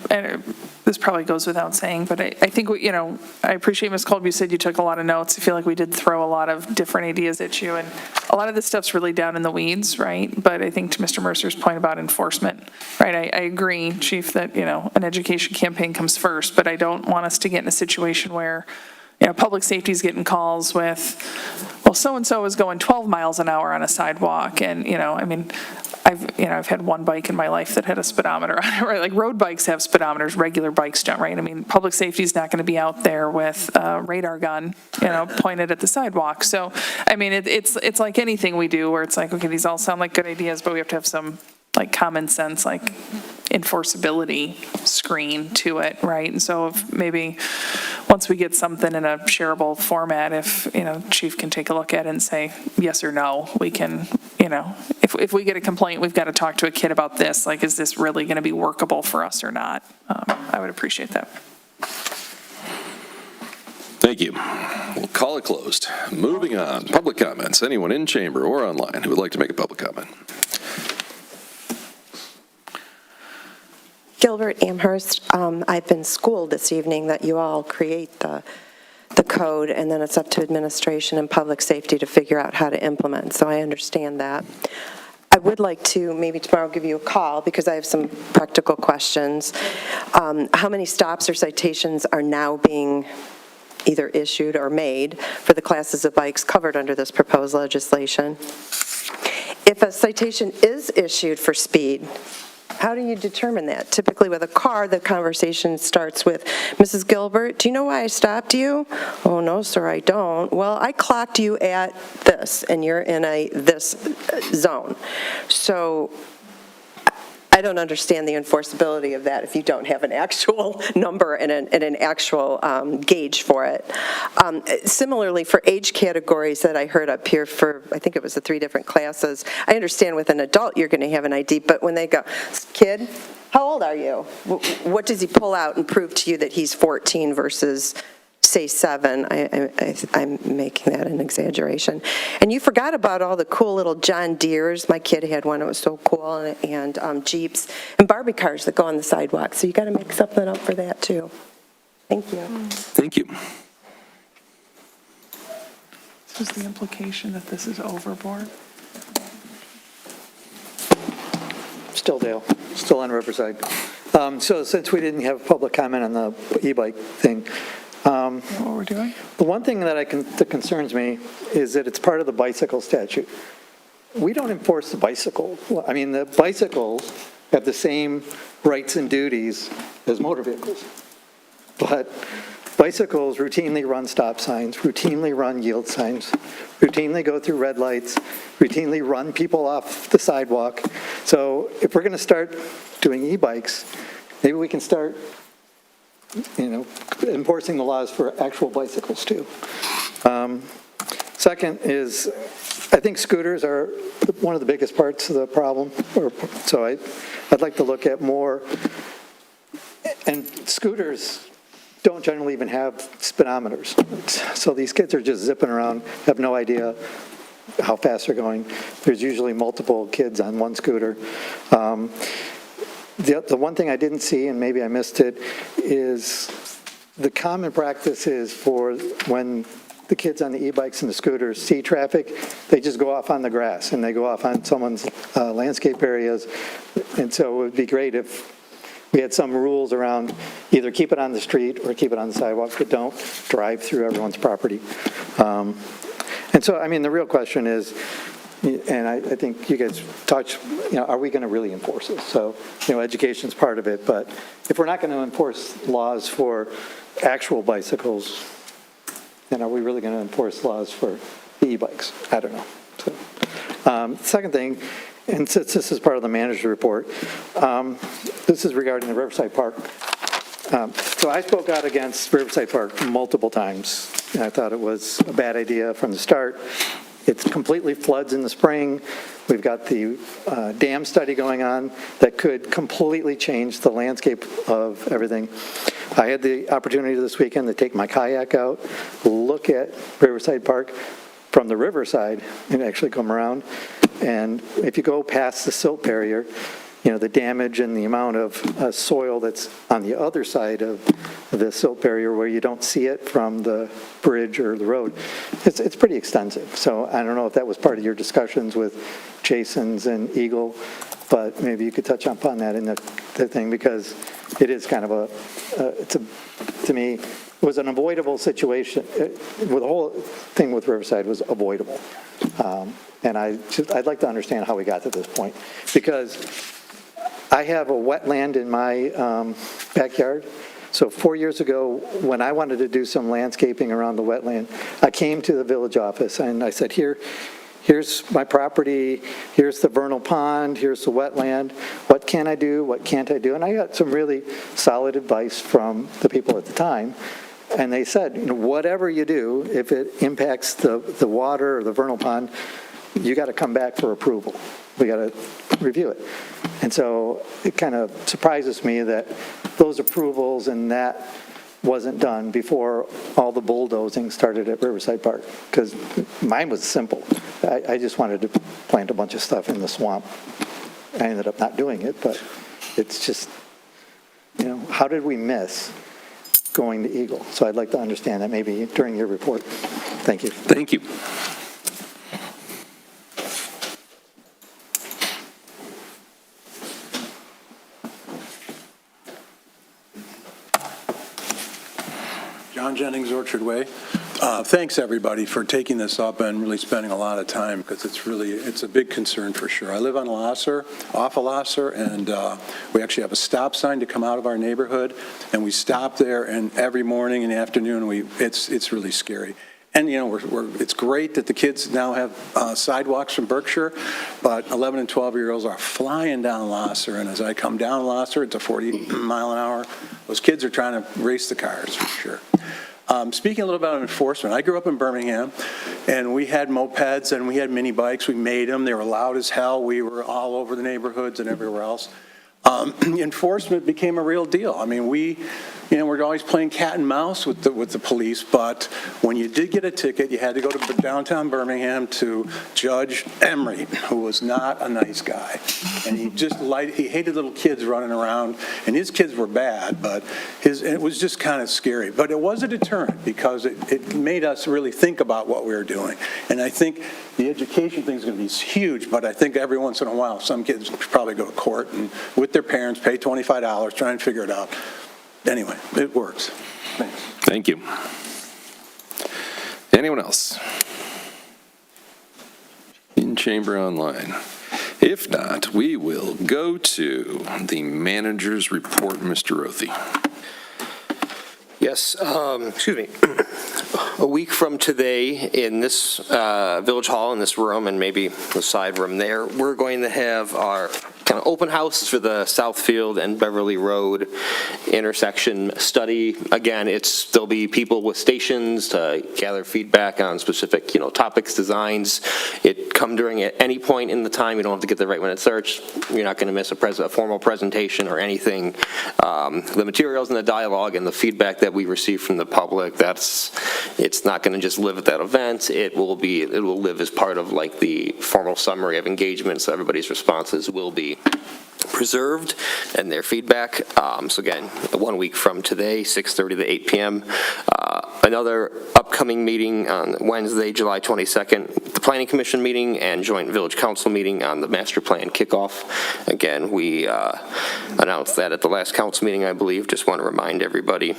G: this probably goes without saying, but I think, I appreciate, Ms. Kolb, you said you took a lot of notes. I feel like we did throw a lot of different ideas at you, and a lot of this stuff's really down in the weeds, right? But I think to Mr. Mercer's point about enforcement, right, I agree, Chief, that, an education campaign comes first, but I don't want us to get in a situation where public safety is getting calls with, well, so-and-so is going 12 miles an hour on a sidewalk. And, I've had one bike in my life that had a speedometer on it, right? Like road bikes have speedometers, regular bikes don't, right? I mean, public safety is not going to be out there with a radar gun, pointed at the sidewalk. So, I mean, it's like anything we do where it's like, okay, these all sound like good ideas, but we have to have some like common sense, like enforceability screen to it, right? And so if maybe once we get something in a shareable format, if, Chief can take a look at it and say yes or no, we can, if we get a complaint, we've got to talk to a kid about this, like, is this really going to be workable for us or not? I would appreciate that.
B: Thank you. We'll call it closed. Moving on, public comments. Anyone in chamber or online who would like to make a public comment?
M: Gilbert Amherst, I've been schooled this evening that you all create the code, and then it's up to administration and public safety to figure out how to implement, so I understand that. I would like to maybe tomorrow give you a call because I have some practical questions. How many stops or citations are now being either issued or made for the classes of bikes covered under this proposed legislation? If a citation is issued for speed, how do you determine that? Typically with a car, the conversation starts with, Mrs. Gilbert, do you know why I stopped you? Oh, no, sir, I don't. Well, I clocked you at this, and you're in this zone. So I don't understand the enforceability of that if you don't have an actual number and an actual gauge for it. Similarly, for age categories that I heard up here for, I think it was the 3 different classes, I understand with an adult you're going to have an ID, but when they go, kid, how old are you? What does he pull out and prove to you that he's 14 versus, say, 7? I'm making that an exaggeration. And you forgot about all the cool little John Deeres. My kid had one, it was so cool, and Jeeps and Barbie cars that go on the sidewalk. So you got to make something up for that, too. Thank you.
B: Thank you.
G: This is the implication that this is overboard.
R: Still Dale, still on Riverside. So since we didn't have public comment on the e-bike thing,
G: What we're doing?
R: the one thing that that concerns me is that it's part of the bicycle statute. We don't enforce the bicycle. I mean, the bicycles have the same rights and duties as motor vehicles. But bicycles routinely run stop signs, routinely run yield signs, routinely go through red lights, routinely run people off the sidewalk. So if we're going to start doing e-bikes, maybe we can start enforcing the laws for actual bicycles too. Second is, I think scooters are one of the biggest parts of the problem. So I'd like to look at more, and scooters don't generally even have speedometers. So these kids are just zipping around, have no idea how fast they're going. There's usually multiple kids on one scooter. The one thing I didn't see, and maybe I missed it, is the common practice is for when the kids on the e-bikes and the scooters see traffic, they just go off on the grass and they go off on someone's landscape areas. And so it would be great if we had some rules around either keep it on the street or keep it on the sidewalk, but don't drive through everyone's property. And so, I mean, the real question is, and I think you guys touched, are we going to really enforce this? So, education's part of it, but if we're not going to enforce laws for actual bicycles, then are we really going to enforce laws for the e-bikes? I don't know. So, second thing, and since this is part of the manager's report, this is regarding the Riverside Park. So I spoke out against Riverside Park multiple times. And I thought it was a bad idea from the start. It completely floods in the spring. We've got the dam study going on that could completely change the landscape of everything. I had the opportunity this weekend to take my kayak out, look at Riverside Park from the riverside, and actually come around. And if you go past the silt barrier, the damage and the amount of soil that's on the other side of the silt barrier where you don't see it from the bridge or the road, it's pretty extensive. So I don't know if that was part of your discussions with Jason's and Eagle, but maybe you could touch upon that in the thing, because it is kind of to me, it was an avoidable situation. The whole thing with Riverside was avoidable. And I'd like to understand how we got to this point, because I have a wetland in my backyard. So 4 years ago, when I wanted to do some landscaping around the wetland, I came to the village office and I said, here's my property, here's the vernal pond, here's the wetland, what can I do, what can't I do? And I got some really solid advice from the people at the time. And they said, whatever you do, if it impacts the water or the vernal pond, you got to come back for approval. We got to review it. And so it kind of surprises me that those approvals and that wasn't done before all the bulldozing started at Riverside Park, because mine was simple. I just wanted to plant a bunch of stuff in the swamp. I ended up not doing it, but it's just, how did we miss going to Eagle? So I'd like to understand that maybe during your report. Thank you.
B: Thank you.
E: John Jennings, Orchard Way. Thanks, everybody, for taking this up and really spending a lot of time, because it's a big concern for sure. I live on Lasser, off of Lasser, and we actually have a stop sign to come out of our neighborhood, and we stop there, and every morning and afternoon, it's really scary. And, you know, it's great that the kids now have sidewalks from Berkshire, but 11 and 12-year-olds are flying down Lasser, and as I come down Lasser, it's a 40 mile an hour. Those kids are trying to race the cars, for sure. Speaking a little about enforcement, I grew up in Birmingham, and we had mopeds and we had mini bikes. We made them. They were loud as hell. We were all over the neighborhoods and everywhere else. Enforcement became a real deal. I mean, we're always playing cat and mouse with the police, but when you did get a ticket, you had to go to downtown Birmingham to Judge Emery, who was not a nice guy. And he hated little kids running around, and his kids were bad, but it was just kind of scary. But it was a deterrent because it made us really think about what we were doing. And I think the education thing is going to be huge, but I think every once in a while, some kids probably go to court and with their parents, pay $25, try and figure it out. Anyway, it works. Thanks.
B: Thank you. Anyone else? In chamber online. If not, we will go to the manager's report, Mr. Rothy.
N: Yes, excuse me. A week from today in this Village Hall, in this room, and maybe the side room there, we're going to have our kind of open house for the Southfield and Beverly Road intersection study. Again, there'll be people with stations to gather feedback on specific, topics, designs. It come during at any point in the time. You don't have to get the right minute search. You're not going to miss a formal presentation or anything. The materials and the dialogue and the feedback that we receive from the public, it's not going to just live at that event. It will live as part of like the formal summary of engagement, so everybody's responses will be preserved and their feedback. So again, 1 week from today, 6:30 to 8 p.m. Another upcoming meeting on Wednesday, July 22nd, the Planning Commission meeting and Joint Village Council meeting on the Master Plan kickoff. Again, we announced that at the last council meeting, I believe. Just want to remind everybody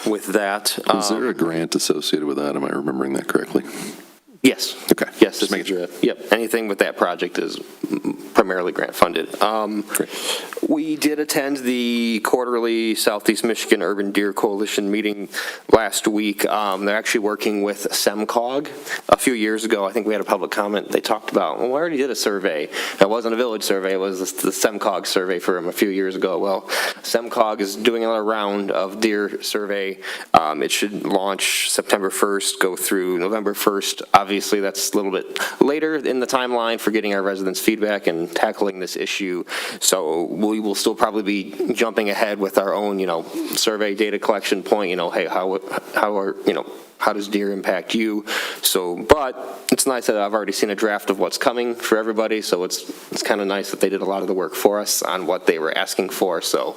N: with that.
B: Is there a grant associated with that? Am I remembering that correctly?
N: Yes.
B: Okay.
N: Yes. Yep. Anything with that project is primarily grant funded. We did attend the quarterly Southeast Michigan Urban Deer Coalition meeting last week. They're actually working with SEMCOG. A few years ago, I think we had a public comment. They talked about, we already did a survey. It wasn't a village survey. It was the SEMCOG survey from a few years ago. Well, SEMCOG is doing another round of deer survey. It should launch September 1st, go through November 1st. Obviously, that's a little bit later in the timeline for getting our residents' feedback and tackling this issue. So we will still probably be jumping ahead with our own, survey data collection point. Hey, how does deer impact you? But it's nice that I've already seen a draft of what's coming for everybody. So it's kind of nice that they did a lot of the work for us on what they were asking for. So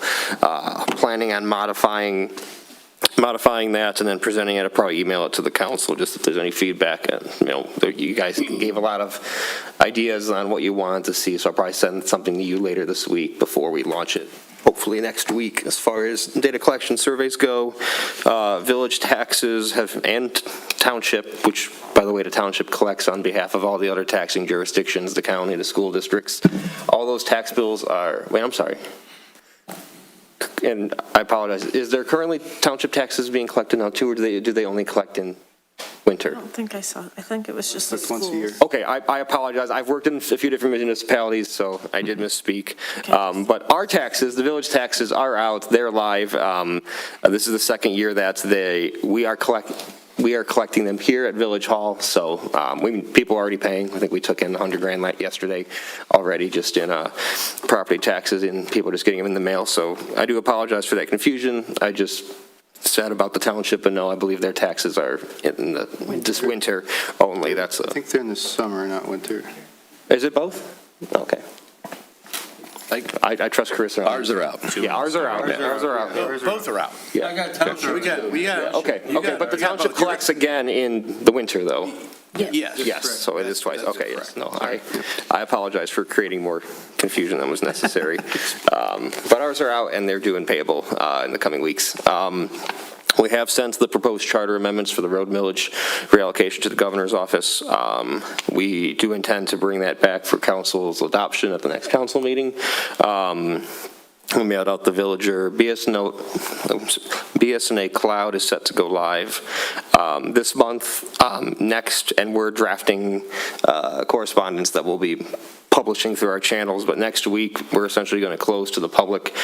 N: planning on modifying that and then presenting it. I'll probably email it to the council just if there's any feedback. You guys gave a lot of ideas on what you wanted to see, so I'll probably send something to you later this week before we launch it, hopefully next week. As far as data collection surveys go, village taxes and township, which, by the way, the township collects on behalf of all the other taxing jurisdictions, the county, the school districts. All those tax bills are, I'm sorry. And I apologize. Is there currently township taxes being collected now too, or do they only collect in winter?
U: I don't think I saw. I think it was just the
S: once a year.
N: Okay, I apologize. I've worked in a few different municipalities, so I did misspeak. Okay. But our taxes, the village taxes, are out. They're live. This is the second year that we are collecting them here at Village Hall, so people are already paying. I think we took in $100,000 yesterday already just in property taxes, and people are just getting them in the mail. So I do apologize for that confusion. I just said about the township, and no, I believe their taxes are in this winter only. I
S: think they're in the summer, not winter.
N: Is it both? Okay. I trust Chris.
B: Ours are out.
N: Yeah, ours are out.
D: Both are out.
N: Yeah.
D: I got township. We got.
N: Okay, but the township collects again in the winter, though.
D: Yes.
N: So it is twice. Okay, yes. No, I apologize for creating more confusion than was necessary. But ours are out, and they're due and payable in the coming weeks. We have sent the proposed charter amendments for the road millage reallocation to the governor's office. We do intend to bring that back for council's adoption at the next council meeting. We mailed out the villager. BSNA Cloud is set to go live this month, next, and we're drafting correspondence that will be publishing through our channels, but next week, we're essentially going to close to the public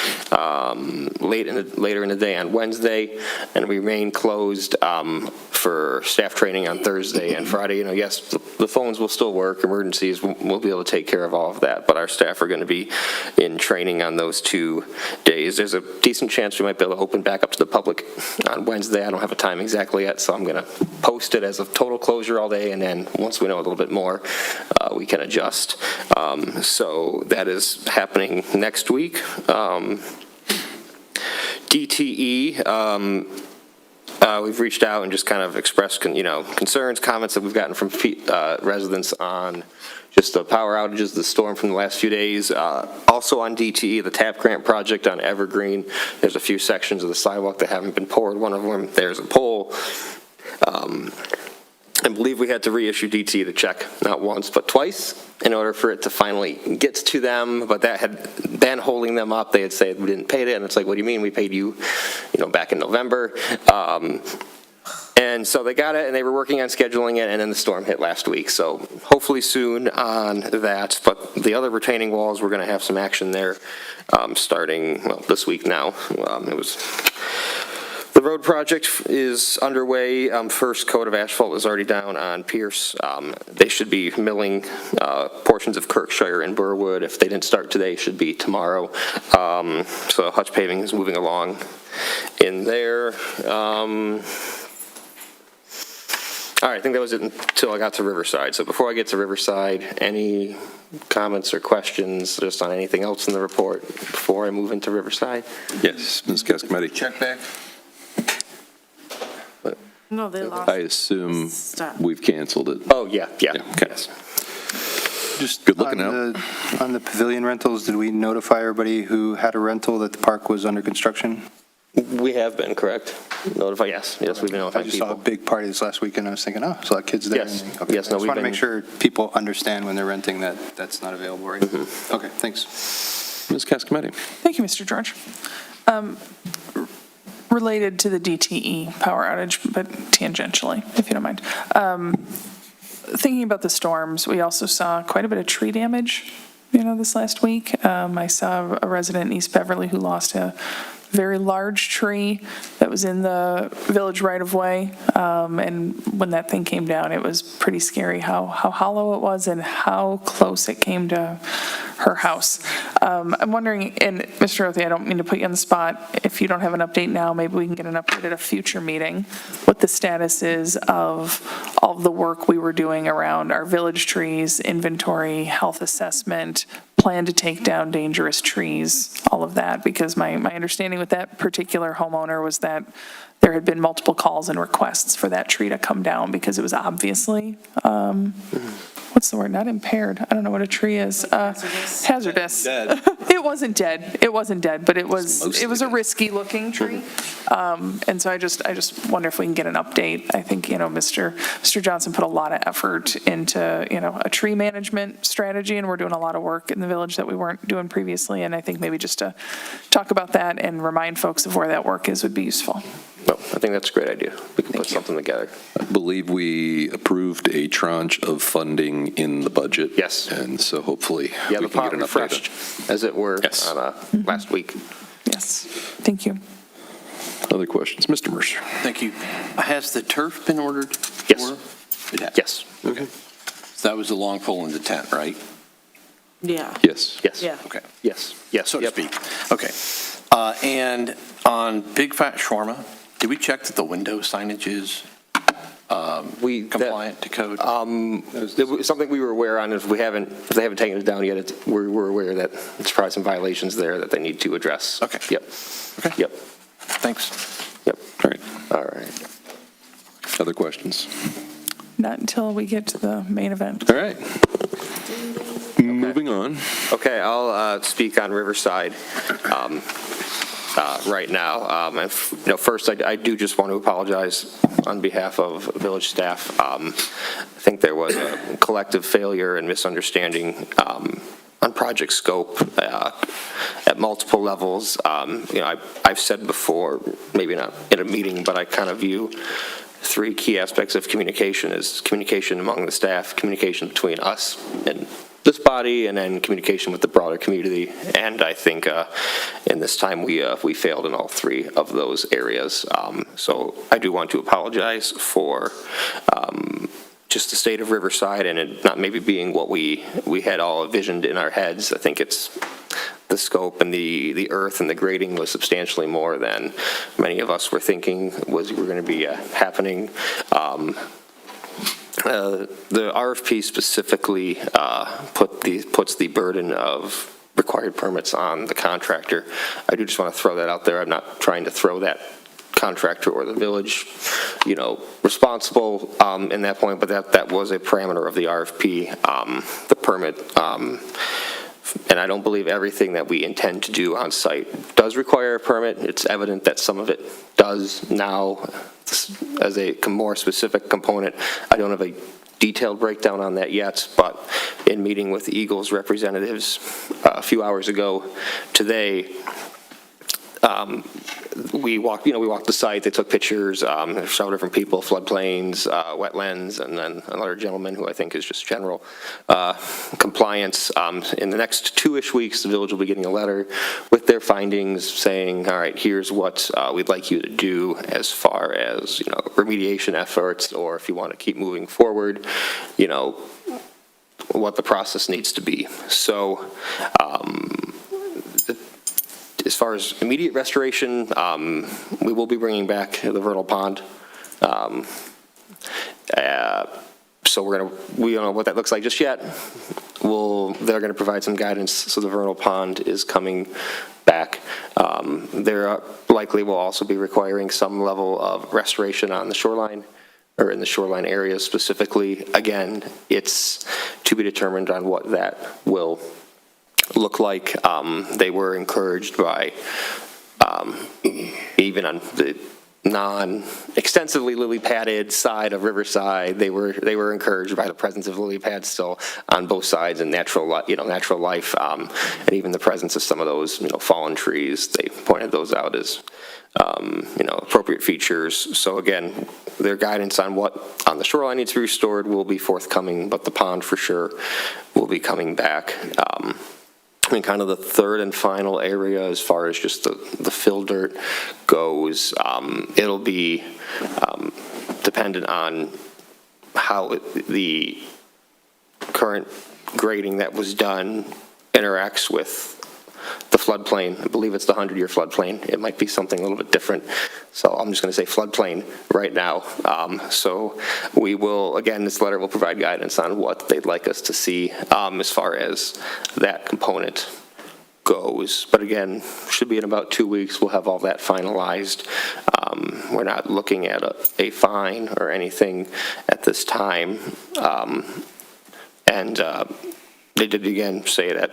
N: later in the day on Wednesday, and we remain closed for staff training on Thursday and Friday. You know, yes, the phones will still work, emergencies, we'll be able to take care of all of that, but our staff are going to be in training on those 2 days. There's a decent chance we might be able to open back up to the public on Wednesday. I don't have a time exactly yet, so I'm going to post it as a total closure all day, and then once we know a little bit more, we can adjust. So that is happening next week. DTE, we've reached out and just kind of expressed, concerns, comments that we've gotten from residents on just the power outages, the storm from the last few days. Also on DTE, the TAP grant project on Evergreen, there's a few sections of the sidewalk that haven't been poured. One of them, there's a pole. I believe we had to reissue DTE the check, not once, but twice, in order for it to finally get to them, but that had been holding them up. They had said we didn't pay it, and it's like, what do you mean we paid you, back in November? And so they got it, and they were working on scheduling it, and then the storm hit last week. So hopefully soon on that. But the other retaining walls, we're going to have some action there starting, this week now. The road project is underway. First coat of asphalt is already down on Pierce. They should be milling portions of Kirkshire and Burwood. If they didn't start today, it should be tomorrow. So Hutch Paving is moving along in there. All right, I think that was it until I got to Riverside. So before I get to Riverside, any comments or questions just on anything else in the report before I move into Riverside?
B: Yes, Ms. Cascometti.
J: Check back.
U: No, they lost.
B: I assume we've canceled it.
N: Oh, yeah.
B: Okay.
N: Yes.
S: Just
B: good looking out.
S: On the pavilion rentals, did we notify everybody who had a rental that the park was under construction?
N: We have been, correct? Notify, yes, we've been notifying
S: I just
N: people.
S: saw a big party this last weekend. I was thinking, there's a lot of kids there.
N: Yes.
S: And
N: Yes, no,
S: I just
N: we've
S: want to
N: been-
S: make sure people understand when they're renting that that's not available, right?
N: Mm-hmm.
S: Okay, thanks.
B: Ms. Cascometti.
G: Thank you, Mr. George. Related to the DTE power outage, but tangentially, if you don't mind. Thinking about the storms, we also saw quite a bit of tree damage, this last week. I saw a resident in East Beverly who lost a very large tree that was in the village right-of-way, and when that thing came down, it was pretty scary how hollow it was and how close it came to her house. I'm wondering, and Mr. Othey, I don't mean to put you on the spot, if you don't have an update now, maybe we can get an update at a future meeting, what the status is of all of the work we were doing around our village trees, inventory, health assessment, plan to take down dangerous trees, all of that, because my understanding with that particular homeowner was that there had been multiple calls and requests for that tree to come down because it was obviously, what's the word, not impaired, I don't know what a tree is. Hazardous.
B: Dead.
G: It wasn't dead, but it was a risky looking tree. And so I just wonder if we can get an update. I think, Mr. Johnson put a lot of effort into, a tree management strategy, and we're doing a lot of work in the village that we weren't doing previously. And I think maybe just to talk about that and remind folks of where that work is would be useful.
N: Well, I think that's a great idea. We can put something together.
B: I believe we approved a tranche of funding in the budget.
N: Yes.
B: And so hopefully we
N: The
B: can
N: pot
B: get an
N: refreshed,
B: update.
N: as it were,
B: Yes.
N: on last week.
G: Yes, thank you.
B: Other questions? Mr. Mercer.
D: Thank you. Has the turf been ordered?
N: Yes.
D: It has.
N: Yes.
D: Okay. So that was the long pole in the tent, right?
U: Yeah.
B: Yes.
N: Yes.
U: Yeah.
D: Okay.
N: Yes.
D: So to
N: Yep.
D: speak. Okay. And on Big Fat Shawarma, did we check that the window signage is compliant to code?
N: It was something we were aware on. If they haven't taken it down yet, we're aware that there's probably some violations there that they need to address.
D: Okay.
N: Yep.
D: Okay.
N: Yep.
D: Thanks.
N: Yep.
B: All right.
N: All right.
B: Other questions?
G: Not until we get to the main event.
B: All right. Moving on.
N: Okay, I'll speak on Riverside. right now. And, first, I do just want to apologize on behalf of village staff. I think there was a collective failure and misunderstanding on project scope at multiple levels. I've said before, maybe not in a meeting, but I kind of view three key aspects of communication as communication among the staff, communication between us and this body, and then communication with the broader community. And I think in this time we failed in all three of those areas. So I do want to apologize for just the state of Riverside and it not maybe being what we had all envisioned in our heads. I think it's the scope and the earth and the grading was substantially more than many of us were thinking were going to be happening. The RFP specifically puts the burden of required permits on the contractor. I do just want to throw that out there. I'm not trying to throw that contractor or the village, responsible in that point, but that was a parameter of the RFP, the permit. And I don't believe everything that we intend to do on site does require a permit. It's evident that some of it does now as a more specific component. I don't have a detailed breakdown on that yet, but in meeting with Eagle's representatives a few hours ago today, we walked the site, they took pictures, several different people, floodplains, wetlands, and then another gentleman who I think is just general compliance. In the next 2-ish weeks, the village will be getting a letter with their findings saying, all right, here's what we'd like you to do as far as, remediation efforts, or if you want to keep moving forward, what the process needs to be. So, as far as immediate restoration, we will be bringing back the vernal pond. So we don't know what that looks like just yet. They're going to provide some guidance, so the vernal pond is coming back. There likely will also be requiring some level of restoration on the shoreline, or in the shoreline areas specifically. Again, it's to be determined on what that will look like. They were encouraged by, even on the non-extensively lily-padded side of Riverside, they were encouraged by the presence of lily pads still on both sides and natural life, and even the presence of some of those fallen trees. They pointed those out as appropriate features. So again, their guidance on what on the shoreline needs to be restored will be forthcoming, but the pond for sure will be coming back. Kind of the third and final area as far as just the fill dirt goes, it'll be dependent on how the current grading that was done interacts with the floodplain. I believe it's the 100-year floodplain. It might be something a little bit different. So I'm just going to say floodplain right now. So we will, again, this letter will provide guidance on what they'd like us to see as far as that component goes. But again, should be in about 2 weeks. We'll have all that finalized. We're not looking at a fine or anything at this time. And they did again say that,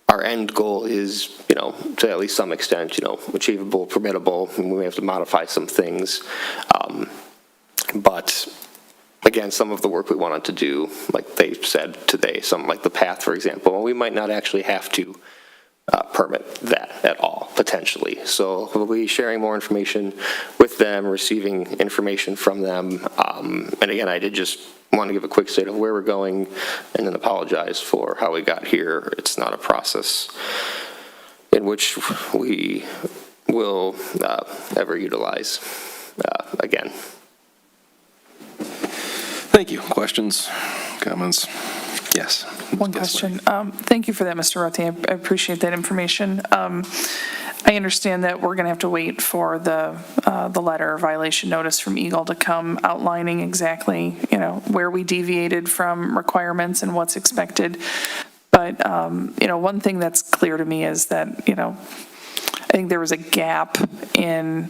N: our end goal is, to at least some extent, achievable, permittable, and we may have to modify some things. But again, some of the work we wanted to do, like they said today, something like the path, for example, we might not actually have to permit that at all, potentially. So we'll be sharing more information with them, receiving information from them. And again, I did just want to give a quick state of where we're going and then apologize for how we got here. It's not a process in which we will ever utilize again.
B: Thank you. Questions, comments? Yes.
G: One question. Thank you for that, Mr. Rothi. I appreciate that information. I understand that we're going to have to wait for the letter violation notice from Eagle to come outlining exactly, where we deviated from requirements and what's expected. But, one thing that's clear to me is that, I think there was a gap in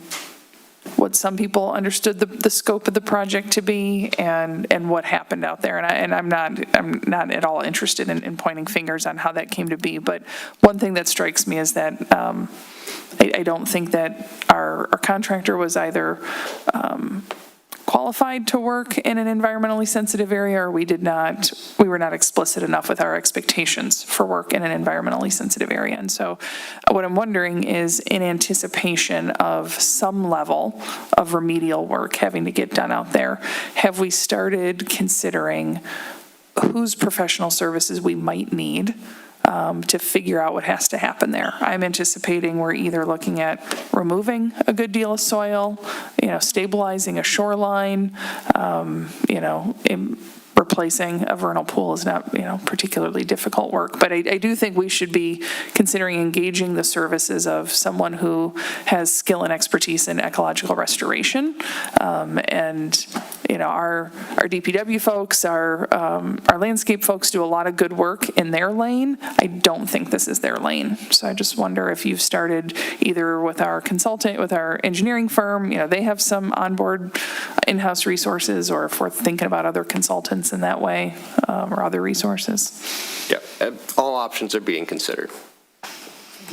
G: what some people understood the scope of the project to be and what happened out there. And I'm not at all interested in pointing fingers on how that came to be. But one thing that strikes me is that I don't think that our contractor was either qualified to work in an environmentally sensitive area, or we were not explicit enough with our expectations for work in an environmentally sensitive area. And so what I'm wondering is, in anticipation of some level of remedial work having to get done out there, have we started considering whose professional services we might need to figure out what has to happen there? I'm anticipating we're either looking at removing a good deal of soil, stabilizing a shoreline, replacing a vernal pool is not, particularly difficult work. But I do think we should be considering engaging the services of someone who has skill and expertise in ecological restoration. Our DPW folks, our landscape folks do a lot of good work in their lane. I don't think this is their lane. So I just wonder if you've started either with our consultant, with our engineering firm, they have some onboard in-house resources, or if we're thinking about other consultants in that way, or other resources.
N: Yeah, all options are being considered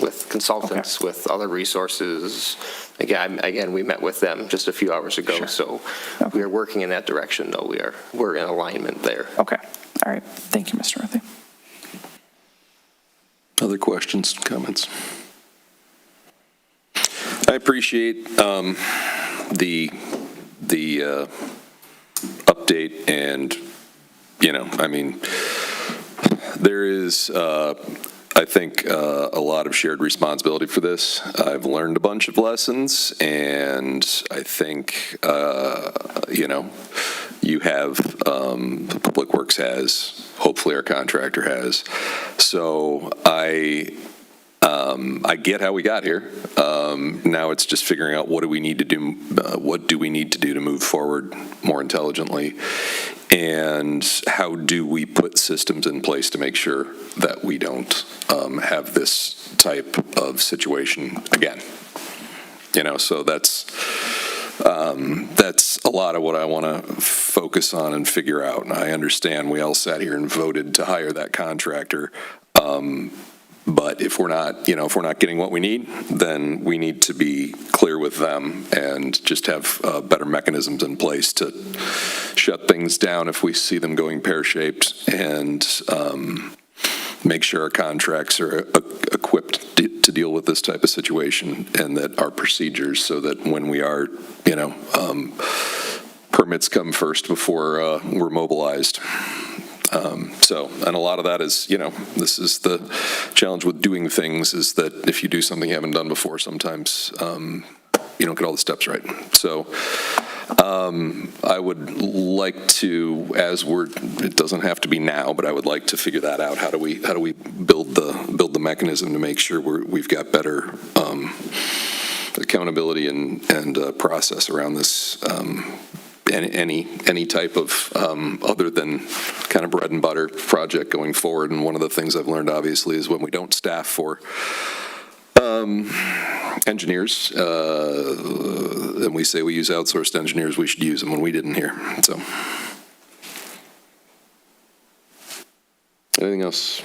N: with consultants, with other resources. Again, we met with them just a few hours ago, so we are working in that direction, though. We're in alignment there.
G: Okay. All right. Thank you, Mr. Murphy.
B: Other questions, comments? I appreciate the update, and there is I think a lot of shared responsibility for this. I've learned a bunch of lessons, and I think you have, the Public Works has, hopefully our contractor has. So I get how we got here. Now it's just figuring out what do we need to do, to move forward more intelligently, and how do we put systems in place to make sure that we don't have this type of situation again. So that's a lot of what I want to focus on and figure out. And I understand we all sat here and voted to hire that contractor. But if we're not getting what we need, then we need to be clear with them and just have better mechanisms in place to shut things down if we see them going pear-shaped, and make sure our contracts are equipped to deal with this type of situation, and that our procedures, so that when we are, permits come first before we're mobilized. And a lot of that is, this is the challenge with doing things, is that if you do something you haven't done before, sometimes you don't get all the steps right. So I would like to, it doesn't have to be now, but I would like to figure that out. How do we build the mechanism to make sure we've got better accountability and process around this, any type of other than kind of bread and butter project going forward. And one of the things I've learned, obviously, is when we don't staff for engineers, and we say we use outsourced engineers, we should use them when we didn't here. So, anything else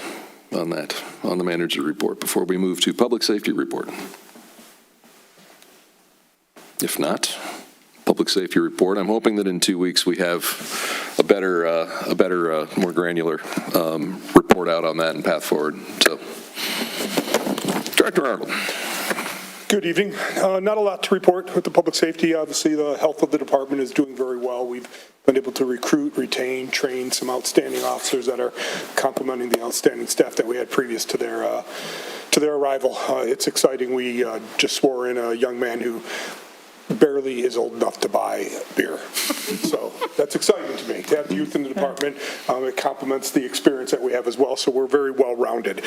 B: on that, on the manager report, before we move to public safety report? If not, public safety report. I'm hoping that in 2 weeks we have a better, more granular report out on that and path forward. So, Director Arnold.
H: Good evening. Not a lot to report with the public safety. Obviously, the health of the department is doing very well. We've been able to recruit, retain, train some outstanding officers that are complementing the outstanding staff that we had previous to their arrival. It's exciting. We just swore in a young man who barely is old enough to buy beer. So that's exciting to me, to have youth in the department. It complements the experience that we have as well, so we're very well-rounded.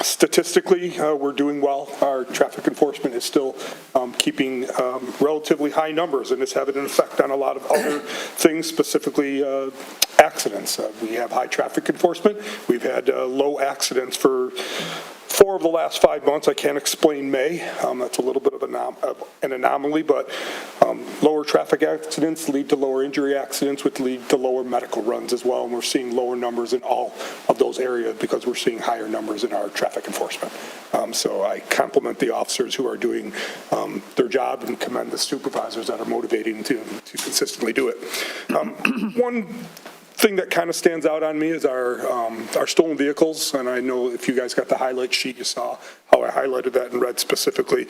H: Statistically, we're doing well. Our traffic enforcement is still keeping relatively high numbers, and it's having an effect on a lot of other things, specifically accidents. We have high traffic enforcement. We've had low accidents for 4 of the last 5 months. I can't explain May. That's a little bit of an anomaly, but Lower traffic accidents lead to lower injury accidents, which lead to lower medical runs as well, and we're seeing lower numbers in all of those areas because we're seeing higher numbers in our traffic enforcement. So I compliment the officers who are doing their job and commend the supervisors that are motivating to consistently do it. One thing that kind of stands out on me is our stolen vehicles, and I know if you guys got the highlight sheet, you saw how I highlighted that in red specifically.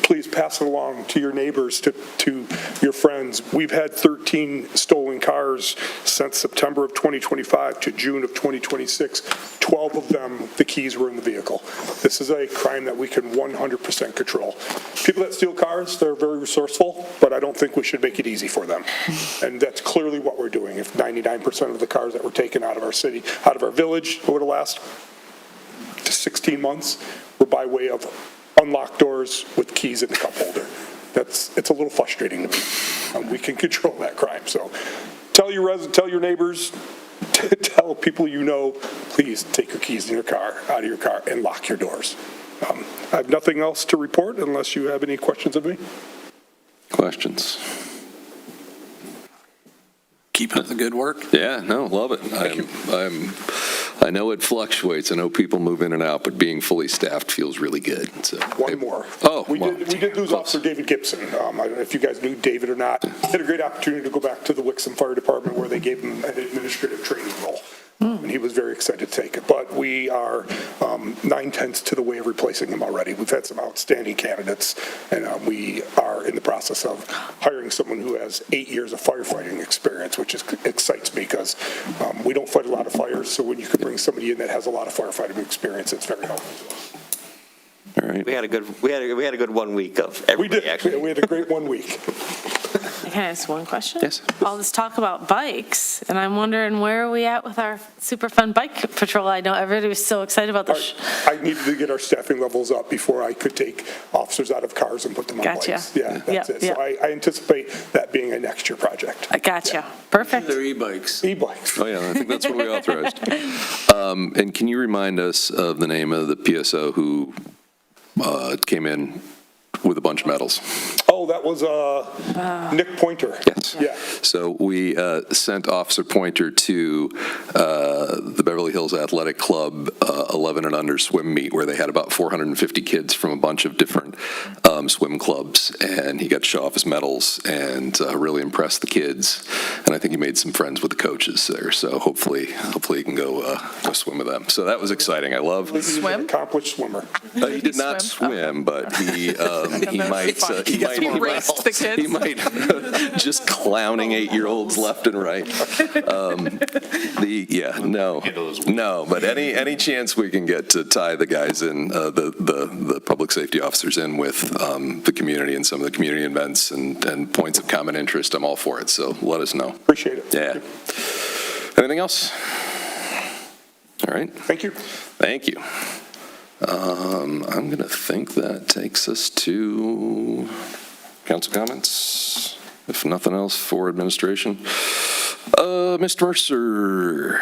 H: Please pass it along to your neighbors, to your friends. We've had 13 stolen cars since September of 2025 to June of 2026. 12 of them, the keys were in the vehicle. This is a crime that we can 100% control. People that steal cars, they're very resourceful, but I don't think we should make it easy for them. And that's clearly what we're doing. If 99% of the cars that were taken out of our city, out of our village over the last 16 months were by way of unlocked doors with keys in the cup holder. It's a little frustrating to me. We can control that crime. So tell your neighbors, tell people you know, please take your keys in your car, out of your car, and lock your doors. I have nothing else to report unless you have any questions of me.
B: Questions?
D: Keep up the good work.
B: Yeah, no, love it. I know it fluctuates. I know people move in and out, but being fully staffed feels really good. So
H: one more.
B: Oh,
H: we did lose Officer David Gibson. I don't know if you guys knew David or not. He had a great opportunity to go back to the Wixom Fire Department where they gave him an administrative training role. And he was very excited to take it. But we are 9/10 to the way of replacing him already. We've had some outstanding candidates, and we are in the process of hiring someone who has 8 years of firefighting experience, which excites me because we don't fight a lot of fires. So when you can bring somebody in that has a lot of firefighting experience, it's very helpful.
B: All right.
N: We had a good 1 week of everybody.
H: We did.
N: Actually.
H: We had a great 1 week.
U: Can I ask one question?
B: Yes.
U: All this talk about bikes, and I'm wondering where are we at with our super fun bike patrol? I know everybody was so excited about this.
H: I needed to get our staffing levels up before I could take officers out of cars and put them on
U: Gotcha.
H: bikes. Yeah, that's it.
U: Yeah.
H: So I anticipate that being a next year project.
U: I gotcha. Perfect.
J: They're e-bikes.
H: E-bikes.
B: Oh, yeah, I think that's what we authorized. And can you remind us of the name of the PSO who came in with a bunch of medals?
H: Oh, that was Nick Pointer.
B: Yes.
H: Yeah.
B: So we sent Officer Pointer to the Beverly Hills Athletic Club 11 and under swim meet where they had about 450 kids from a bunch of different swim clubs, and he got to show off his medals and really impressed the kids. And I think he made some friends with the coaches there. So hopefully he can go swim with them. So that was exciting. I love
H: Swim? An accomplished swimmer.
B: He did not swim, but he might
G: raced the kids.
B: he might just clowning 8-year-olds left and right. But any chance we can get to tie the guys in, the public safety officers in with the community and some of the community events and points of common interest, I'm all for it. So let us know.
H: Appreciate it.
B: Yeah. Anything else? All right.
H: Thank you.
B: Thank you. I'm going to think that takes us to council comments, if nothing else for administration. Mr. Mercer.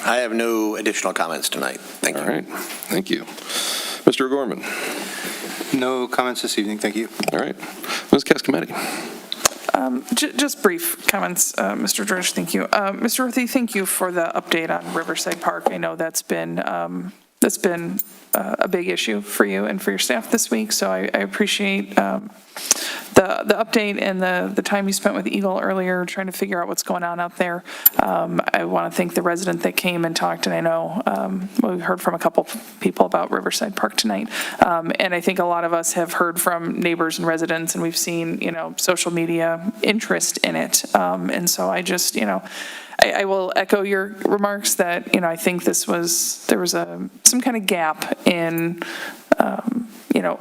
D: I have no additional comments tonight. Thank you.
B: All right. Thank you. Mr. O'Gorman.
S: No comments this evening, thank you.
B: All right. Ms. Cascometti.
G: Just brief comments, Mr. George, thank you. Mr. Ruthie, thank you for the update on Riverside Park. I know that's been a big issue for you and for your staff this week, so I appreciate the update and the time you spent with Eagle earlier trying to figure out what's going on out there. I want to thank the resident that came and talked, and I know we've heard from a couple people about Riverside Park tonight, and I think a lot of us have heard from neighbors and residents, and we've seen, social media interest in it, and so I just, I will echo your remarks that, I think there was some kind of gap in,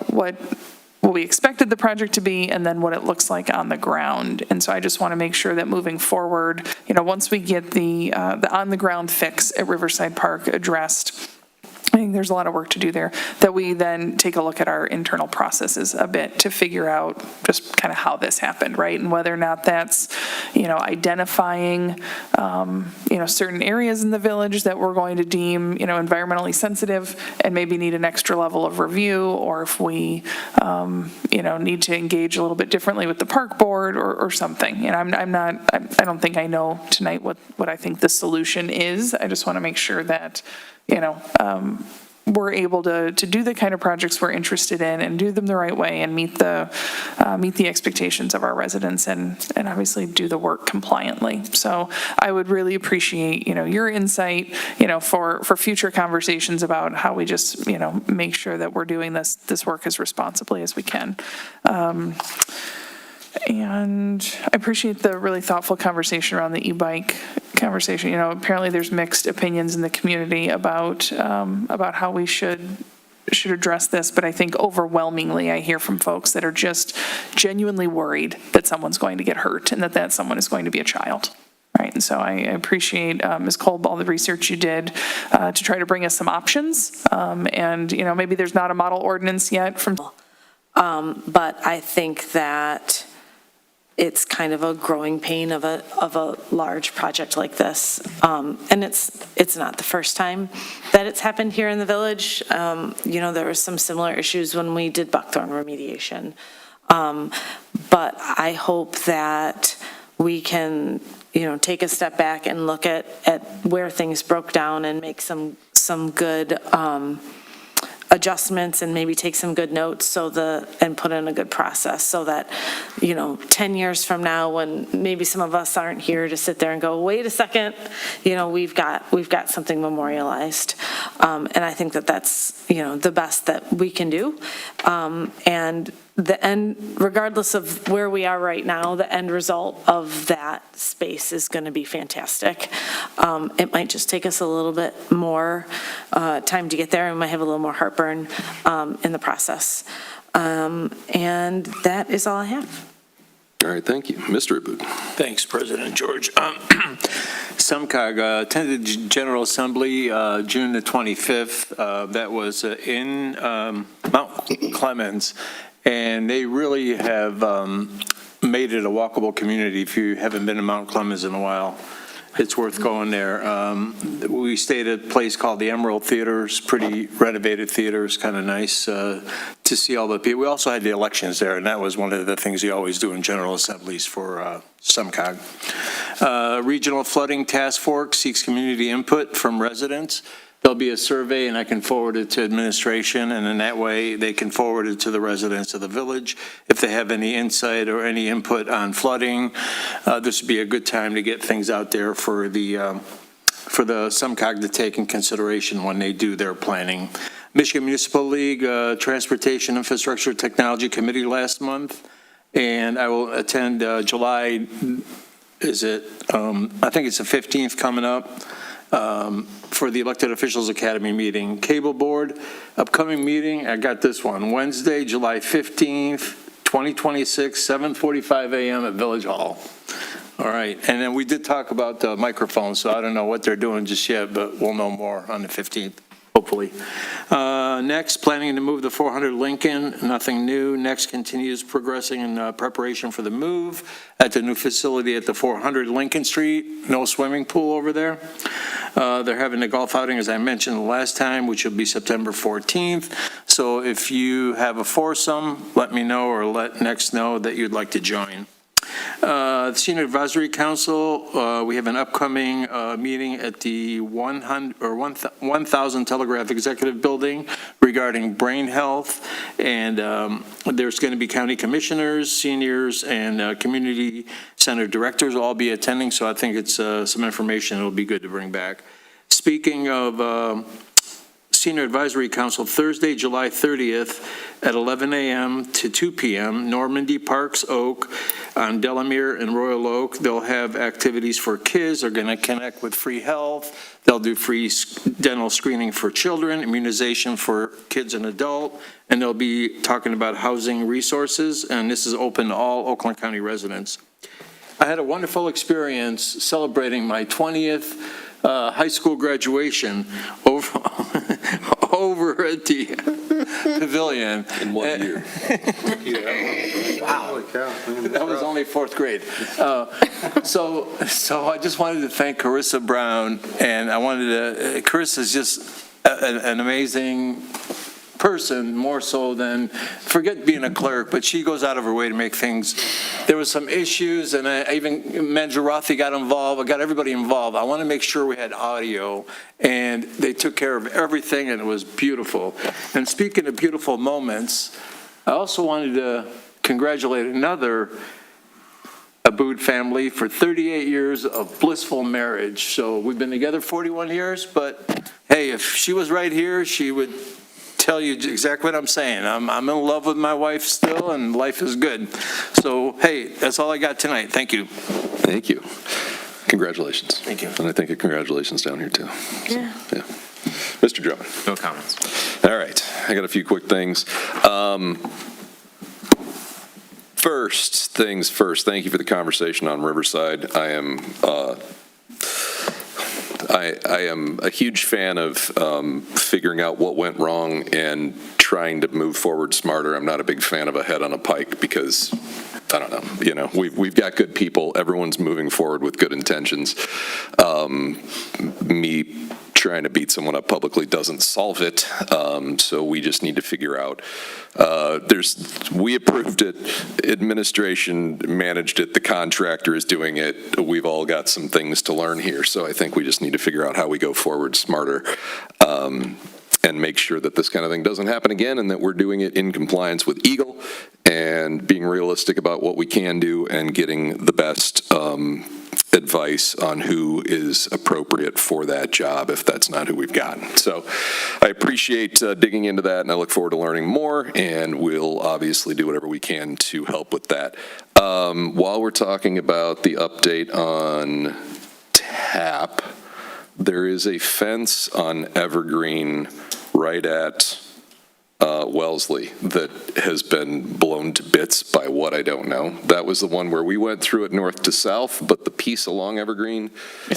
G: what we expected the project to be and then what it looks like on the ground. And so I just want to make sure that moving forward, once we get the on the ground fix at Riverside Park addressed, I think there's a lot of work to do there, that we then take a look at our internal processes a bit to figure out just kind of how this happened, right? And whether or not that's, identifying, certain areas in the village that we're going to deem, environmentally sensitive and maybe need an extra level of review, or if we, need to engage a little bit differently with the park board or something. I don't think I know tonight what I think the solution is. I just want to make sure that, we're able to do the kind of projects we're interested in and do them the right way and meet the expectations of our residents and obviously do the work compliantly. So I would really appreciate, your insight, for future conversations about how we just, make sure that we're doing this work as responsibly as we can. And I appreciate the really thoughtful conversation around the e-bike conversation. Apparently there's mixed opinions in the community about how we should address this, but I think overwhelmingly I hear from folks that are just genuinely worried that someone's going to get hurt and that someone is going to be a child. Right, and so I appreciate, Ms. Kolb, all the research you did to try to bring us some options. And, maybe there's not a model ordinance yet from.
U: But I think that it's kind of a growing pain of a large project like this. And it's not the first time that it's happened here in the village. There were some similar issues when we did buckthorn remediation. But I hope that we can, take a step back and look at where things broke down and make some good adjustments and maybe take some good notes and put in a good process so that, 10 years from now, when maybe some of us aren't here to sit there and go, wait a second, we've got something memorialized. And I think that's, the best that we can do. And the end, regardless of where we are right now, the end result of that space is going to be fantastic. It might just take us a little bit more time to get there, and we might have a little more heartburn in the process. And that is all I have.
B: All right, thank you. Mr. Abud.
J: Thanks, President George. SUMCOG attended General Assembly June the 25th. That was in Mount Clemens. And they really have made it a walkable community. If you haven't been to Mount Clemens in a while, it's worth going there. We stayed at a place called the Emerald Theater. It's pretty renovated theater. It's kind of nice to see all the people. We also had the elections there, and that was one of the things you always do in General Assemblies for SUMCOG. Regional Flooding Task Force seeks community input from residents. There'll be a survey, and I can forward it to administration, and in that way, they can forward it to the residents of the village. If they have any insight or any input on flooding, this would be a good time to get things out there for the SUMCOG to take in consideration when they do their planning. Michigan Municipal League Transportation Infrastructure Technology Committee last month, and I will attend July, I think it's the 15th coming up. For the Elected Officials Academy meeting. Cable Board, upcoming meeting, I got this one, Wednesday, July 15th, 2026, 7:45 a.m. at Village Hall. All right, and then we did talk about the microphones, so I don't know what they're doing just yet, but we'll know more on the 15th. Hopefully. Next, planning to move the 400 Lincoln, nothing new. Next, continues progressing in preparation for the move at the new facility at the 400 Lincoln Street. No swimming pool over there. They're having a golf outing, as I mentioned the last time, which will be September 14th. So if you have a foursome, let me know or let Next know that you'd like to join. The Senior Advisory Council, we have an upcoming meeting at the 1000 Telegraph Executive Building regarding brain health, and there's going to be county commissioners, seniors, and community center directors will all be attending, so I think it's some information that'll be good to bring back. Speaking of Senior Advisory Council, Thursday, July 30th at 11 a.m. to 2 p.m., Normandy Parks Oak on Delamere and Royal Oak. They'll have activities for kids. They're going to connect with free health. They'll do free dental screening for children, immunization for kids and adult, and they'll be talking about housing resources, and this is open to all Oakland County residents. I had a wonderful experience celebrating my 20th high school graduation over Security Pavilion.
B: In 1 year.
J: Wow. That was only fourth grade. So I just wanted to thank Carissa Brown, and I wanted to, Carissa's just an amazing person, more so than, forget being a clerk, but she goes out of her way to make things. There was some issues, and I even Mangiarothi got involved. I got everybody involved. I want to make sure we had audio, and they took care of everything, and it was beautiful. And speaking of beautiful moments, I also wanted to congratulate another Abood family for 38 years of blissful marriage. So we've been together 41 years, but hey, if she was right here, she would tell you exactly what I'm saying. I'm in love with my wife still, and life is good. So, hey, that's all I got tonight. Thank you.
B: Thank you. Congratulations.
J: Thank you.
B: And I think congratulations down here, too.
U: Yeah.
B: Yeah. Mr. Drummond.
O: No comments.
B: All right. I got a few quick things. First things first, thank you for the conversation on Riverside. I am a huge fan of figuring out what went wrong and trying to move forward smarter. I'm not a big fan of a head on a pike because, I don't know, we've got good people. Everyone's moving forward with good intentions. Me trying to beat someone up publicly doesn't solve it. So we just need to figure out. We approved it. Administration managed it. The contractor is doing it. We've all got some things to learn here. So I think we just need to figure out how we go forward smarter. And make sure that this kind of thing doesn't happen again, and that we're doing it in compliance with EGLE and being realistic about what we can do and getting the best advice on who is appropriate for that job if that's not who we've got. So I appreciate digging into that, and I look forward to learning more, and we'll obviously do whatever we can to help with that. While we're talking about the update on TAP, there is a fence on Evergreen right at Wellesley that has been blown to bits by what I don't know. That was the one where we went through it north to south, but the piece along Evergreen,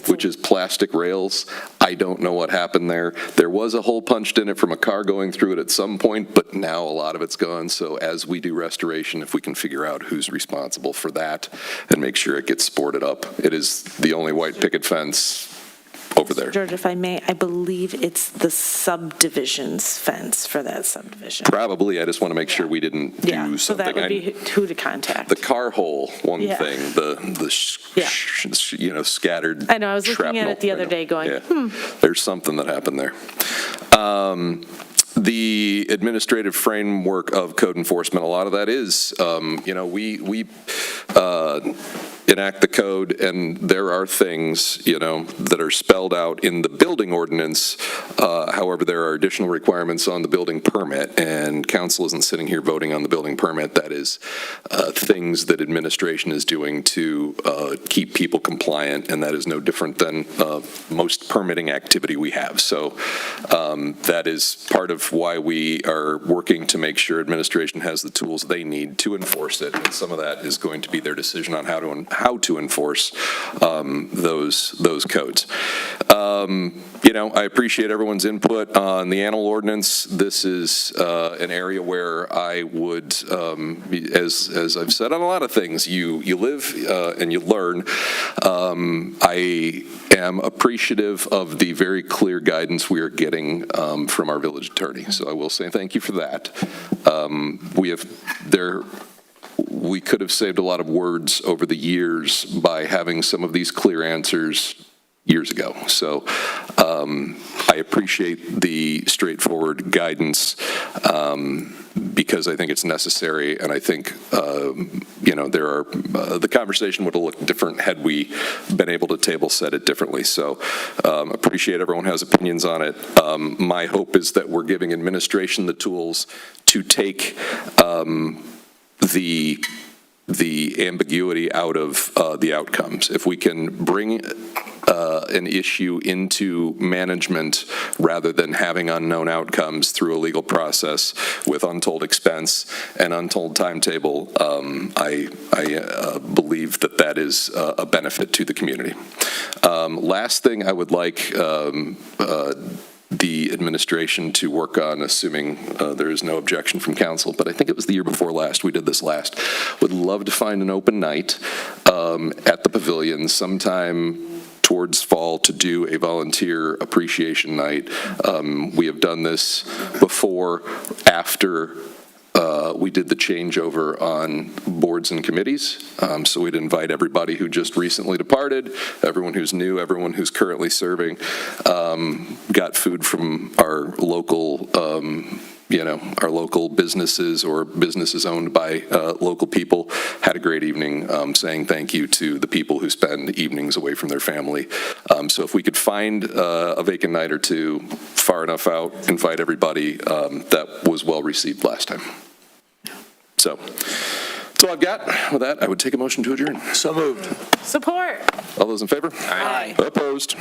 B: which is plastic rails, I don't know what happened there. There was a hole punched in it from a car going through it at some point, but now a lot of it's gone. So as we do restoration, if we can figure out who's responsible for that and make sure it gets sported up. It is the only white picket fence over there.
U: George, if I may, I believe it's the subdivision's fence for that subdivision.
B: Probably. I just want to make sure we didn't do something.
U: So that would be who to contact.
B: The car hole, one thing, the scattered.
U: I know, I was looking at it the other day going,
B: There's something that happened there. The administrative framework of code enforcement, a lot of that is, we enact the code, and there are things, that are spelled out in the building ordinance. However, there are additional requirements on the building permit, and council isn't sitting here voting on the building permit. That is things that administration is doing to keep people compliant, and that is no different than most permitting activity we have. So that is part of why we are working to make sure administration has the tools they need to enforce it, and some of that is going to be their decision on how to enforce those codes. I appreciate everyone's input on the animal ordinance. This is an area where I would, as I've said on a lot of things, you live and you learn. I am appreciative of the very clear guidance we are getting from our village attorney. So I will say thank you for that. We could have saved a lot of words over the years by having some of these clear answers years ago. So I appreciate the straightforward guidance because I think it's necessary, and I think, the conversation would have looked different had we been able to table set it differently. So appreciate everyone has opinions on it. My hope is that we're giving administration the tools to take the ambiguity out of the outcomes. If we can bring an issue into management rather than having unknown outcomes through a legal process with untold expense and untold timetable, I believe that is a benefit to the community. Last thing I would like the administration to work on, assuming there is no objection from council, but I think it was the year before last, we did this last. Would love to find an open night at the pavilion sometime towards fall to do a volunteer appreciation night. We have done this before after we did the changeover on boards and committees. So we'd invite everybody who just recently departed, everyone who's new, everyone who's currently serving. Got food from our local our local businesses or businesses owned by local people. Had a great evening saying thank you to the people who spend evenings away from their family. So if we could find a vacant night or two far enough out, invite everybody, that was well received last time. So that's all I've got. With that, I would take a motion to adjourn.
J: So moved.
U: Support.
B: All those in favor?
U: Aye.
B: Opposed?